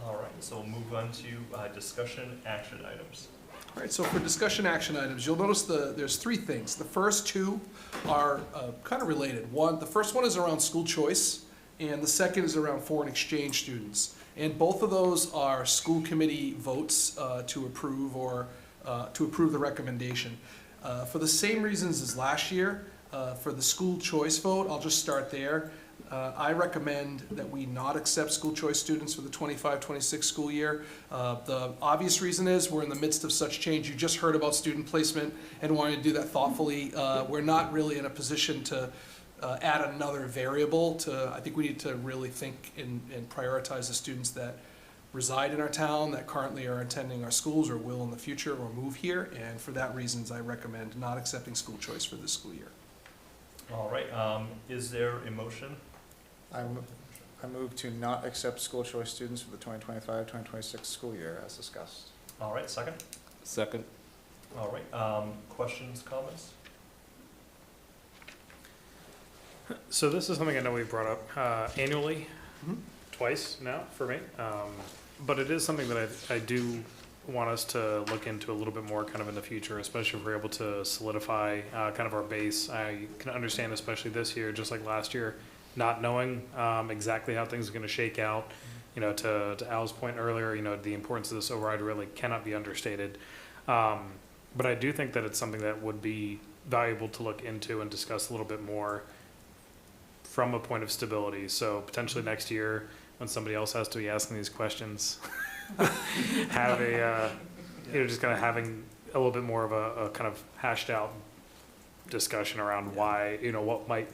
All right, so we'll move on to discussion action items. All right, so for discussion action items, you'll notice there's 3 things. The first 2 are kind of related. The first one is around school choice, and the second is around foreign exchange students. And both of those are school committee votes to approve the recommendation. For the same reasons as last year, for the school choice vote, I'll just start there. I recommend that we not accept school choice students for the 25-26 school year. The obvious reason is we're in the midst of such change. You just heard about student placement and wanting to do that thoughtfully. We're not really in a position to add another variable I think we need to really think and prioritize the students that reside in our town, that currently are attending our schools or will in the future or move here. And for that reasons, I recommend not accepting school choice for this school year. All right, is there a motion? I move to not accept school choice students for the 2025-2026 school year as discussed. All right, second? Second. All right, questions, comments? So this is something I know we brought up annually, twice now for me. But it is something that I do want us to look into a little bit more kind of in the future, especially if we're able to solidify kind of our base. I can understand, especially this year, just like last year, not knowing exactly how things are going to shake out. You know, to Al's point earlier, you know, the importance of this override really cannot be understated. But I do think that it's something that would be valuable to look into and discuss a little bit more from a point of stability. So potentially next year, when somebody else has to be asking these questions, have a, just kind of having a little bit more of a kind of hashed out discussion around why, what might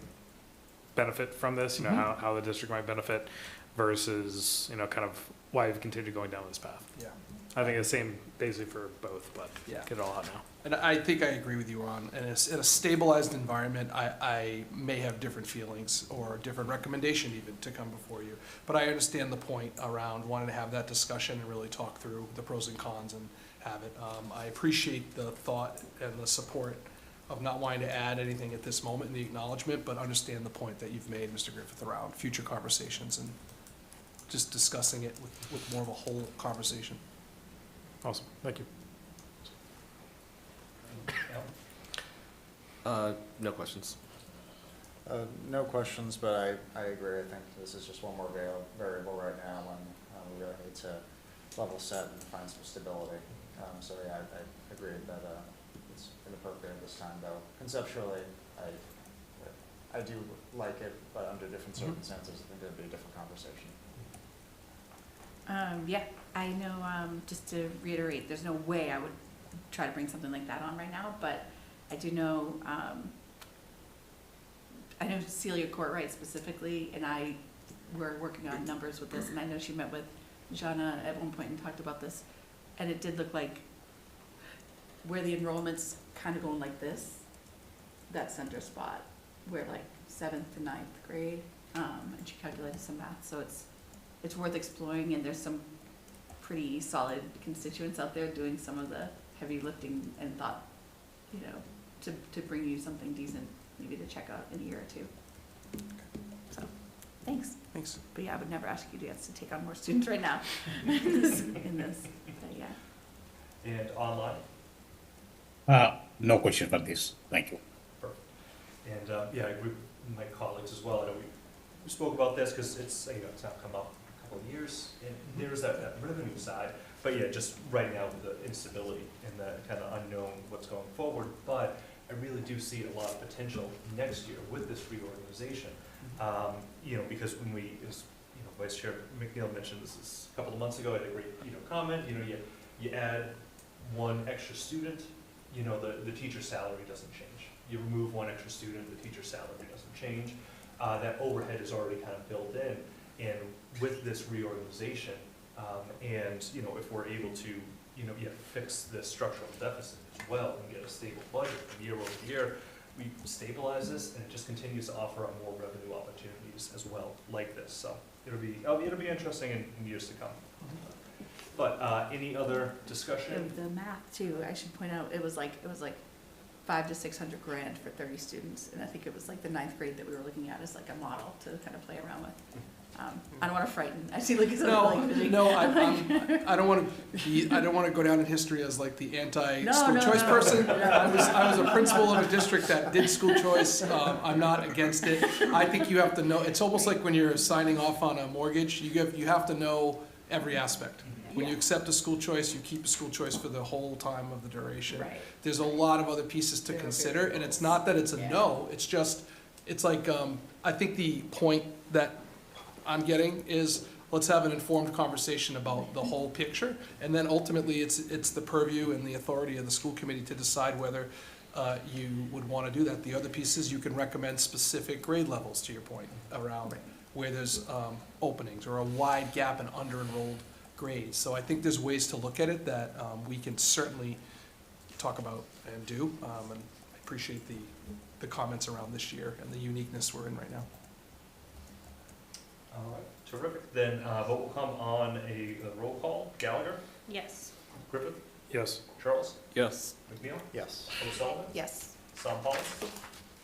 benefit from this, how the district might benefit versus, kind of why you've continued going down this path. Yeah. I think the same basically for both, but Yeah. get it all out now. And I think I agree with you, Ron. In a stabilized environment, I may have different feelings or a different recommendation even to come before you. But I understand the point around wanting to have that discussion and really talk through the pros and cons and have it. I appreciate the thought and the support of not wanting to add anything at this moment in the acknowledgement, but understand the point that you've made, Mr. Griffith, around future conversations and just discussing it with more of a whole conversation. Awesome, thank you. No questions. No questions, but I agree. I think this is just one more variable right now, and we really need to level set and find some stability. So yeah, I agree that it's inappropriate at this time, though. Conceptually, I do like it, but under different circumstances, I think it'd be a different conversation. Yeah, I know, just to reiterate, there's no way I would try to bring something like that on right now, but I do know, I know Celia Courtwright specifically, and I were working on numbers with this, and I know she met with Jana at one point and talked about this, and it did look like where the enrollment's kind of going like this, that center spot, where like 7th to 9th grade, and she calculated some math, so it's worth exploring, and there's some pretty solid constituents out there doing some of the heavy lifting and thought, to bring you something decent, maybe to check out in a year or two. So, thanks. Thanks. But yeah, I would never ask you guys to take on more students right now in this, but yeah. And online? No question for this. Thank you. Perfect. And, yeah, I agree with my colleagues as well. I know we spoke about this because it's, it's now come up a couple of years, and there's that revenue side. But yeah, just right now with the instability and the kind of unknown what's going forward. But I really do see a lot of potential next year with this reorganization. Because when we, as Vice Chair McNeil mentioned this a couple of months ago, I had a great comment. You add one extra student, the teacher's salary doesn't change. You remove one extra student, the teacher's salary doesn't change. That overhead is already kind of built in, and with this reorganization, and if we're able to fix this structural deficit as well and get a stable budget from year over year, we stabilize this, and it just continues to offer up more revenue opportunities as well, like this. So it'll be interesting in years to come. But any other discussion? The math too, I should point out, it was like $500 to $600 grand for 30 students, and I think it was like the 9th grade that we were looking at as like a model to kind of play around with. I don't want to frighten. I see like I don't want to go down in history as like the anti-school choice person. I was a principal of a district that did school choice. I'm not against it. I think you have to know. It's almost like when you're signing off on a mortgage. You have to know every aspect. When you accept a school choice, you keep a school choice for the whole time of the duration. Right. There's a lot of other pieces to consider, and it's not that it's a no. It's just, it's like I think the point that I'm getting is let's have an informed conversation about the whole picture, and then ultimately it's the purview and the authority of the school committee to decide whether you would want to do that. The other piece is you can recommend specific grade levels, to your point, around where there's openings or a wide gap in under-enrolled grades. So I think there's ways to look at it that we can certainly talk about and do, and I appreciate the comments around this year and the uniqueness we're in right now. All right, terrific. Then vote will come on a roll call. Gallagher? Yes. Griffith? Yes. Charles? Yes. McNeil? Yes. O'Sullivan? Yes. Sampal?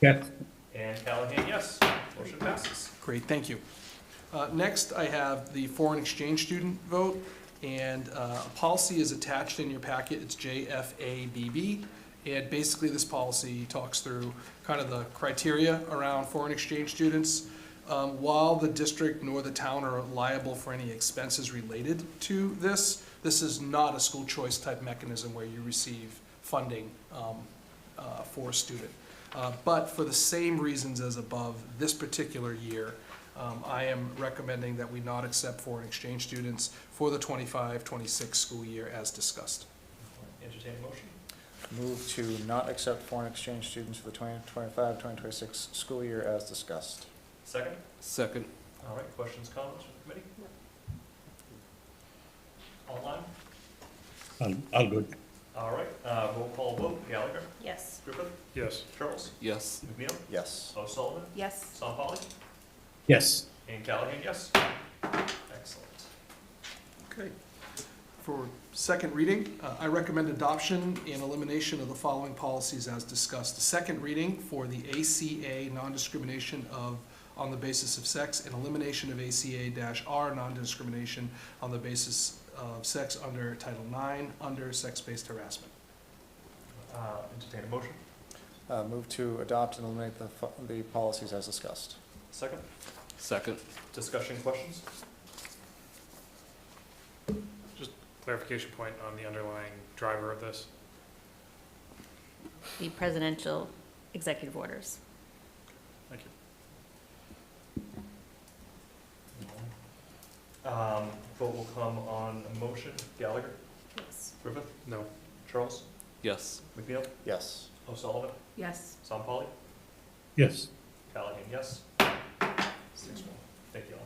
Yes. And Callahan, yes. Motion passes. Great, thank you. Next, I have the foreign exchange student vote, and a policy is attached in your packet. It's JFABB, and basically this policy talks through kind of the criteria around foreign exchange students. While the district nor the town are liable for any expenses related to this, this is not a school choice type mechanism where you receive funding for a student. But for the same reasons as above, this particular year, I am recommending that we not accept foreign exchange students for the 25-26 school year as discussed. Entertain a motion? Move to not accept foreign exchange students for the 2025-2026 school year as discussed. Second? Second. All right, questions, comments from the committee? Online? All good. All right, roll call vote, Gallagher, Yes. Griffith, Yes. Charles, Yes. McNeil, Yes. O'Sullivan, Yes. Sampali, Yes. and Callahan, yes. Excellent. Okay. For second reading, I recommend adoption and elimination of the following policies as discussed. Second reading for the ACA non-discrimination on the basis of sex, and elimination of ACA-R non-discrimination on the basis of sex under Title IX under sex-based harassment. Entertain a motion? Move to adopt and eliminate the policies as discussed. Second? Second. Discussion, questions? Just clarification point on the underlying driver of this. The presidential executive orders. Thank you. Vote will come on a motion, Gallagher, Yes. Griffith, No. Charles, Yes. McNeil, Yes. O'Sullivan, Yes. Sampali, Yes. Callahan, yes. 6-1. Thank you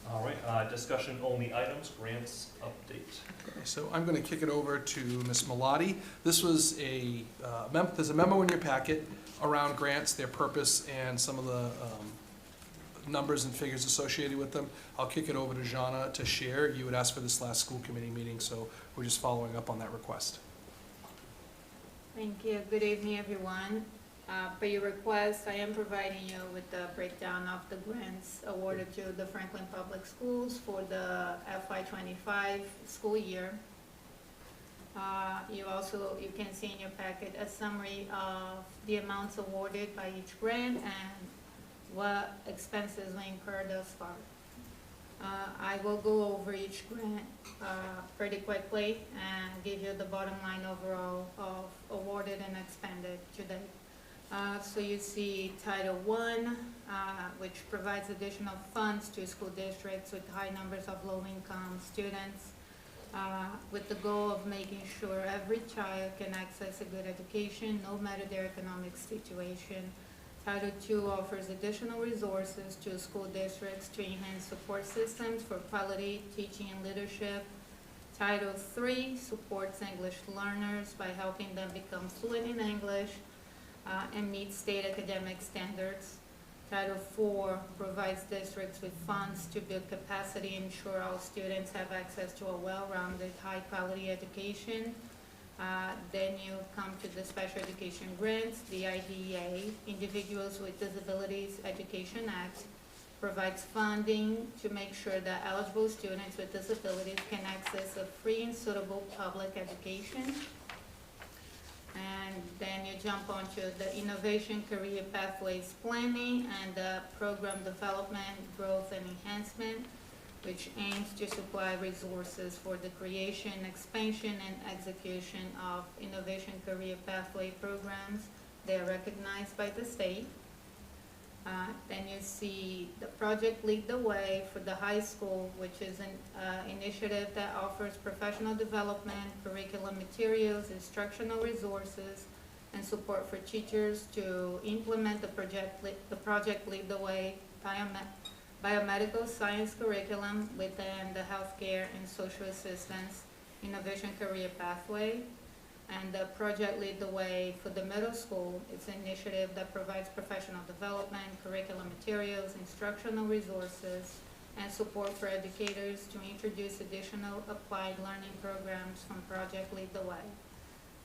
all. All right, discussion only items, grants update. Okay, so I'm going to kick it over to Ms. Malati. This was there's a memo in your packet around grants, their purpose, and some of the numbers and figures associated with them. I'll kick it over to Jana to share. You had asked for this last school committee meeting, so we're just following up on that request. Thank you. Good evening, everyone. Per your request, I am providing you with the breakdown of the grants awarded to the Franklin Public Schools for the FY25 school year. You can see in your packet a summary of the amounts awarded by each grant and what expenses we incurred thus far. I will go over each grant pretty quickly and give you the bottom line overall of awarded and expended today. So you see Title I, which provides additional funds to school districts with high numbers of low-income students, with the goal of making sure every child can access a good education, no matter their economic situation. Title II offers additional resources to school districts to enhance support systems for quality teaching and leadership. Title III supports English learners by helping them become fluent in English and meet state academic standards. Title IV provides districts with funds to build capacity and ensure all students have access to a well-rounded, high-quality education. Then you come to the Special Education Grants. The IDEA, Individuals with Disabilities Education Act, provides funding to make sure that eligible students with disabilities can access a free and suitable public education. And then you jump onto the Innovation Career Pathways Planning and the Program Development, Growth and Enhancement, which aims to supply resources for the creation, expansion, and execution of innovation career pathway programs. They are recognized by the state. Then you see the Project Lead the Way for the high school, which is an initiative that offers professional development, curriculum materials, instructional resources, and support for teachers to implement the Project Lead the Way biomedical science curriculum within the healthcare and social assistance innovation career pathway. And the Project Lead the Way for the middle school, it's an initiative that provides professional development, curriculum materials, instructional resources, and support for educators to introduce additional applied learning programs from Project Lead the Way.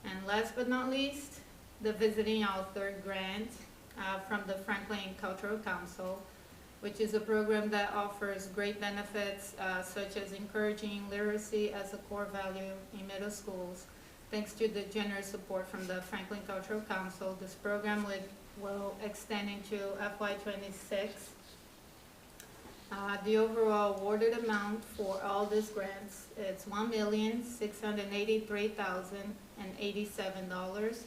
And last but not least, the Visiting Author Grant from the Franklin Cultural Council, which is a program that offers great benefits such as encouraging literacy as a core value in middle schools. Thanks to the generous support from the Franklin Cultural Council, this program will extend into FY26 The overall awarded amount for all these grants, it's $1,683,087.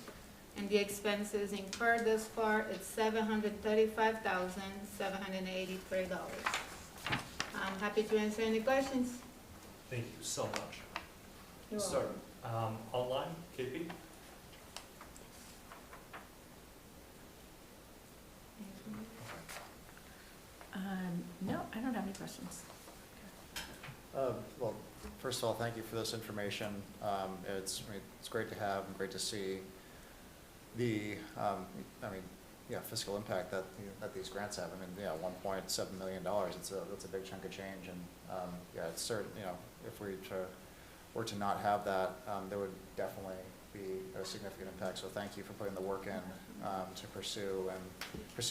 And the expenses incurred thus far, it's $735,783. I'm happy to answer any questions. Thank you so much. You're Start, online, KP? No, I don't have any questions. Well, first of all, thank you for this information. It's great to have and great to see the, fiscal impact that these grants have. $1.7 million, that's a big chunk of change. And, it's certain, if we were to not have that, there would definitely be a significant impact. So thank you for putting the work in to pursue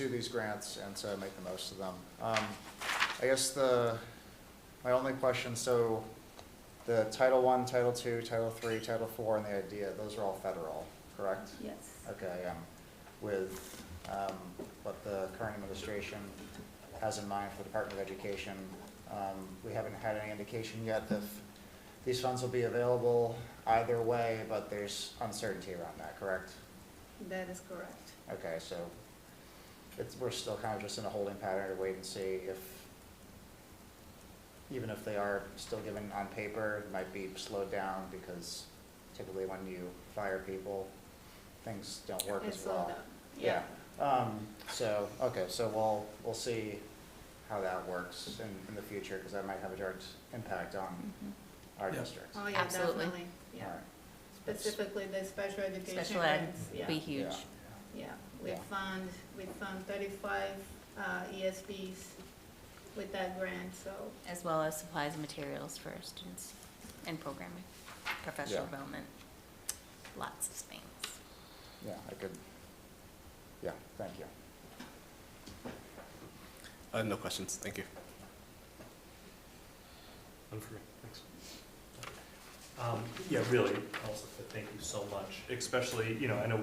these grants and to make the most of them. I guess my only question, so the Title I, Title II, Title III, Title IV, and the IDEA, those are all federal, correct? Yes. Okay, with what the current administration has in mind for the Department of Education, we haven't had any indication yet if these funds will be available either way, but there's uncertainty around that, correct? That is correct. Okay, so we're still kind of just in a holding pattern to wait and see even if they are still given on paper, it might be slowed down because typically when you fire people, things don't work as well. Yeah. So we'll see how that works in the future, because that might have a direct impact on our districts. Oh, yeah, Absolutely. definitely, yeah. All right. Specifically the special education Special ed grants, would yeah. be huge. Yeah, we Yeah. fund 35 ESPs with that grant, so. As well as supplies and materials for students and programming, professional Yeah. development, lots of things. Thank you. No questions, thank you. None for me, thanks. Really, also, thank you so much, especially, I know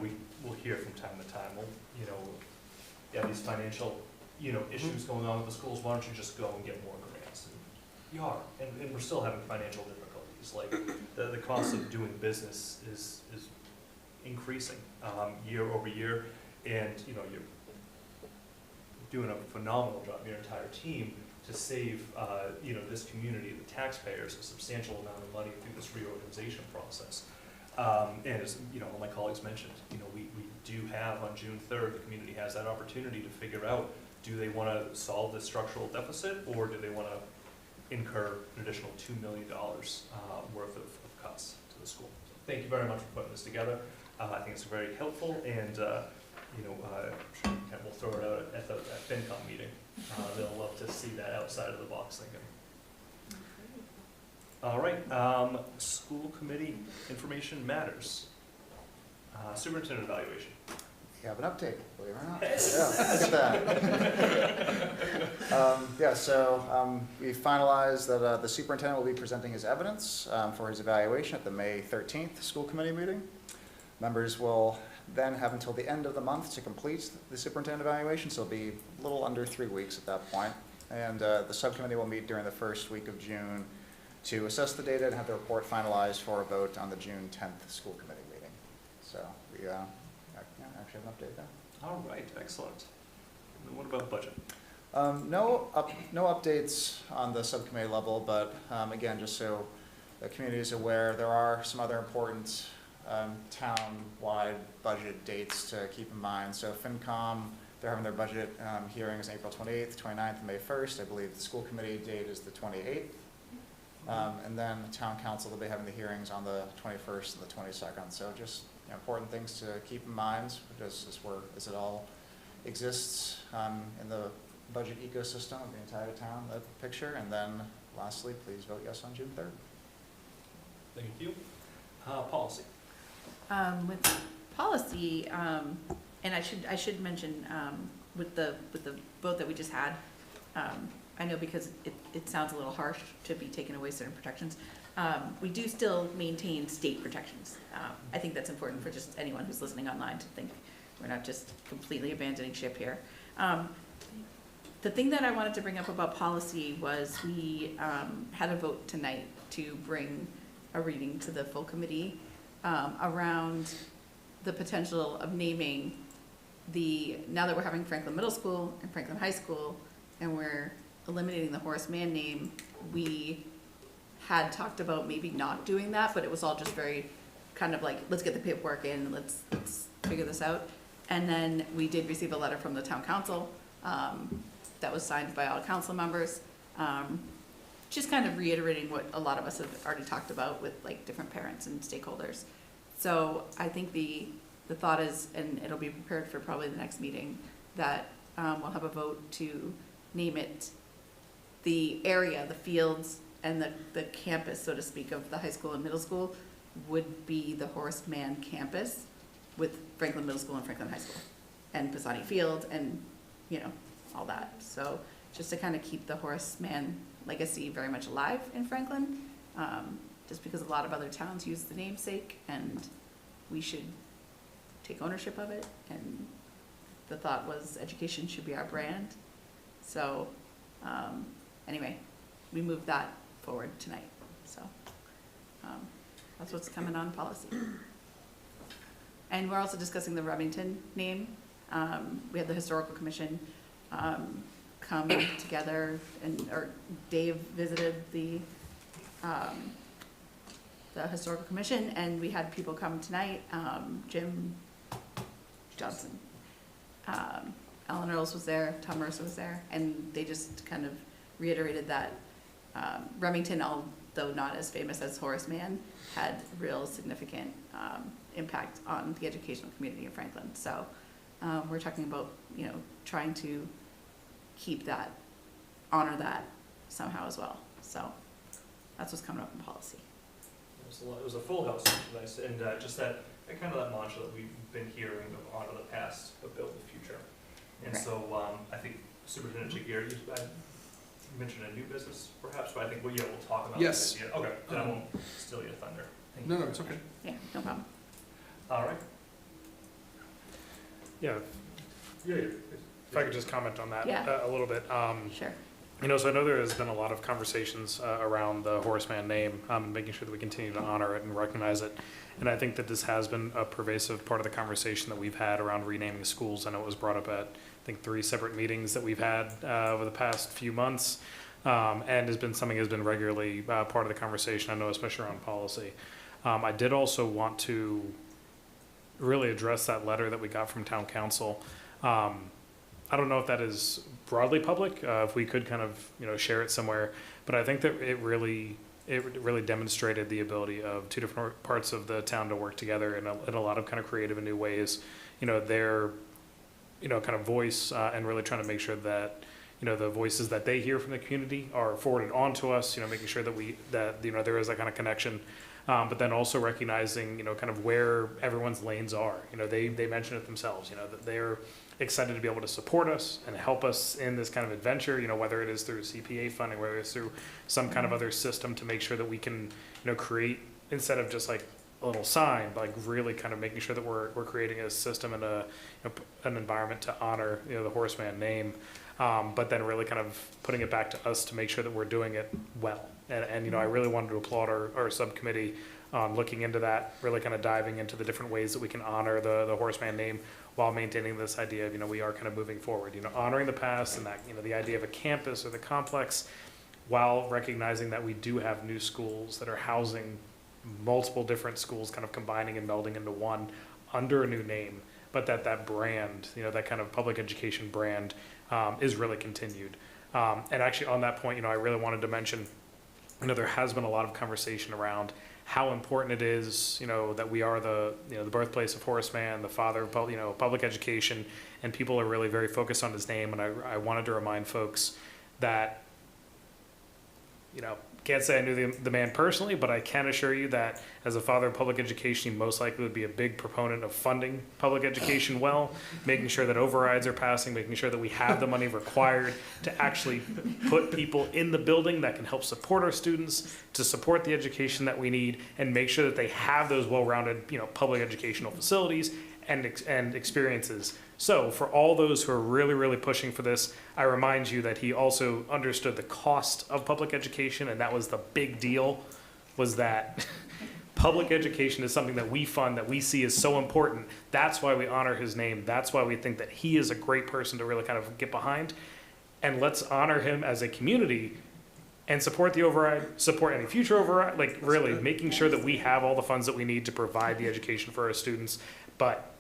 we'll hear from time to time, these financial, issues going on with the schools, why don't you just go and get more grants? And you are, and we're still having financial difficulties, like, the cost of doing business is increasing, year over year, and, you're doing a phenomenal job, your entire team, to save, this community, the taxpayers, a substantial amount of money through this reorganization process. And as, all my colleagues mentioned, we do have on June 3rd, the community has that opportunity to figure out, do they want to solve this structural deficit, or do they want to incur an additional $2 million worth of cuts to the school? So thank you very much for putting this together. I think it's very helpful, and we'll throw it out at the FinCom meeting. They'll love to see that outside of the box thinking. All right, school committee information matters. Superintendent evaluation. You have an update, believe it or not. Look at that. We finalized that the superintendent will be presenting his evidence for his evaluation at the May 13th school committee meeting. Members will then have until the end of the month to complete the superintendent evaluation, so it'll be a little under 3 weeks at that point. And the subcommittee will meet during the first week of June to assess the data and have the report finalized for a vote on the June 10th school committee meeting. So we actually have an update there. All right, excellent. And what about budget? No updates on the subcommittee level, but again, just so the community is aware, there are some other important town-wide budget dates to keep in mind. So FinCom, they're having their budget hearings April 28th, 29th, and May 1st. I believe the school committee date is the 28th. And then the town council, they'll be having the hearings on the 21st and the 22nd. So just important things to keep in mind, just as it all exists in the budget ecosystem of the entire town, that picture. And then lastly, please vote yes on June 3rd. Thank you. Policy. With policy, and I should mention, with the vote that we just had, I know because it sounds a little harsh to be taking away certain protections, we do still maintain state protections. I think that's important for just anyone who's listening online to think we're not just completely abandoning ship here. The thing that I wanted to bring up about policy was we had a vote tonight to bring a reading to the full committee around the potential of naming now that we're having Franklin Middle School and Franklin High School, and we're eliminating the Horace Mann name, we had talked about maybe not doing that, but it was all just very kind of like, let's get the paperwork in, let's figure this out. And then we did receive a letter from the town council that was signed by all council members, just kind of reiterating what a lot of us have already talked about with like different parents and stakeholders. So I think the thought is, and it'll be prepared for probably the next meeting, that we'll have a vote to name it the area, the fields, and the campus, so to speak, of the high school and middle school would be the Horace Mann campus with Franklin Middle School and Franklin High School and Pisani Field and, you know, all that. So just to kind of keep the Horace Mann legacy very much alive in Franklin, just because a lot of other towns use the namesake and we should take ownership of it. And the thought was education should be our brand. So anyway, we moved that forward tonight. So that's what's coming on policy. And we're also discussing the Remington name. We had the Historical Commission come together, or Dave visited the Historical Commission, and we had people come tonight. Jim Johnson, Alan Earls was there, Tom Mercer was there, and they just kind of reiterated that Remington, although not as famous as Horace Mann, had real significant impact on the educational community in Franklin. So we're talking about, you know, trying to keep that, honor that somehow as well. So that's what's coming up in policy. It was a full house, nice, and just that kind of that mantra that we've been hearing of honor the past but build the future. And Right. so I think Superintendent Jagier, you mentioned a new business perhaps, but I think we'll talk about Yes. that. Okay, then I won't steal your thunder. Thank you. No, it's okay. Yeah, no problem. All right. Yeah, Yeah. if I could just comment on that Yeah. a little bit. Sure. You know, so I know there has been a lot of conversations around the Horace Mann name, and making sure that we continue to honor it and recognize it. And I think that this has been a pervasive part of the conversation that we've had around renaming schools. I know it was brought up at, I think, 3 separate meetings that we've had over the past few months, and has been something that's been regularly part of the conversation, I know, especially around policy. I did also want to really address that letter that we got from town council. I don't know if that is broadly public, if we could kind of, you know, share it somewhere, but I think that it really demonstrated the ability of 2 different parts of the town to work together in a lot of kind of creative and new ways. You know, their, you know, kind of voice, and really trying to make sure that, you know, the voices that they hear from the community are forwarded on to us, you know, making sure that you know, there is that kind of connection. But then also recognizing, you know, kind of where everyone's lanes are. You know, they mention it themselves, you know, that they're excited to be able to support us and help us in this kind of adventure, you know, whether it is through CPA funding, whether it's through some kind of other system to make sure that we can, you know, create, instead of just like a little sign, but like really kind of making sure that we're creating a system and an environment to honor, you know, the Horace Mann name, but then really kind of putting it back to us to make sure that we're doing it well. And you know, I really wanted to applaud our subcommittee on looking into that, really kind of diving into the different ways that we can honor the Horace Mann name while maintaining this idea of, you know, we are kind of moving forward, you know, honoring the past and that, you know, the idea of a campus or the complex, while recognizing that we do have new schools that are housing multiple different schools kind of combining and melding into one under a new name, but that brand, you know, that kind of public education brand is really continued. And actually on that point, you know, I really wanted to mention, you know, there has been a lot of conversation around how important it is, you know, that we are the birthplace of Horace Mann, the father of public education, and people are really very focused on his name. And I wanted to remind folks that, you know, can't say I knew the man personally, but I can assure you that as a father of public education, he most likely would be a big proponent of funding public education well, making sure that overrides are passing, making sure that we have the money required to actually put people in the building that can help support our students, to support the education that we need, and make sure that they have those well-rounded, you know, public educational facilities and experiences. So for all those who are really, really pushing for this, I remind you that he also understood the cost of public education, and that was the big deal, was that public education is something that we fund, that we see is so important. That's why we honor his name. That's why we think that he is a great person to really kind of get behind. And let's honor him as a community and support the override, support any future override, like really making sure that we have all the funds that we need to provide the education for our students. But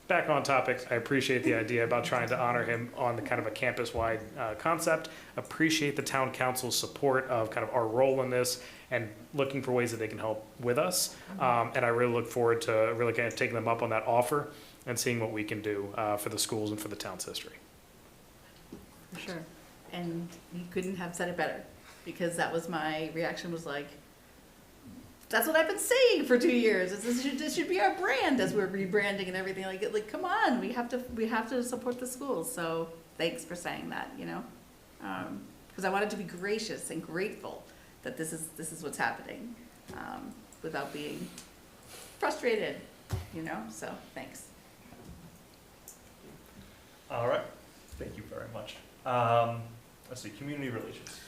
back on topic, I appreciate the idea about trying to honor him on the kind of a campus-wide concept. Appreciate the town council's support of kind of our role in this and looking for ways that they can help with us. And I really look forward to really kind of taking them up on that offer and seeing what we can do for the schools and for the town's history. For sure. And you couldn't have said it better, because that was my reaction, was like, that's what I've been saying for 2 years. This should be our brand as we're rebranding and everything. Like, come on, we have to support the schools. So thanks for saying that, you know, because I wanted to be gracious and grateful that this is what's happening, without being frustrated, you know. So thanks. All right, thank you very much. Let's see, community relations.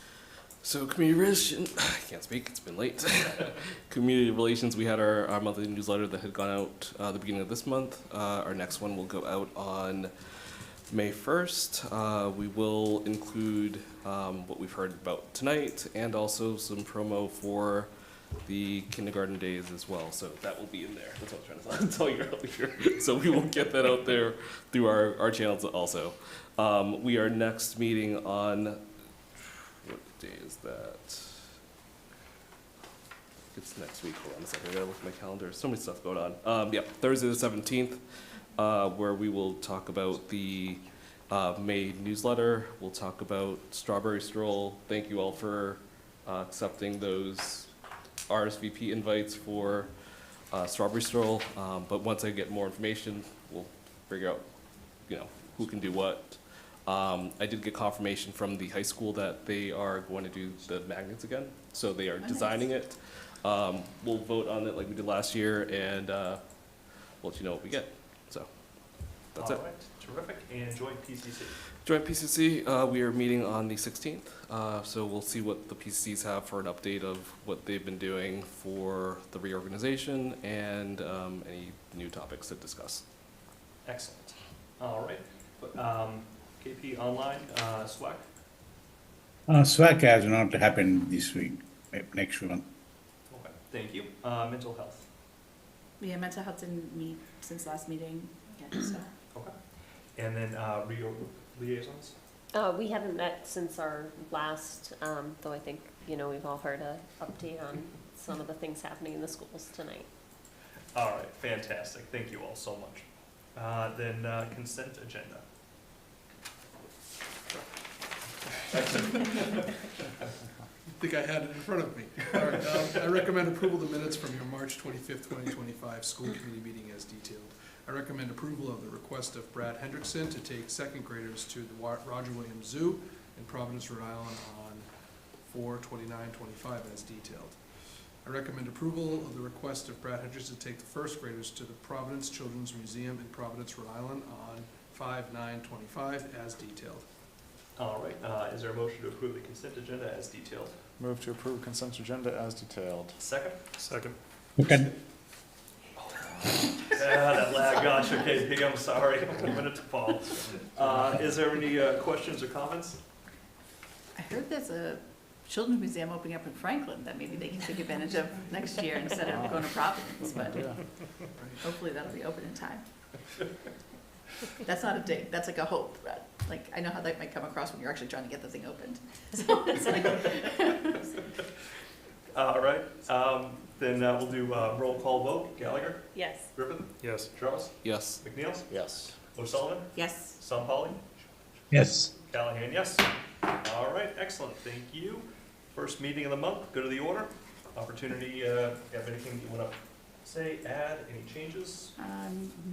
So community relations, I can't speak, it's been late. Community relations, we had our monthly newsletter that had gone out the beginning of this month. Our next one will go out on May 1st. We will include what we've heard about tonight and also some promo for the kindergarten days as well. So that will be in there. That's what I was trying to tell you earlier. So we will get that out there through our channels also. We are next meeting on, what day is that? It's next week. Hold on a second. I gotta look at my calendar. So many stuff going on. Yeah, Thursday the 17th, where we will talk about the May newsletter. We'll talk about Strawberry Stroll. Thank you all for accepting those RSVP invites for Strawberry Stroll. But once I get more information, we'll figure out, you know, who can do what. I did get confirmation from the high school that they are going to do the magnets again. So they are designing it. We'll vote on it like we did last year, and we'll let you know what we get. So that's it. All right, terrific. And joint PCC. Joint PCC, we are meeting on the 16th. So we'll see what the PCCs have for an update of what they've been doing for the reorganization and any new topics to discuss. Excellent. All right. KP Online, SWAC. SWAC has not happened this week, next one. Okay, thank you. Mental health. Yeah, mental health didn't meet since last meeting again, so. Okay. And then liaisons? We haven't met since our last, though I think, you know, we've all heard an update on some of the things happening in the schools tonight. All right, fantastic. Thank you all so much. Then consent agenda. I think I had it in front of me. All right, I recommend approval of the minutes from your March 25th, 2025 school committee meeting as detailed. I recommend approval of the request of Brad Hendrickson to take second graders to the Roger Williams Zoo in Providence, Rhode Island on 4/29/25 as detailed. I recommend approval of the request of Brad Hendrickson to take the first graders to the Providence Children's Museum in Providence, Rhode Island on 5/9/25 as detailed. All right, is there a motion to approve the consent agenda as detailed? Move to approve consent agenda as detailed. Second? Second. Okay. That lag, gosh, okay, Pig, I'm sorry, I'm giving it to Paul. Is there any questions or comments? I heard there's a children's museum opening up in Franklin that maybe they can take advantage of next year instead of going to Providence, but hopefully that'll be open in time. That's not a dig, that's like a hope. Like, I know how that might come across when you're actually trying to get the thing opened. So it's like All right, then we'll do roll call vote. Gallagher? Yes. Griffin? Yes. Travis? Yes. McNeil? Yes. O'Sullivan? yes. Sampali? Yes. Callahan, yes. All right, excellent, thank you. First meeting of the month, go to the order. Opportunity, have anything you want to say, add, any changes?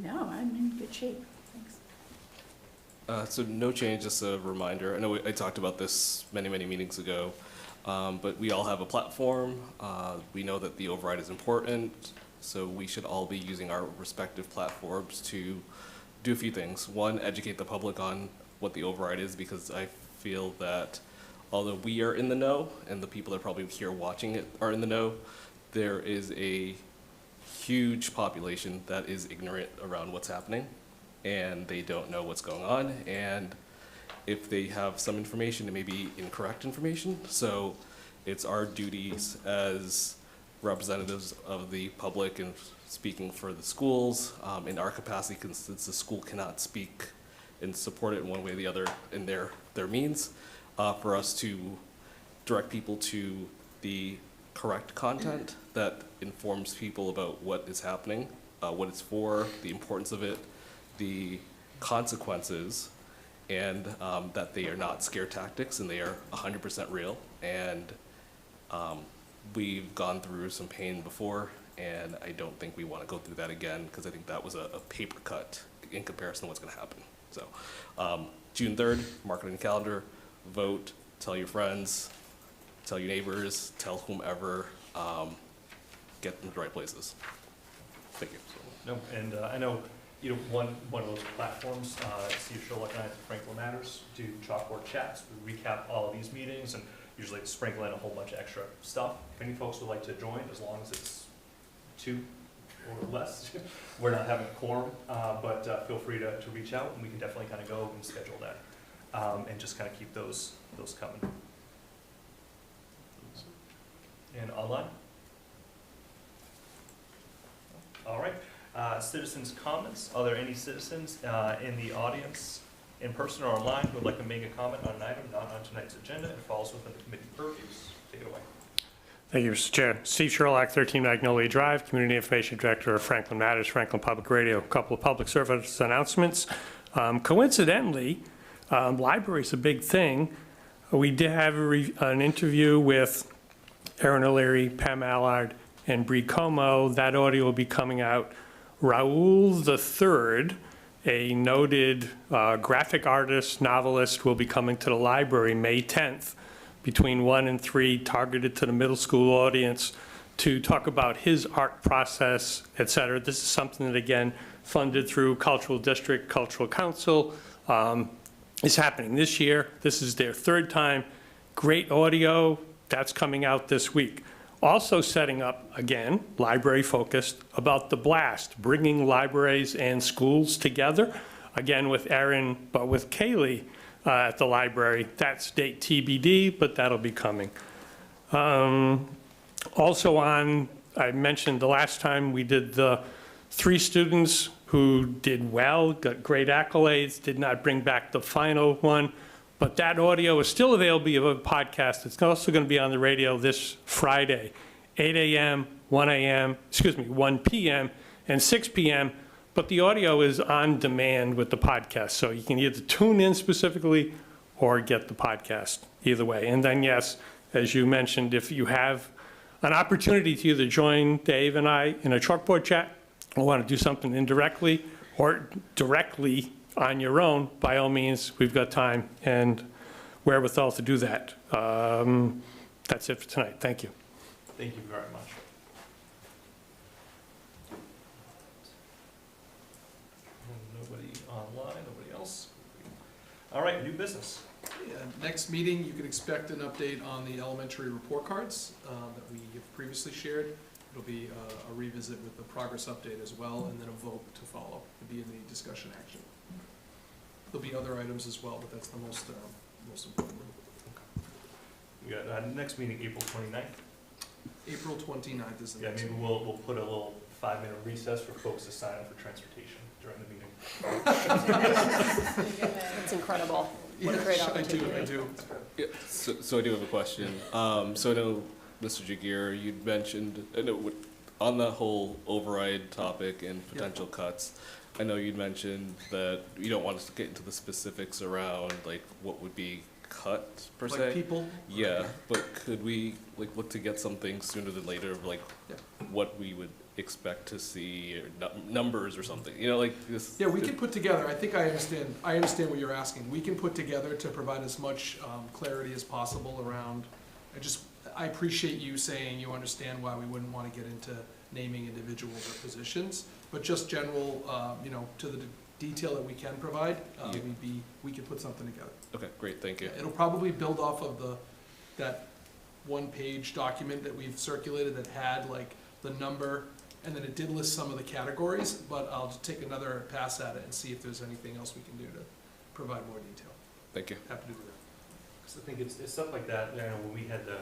No, I'm in good shape, thanks. So no change, just a reminder. I know I talked about this many meetings ago, but we all have a platform. We know that the override is important. So we should all be using our respective platforms to do a few things. One, educate the public on what the override is, because I feel that although we are in the know, and the people that are probably here watching it are in the know, there is a huge population that is ignorant around what's happening, and they don't know what's going on, and if they have some information, it may be incorrect information. So it's our duties as representatives of the public and speaking for the schools, in our capacity, since the school cannot speak and support it in one way or the other in their means, for us to direct people to the correct content that informs people about what is happening, what it's for, the importance of it, the consequences, and that they are not scare tactics and they are 100% real. And we've gone through some pain before, and I don't think we want to go through that again, because I think that was a paper cut in comparison to what's going to happen. So June 3rd, mark it on the calendar, vote, tell your friends, tell your neighbors, tell whomever, get them to the right places. Thank you. No, and I know, you know, one of those platforms, Steve Sherlock and I at Franklin Matters do chalkboard chats. We recap all of these meetings and usually sprinkle in a whole bunch of extra stuff. If any folks would like to join, as long as it's 2 or less, we're not having a quorum, but feel free to reach out, and we can definitely kind of go and schedule that, and just kind of keep those coming. And online? All right. Citizens' comments. Are there any citizens in the audience, in person or online, who would like to make a comment on an item not on tonight's agenda and falls within the committee purviews? Take it away. Thank you, Mr. Chair. Steve Sherlock, 13 Magnolia Drive, Community Information Director of Franklin Matters, Franklin Public Radio. A couple of public service announcements. Coincidentally, library's a big thing. We did have an interview with Aaron O'Leary, Pam Allard, and Bree Como. That audio will be coming out. Raoul III, a noted graphic artist, novelist, will be coming to the library May 10th between 1 and 3, targeted to the middle school audience, to talk about his art process, et cetera. This is something that, again, funded through Cultural District, Cultural Council, is happening this year. This is their 3rd time. Great audio. That's coming out this week. Also setting up, again, library focused, about the Blast, bringing libraries and schools together, again with Erin, but with Kaylee at the library. That's date TBD, but that'll be coming. Also I mentioned the last time we did the 3 students who did well, got great accolades, did not bring back the final one, but that audio is still available of a podcast. It's also going to be on the radio this Friday, 8 a.m., 1 p.m., and 6 p.m., but the audio is on demand with the podcast, so you can either tune in specifically or get the podcast, either way. And then, yes, as you mentioned, if you have an opportunity to either join Dave and I in a chalkboard chat or want to do something indirectly or directly on your own, by all means, we've got time and wherewithal to do that. That's it for tonight. Thank you. Thank you very much. Nobody online, nobody else? All right, new business. Next meeting, you can expect an update on the elementary report cards that we have previously shared. It'll be a revisit with the progress update as well, and then a vote to follow to be in the discussion action. There'll be other items as well, but that's the most important one. We got next meeting, April 29th. April 29th is the Yeah, next maybe meeting. we'll put a little 5-minute recess for folks to sign up for transportation during the meeting. It's incredible. What a great opportunity. I do. Yeah, so I do have a question. So I know, Mr. Jagier, you'd mentioned, I know, on the whole override topic and potential cuts, I know you'd mentioned that you don't want us to get into the specifics around like what would be cut per se. Like people? Yeah, but could we like look to get something sooner than later of like what we would expect to see or numbers or something? You know, like this. Yeah, we can put together, I think I understand what you're asking. We can put together to provide as much clarity as possible around, I appreciate you saying you understand why we wouldn't want to get into naming individuals or positions, but just general, you know, to the detail that we can provide, we can put something together. Okay, great, thank you. It'll probably build off of that one-page document that we've circulated that had like the number, and then it did list some of the categories, but I'll just take another pass at it and see if there's anything else we can do to provide more detail. Thank you. Happy to do that. Because I think it's stuff like that, you know, when we had the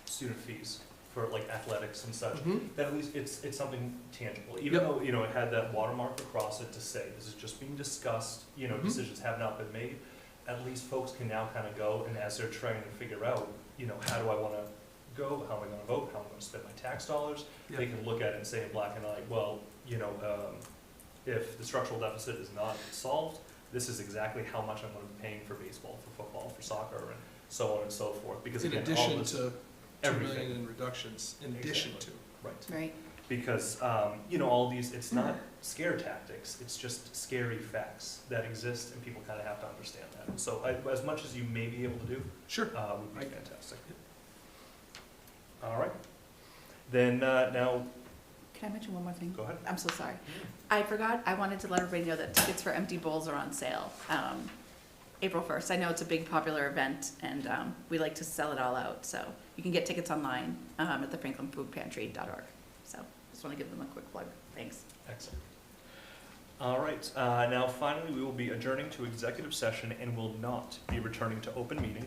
student fees for like athletics and such, that at least it's something tangible. Even though, you know, it had that watermark across it to say, this is just being discussed, you know, decisions have not been made, at least folks can now kind of go, and as they're trying to figure out, you know, how do I want to go, how am I going to vote, how am I going to spend my tax dollars, they can look at it and say in black and white, well, you know, if the structural deficit is not solved, this is exactly how much I'm going to be paying for baseball, for football, for soccer, and so on and so forth. Because In again, all addition this, to 2 everything. million in reductions, in addition to. Right. Right. Because, you know, all these, it's not scare tactics, it's just scary facts that exist, and people kind of have to understand that. So as much as you may be able to do, Sure. would be fantastic. All right. Then, now, Can I mention one more thing? go ahead. I'm so sorry. I forgot, I wanted to let everybody know that tickets for Empty Bowls are on sale, April 1st. I know it's a big popular event, and we like to sell it all out, so you can get tickets online at the franklinfoodpantry.org. So just want to give them a quick plug. Thanks. Excellent. All right, now finally, we will be adjourning to executive session and will not be returning to open meeting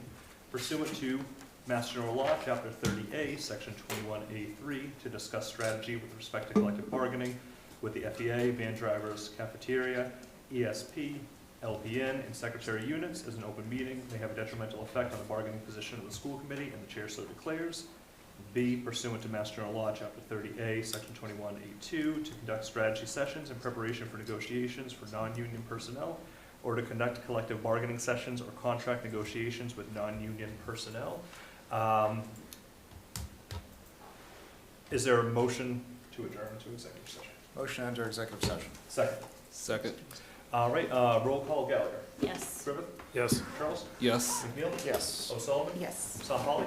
pursuant to Mass General Law, Chapter 30A, Section 21A3, to discuss strategy with respect to collective bargaining with the FEA, van drivers, cafeteria, ESP, LPN, and secretary units as an open meeting may have a detrimental effect on the bargaining position of the school committee, and the chair so declares. B, pursuant to Mass General Law, Chapter 30A, Section 21A2, to conduct strategy sessions in preparation for negotiations for non-union personnel, or to conduct collective bargaining sessions or contract negotiations with non-union personnel. Is there a motion to adjourn to executive session? Motion to enter executive session. Second. Second. All right, roll call. Gallagher. Yes. Griffith. Yes. Charles. Yes. McNeil. Yes. O'Sullivan. Yes. Sam Polly.